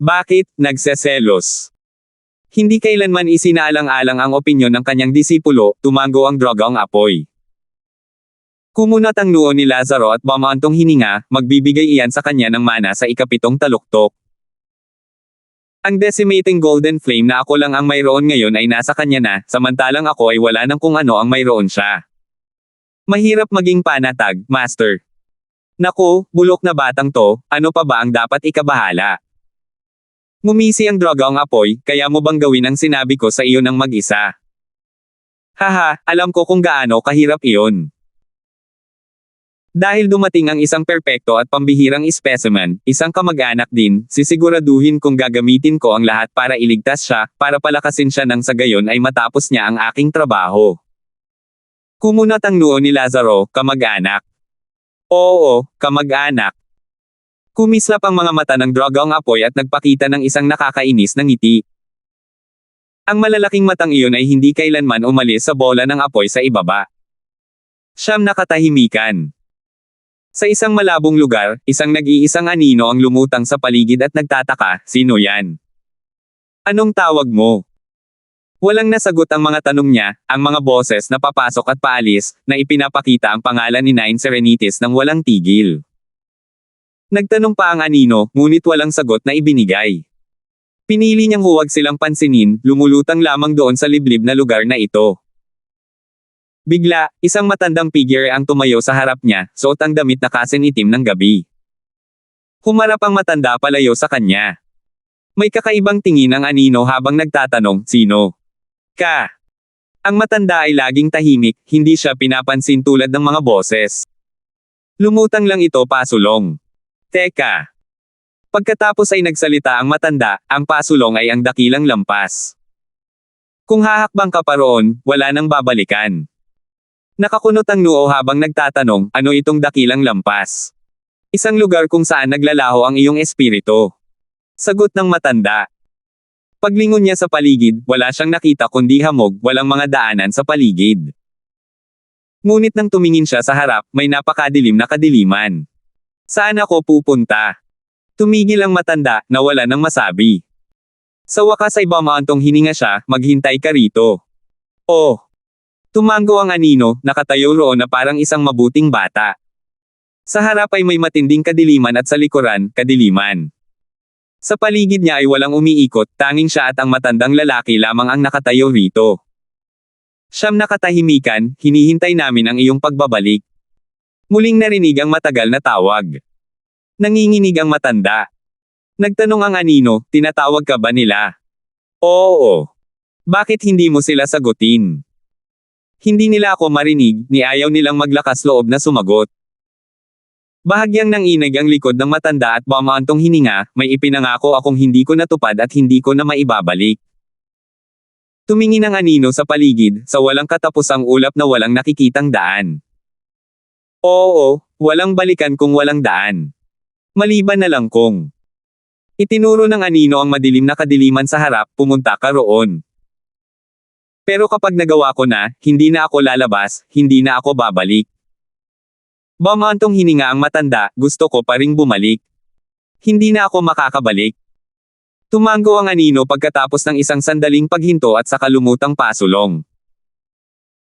Bakit, nagseselos? Hindi kailanman isinaalang-alang ang opinyon ng kanyang disipulo, tumango ang drogang apoy. Kumunat ang noo ni Lazaro at bumantong hininga, magbibigay iyan sa kanya ng mana sa ikapitong taluktok. Ang decimating golden flame na ako lang ang mayroon ngayon ay nasa kanya na, samantalang ako ay wala ng kung ano ang mayroon siya. Mahirap maging panatag, Master. Naku, bulok na batang to, ano pa ba ang dapat ikabahala? Ngumisi ang drogang apoy, kaya mo bang gawin ang sinabi ko sa iyo ng mag-isa? Haha, alam ko kung gaano kahirap iyon. Dahil dumating ang isang perpekto at pambihirang specimen, isang kamag-anak din, sisiguraduhin kong gagamitin ko ang lahat para iligtas siya, para palakasin siya nang sa gayon ay matapos niya ang aking trabaho. Kumunat ang noo ni Lazaro, kamag-anak. Oo, kamag-anak. Kumislap ang mga mata ng drogang apoy at nagpakita ng isang nakakainis na ngiti. Ang malalaking matang iyon ay hindi kailanman umalis sa bola ng apoy sa ibaba. Siyam na katahimikan. Sa isang malabong lugar, isang nag-iisang anino ang lumutang sa paligid at nagtataka, sino yan? Anong tawag mo? Walang nasagot ang mga tanong niya, ang mga boses na papasok at paalis, na ipinapakita ang pangalan ni Nine Serenities nang walang tigil. Nagtanong pa ang anino, ngunit walang sagot na ibinigay. Pinili niyang huwag silang pansinin, lumulutang lamang doon sa liblib na lugar na ito. Bigla, isang matandang figure ang tumayo sa harap niya, suot ang damit na kasing itim ng gabi. Humarap ang matanda palayo sa kanya. May kakaibang tingin ang anino habang nagtatanong, sino? Ka. Ang matanda ay laging tahimik, hindi siya pinapansin tulad ng mga boses. Lumutang lang ito pasulong. Teka. Pagkatapos ay nagsalita ang matanda, ang pasulong ay ang dakilang lampas. Kung hahakbang ka pa roon, wala nang babalikan. Nakakunot ang noo habang nagtatanong, ano itong dakilang lampas? Isang lugar kung saan naglalaho ang iyong espiritu. Sagot ng matanda. Paglingon niya sa paligid, wala siyang nakita kundi hamog, walang mga daanan sa paligid. Ngunit nang tumingin siya sa harap, may napakadilim na kadiliman. Saan ako pupunta? Tumigil ang matanda, na wala nang masabi. Sa wakas ay bumantong hininga siya, maghintay ka rito. Oh! Tumango ang anino, nakatayo roon na parang isang mabuting bata. Sa harap ay may matinding kadiliman at sa likuran, kadiliman. Sa paligid niya ay walang umiikot, tanging siya at ang matandang lalaki lamang ang nakatayo rito. Siyam na katahimikan, hinihintay namin ang iyong pagbabalik. Muling narinig ang matagal na tawag. Nanginginig ang matanda. Nagtanong ang anino, tinatawag ka ba nila? Oo. Bakit hindi mo sila sagutin? Hindi nila ako marinig, ni ayaw nilang maglakas loob na sumagot. Bahagyang nanginig ang likod ng matanda at bamaantong hininga, may ipinangako akong hindi ko natupad at hindi ko na maibabalik. Tumingin ang anino sa paligid, sa walang katapusang ulap na walang nakikitang daan. Oo, walang balikan kung walang daan. Maliban na lang kung itinuro ng anino ang madilim na kadiliman sa harap, pumunta ka roon. Pero kapag nagawa ko na, hindi na ako lalabas, hindi na ako babalik. Bamaantong hininga ang matanda, gusto ko pa ring bumalik. Hindi na ako makakabalik. Tumango ang anino pagkatapos ng isang sandaling paghinto at saka lumutang pasulong.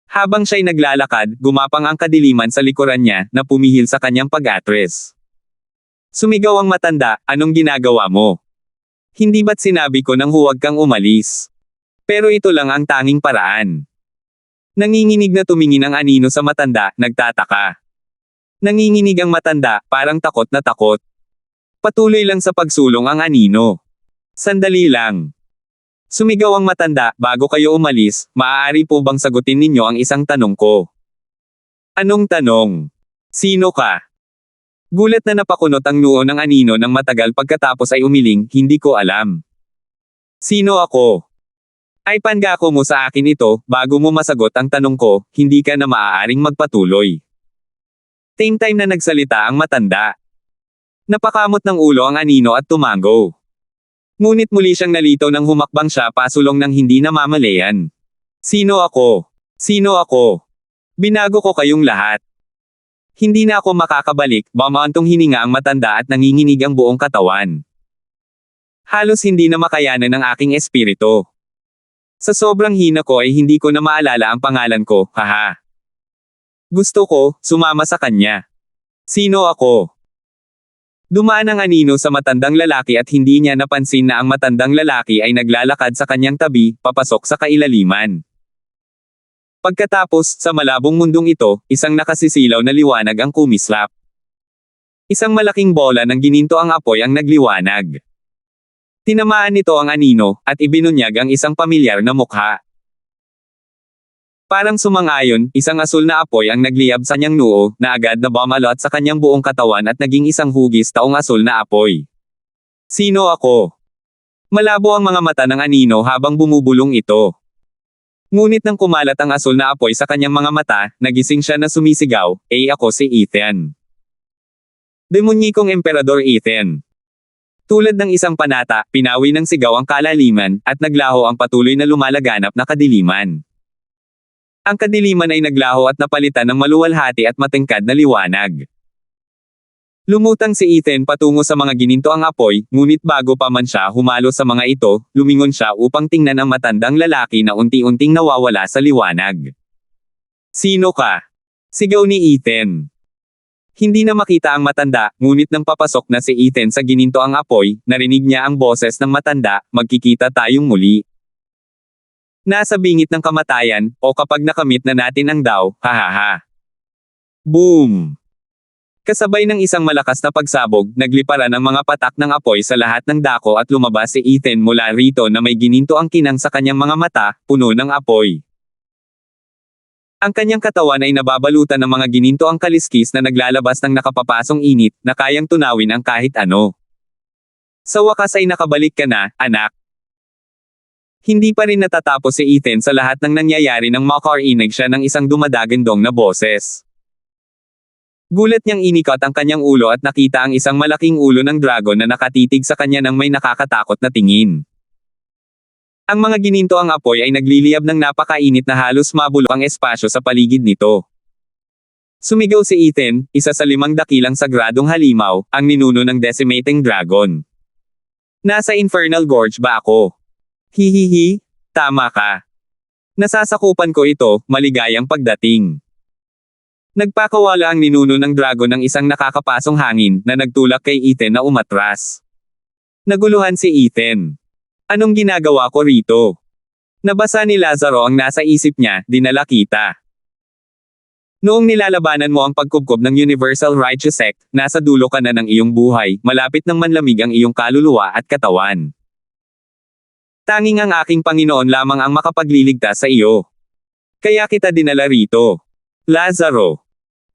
Habang siya'y naglalakad, gumapang ang kadiliman sa likuran niya, na pumihil sa kanyang pag-atres. Sumigaw ang matanda, anong ginagawa mo? Hindi ba't sinabi ko nang huwag kang umalis? Pero ito lang ang tanging paraan. Nanginginig na tumingin ang anino sa matanda, nagtataka. Nanginginig ang matanda, parang takot na takot. Patuloy lang sa pagsulong ang anino. Sandali lang. Sumigaw ang matanda, bago kayo umalis, maaari po bang sagutin ninyo ang isang tanong ko? Anong tanong? Sino ka? Gulat na napakunot ang noo ng anino ng matagal pagkatapos ay umiling, hindi ko alam. Sino ako? Ay pangako mo sa akin ito, bago mo masagot ang tanong ko, hindi ka na maaaring magpatuloy. Same time na nagsalita ang matanda. Napakamot ng ulo ang anino at tumango. Ngunit muli siyang nalitaw nang humakbang siya pasulong ng hindi namamalayan. Sino ako? Sino ako? Binago ko kayong lahat. Hindi na ako makakabalik, bamaantong hininga ang matanda at nanginginig ang buong katawan. Halos hindi na makayanan ng aking espiritu. Sa sobrang hina ko ay hindi ko na maalala ang pangalan ko, haha. Gusto ko, sumama sa kanya. Sino ako? Dumaan ang anino sa matandang lalaki at hindi niya napansin na ang matandang lalaki ay naglalakad sa kanyang tabi, papasok sa kailaliman. Pagkatapos, sa malabong mundong ito, isang nakasisilaw na liwanag ang kumislap. Isang malaking bola ng gininto ang apoy ang nagliwanag. Tinamaan nito ang anino, at ibinunyag ang isang pamilyar na mukha. Parang sumang-ayon, isang asul na apoy ang nagliyab sa kanyang noo, na agad na bumalot sa kanyang buong katawan at naging isang hugis taong asul na apoy. Sino ako? Malabo ang mga mata ng anino habang bumubulong ito. Ngunit nang kumalat ang asul na apoy sa kanyang mga mata, nagising siya na sumisigaw, ako si Ethan. Demonyikong Emperador Ethan. Tulad ng isang panata, pinawi ng sigaw ang kalaliman, at naglaho ang patuloy na lumalaganap na kadiliman. Ang kadiliman ay naglaho at napalitan ng maluwalhati at matingkad na liwanag. Lumutang si Ethan patungo sa mga gininto ang apoy, ngunit bago pa man siya humalo sa mga ito, lumingon siya upang tingnan ang matandang lalaki na unti-unting nawawala sa liwanag. Sino ka? Sigaw ni Ethan. Hindi na makita ang matanda, ngunit nang papasok na si Ethan sa gininto ang apoy, narinig niya ang boses ng matanda, magkikita tayong muli. Nasa bingit ng kamatayan, o kapag nakamit na natin ang daw, hahaha. Boom! Kasabay ng isang malakas na pagsabog, nagliparan ang mga patak ng apoy sa lahat ng dako at lumabas si Ethan mula rito na may gininto ang kinang sa kanyang mga mata, puno ng apoy. Ang kanyang katawan ay nababalutan ng mga gininto ang kaliskis na naglalabas ng nakapapasong init, na kayang tunawin ang kahit ano. Sa wakas ay nakabalik ka na, anak. Hindi pa rin natatapos si Ethan sa lahat ng nangyayari nang makarinig siya ng isang dumadagandong na boses. Gulat niyang inikot ang kanyang ulo at nakita ang isang malaking ulo ng dragon na nakatitig sa kanya ng may nakakatakot na tingin. Ang mga gininto ang apoy ay nagliliyab ng napakainit na halos mabulok ang espasyo sa paligid nito. Sumigaw si Ethan, isa sa 5 dakilang sagradong halimaw, ang ninuno ng decimating dragon. Nasa Infernal Gorge ba ako? Hihihi, tama ka. Nasasakupan ko ito, maligayang pagdating. Nagpakawala ang ninuno ng dragon ng isang nakakapasong hangin na nagtulak kay Ethan na umatras. Naguluhan si Ethan. Anong ginagawa ko rito? Nabasa ni Lazaro ang nasa isip niya, dinala kita. Noong nilalabanan mo ang pagkubkob ng Universal Righteous Sect, nasa dulo ka na ng iyong buhay, malapit ng manlamig ang iyong kaluluwa at katawan. Tanging ang aking Panginoon lamang ang makapagliligtas sa iyo. Kaya kita dinala rito. Lazaro.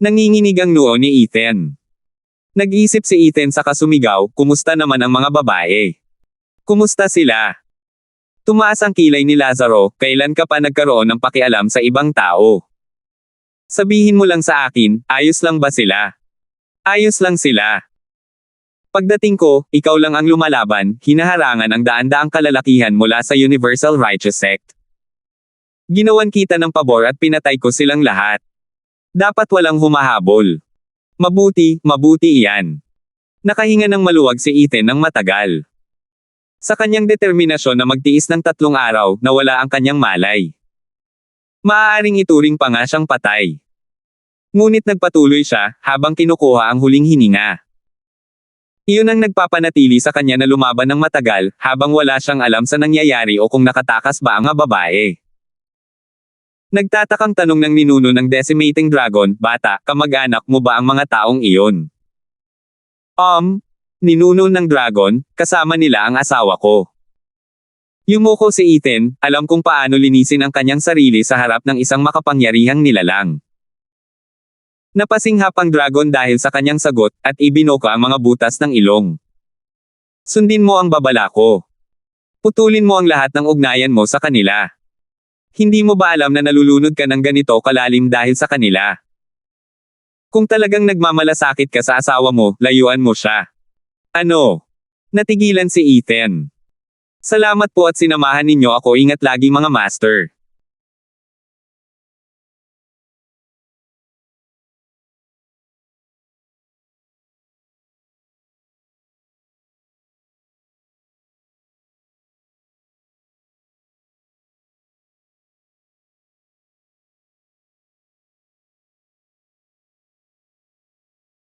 Nanginginig ang noo ni Ethan. Nag-isip si Ethan sa kasumigaw, kumusta naman ang mga babae? Kumusta sila? Tumaas ang kilay ni Lazaro, kailan ka pa nagkaroon ng pakialam sa ibang tao? Sabihin mo lang sa akin, ayos lang ba sila? Ayos lang sila. Pagdating ko, ikaw lang ang lumalaban, hinaharangan ang daan-daang kalalakihan mula sa Universal Righteous Sect. Ginawan kita ng pabor at pinatay ko silang lahat. Dapat walang humahabol. Mabuti iyan. Nakahinga ng maluwag si Ethan ng matagal. Sa kanyang determinasyon na magtiis ng 3 araw, nawala ang kanyang malay. Maaaring ituring pa nga siyang patay. Ngunit nagpatuloy siya, habang kinukuha ang huling hininga. Iyon ang nagpapanatili sa kanya na lumaban ng matagal, habang wala siyang alam sa nangyayari o kung nakatakas ba ang mga babae. Nagtatakang tanong ng ninuno ng Decimating Dragon, bata, kamag-anak mo ba ang mga taong iyon? Ninuno ng dragon, kasama nila ang asawa ko. Yumuko si Ethan, alam kung paano linisin ang kanyang sarili sa harap ng isang makapangyarihang nilalang. Napasinghap ang dragon dahil sa kanyang sagot, at ibinoka ang mga butas ng ilong. Sundin mo ang babala ko. Putulin mo ang lahat ng ugnayan mo sa kanila. Hindi mo ba alam na nalulunod ka ng ganito kalalim dahil sa kanila? Kung talagang nagmamalasakit ka sa asawa mo, layuan mo siya. Ano? Natigilan si Ethan. Salamat po at sinamahan ninyo ako, ingat lagi mga master.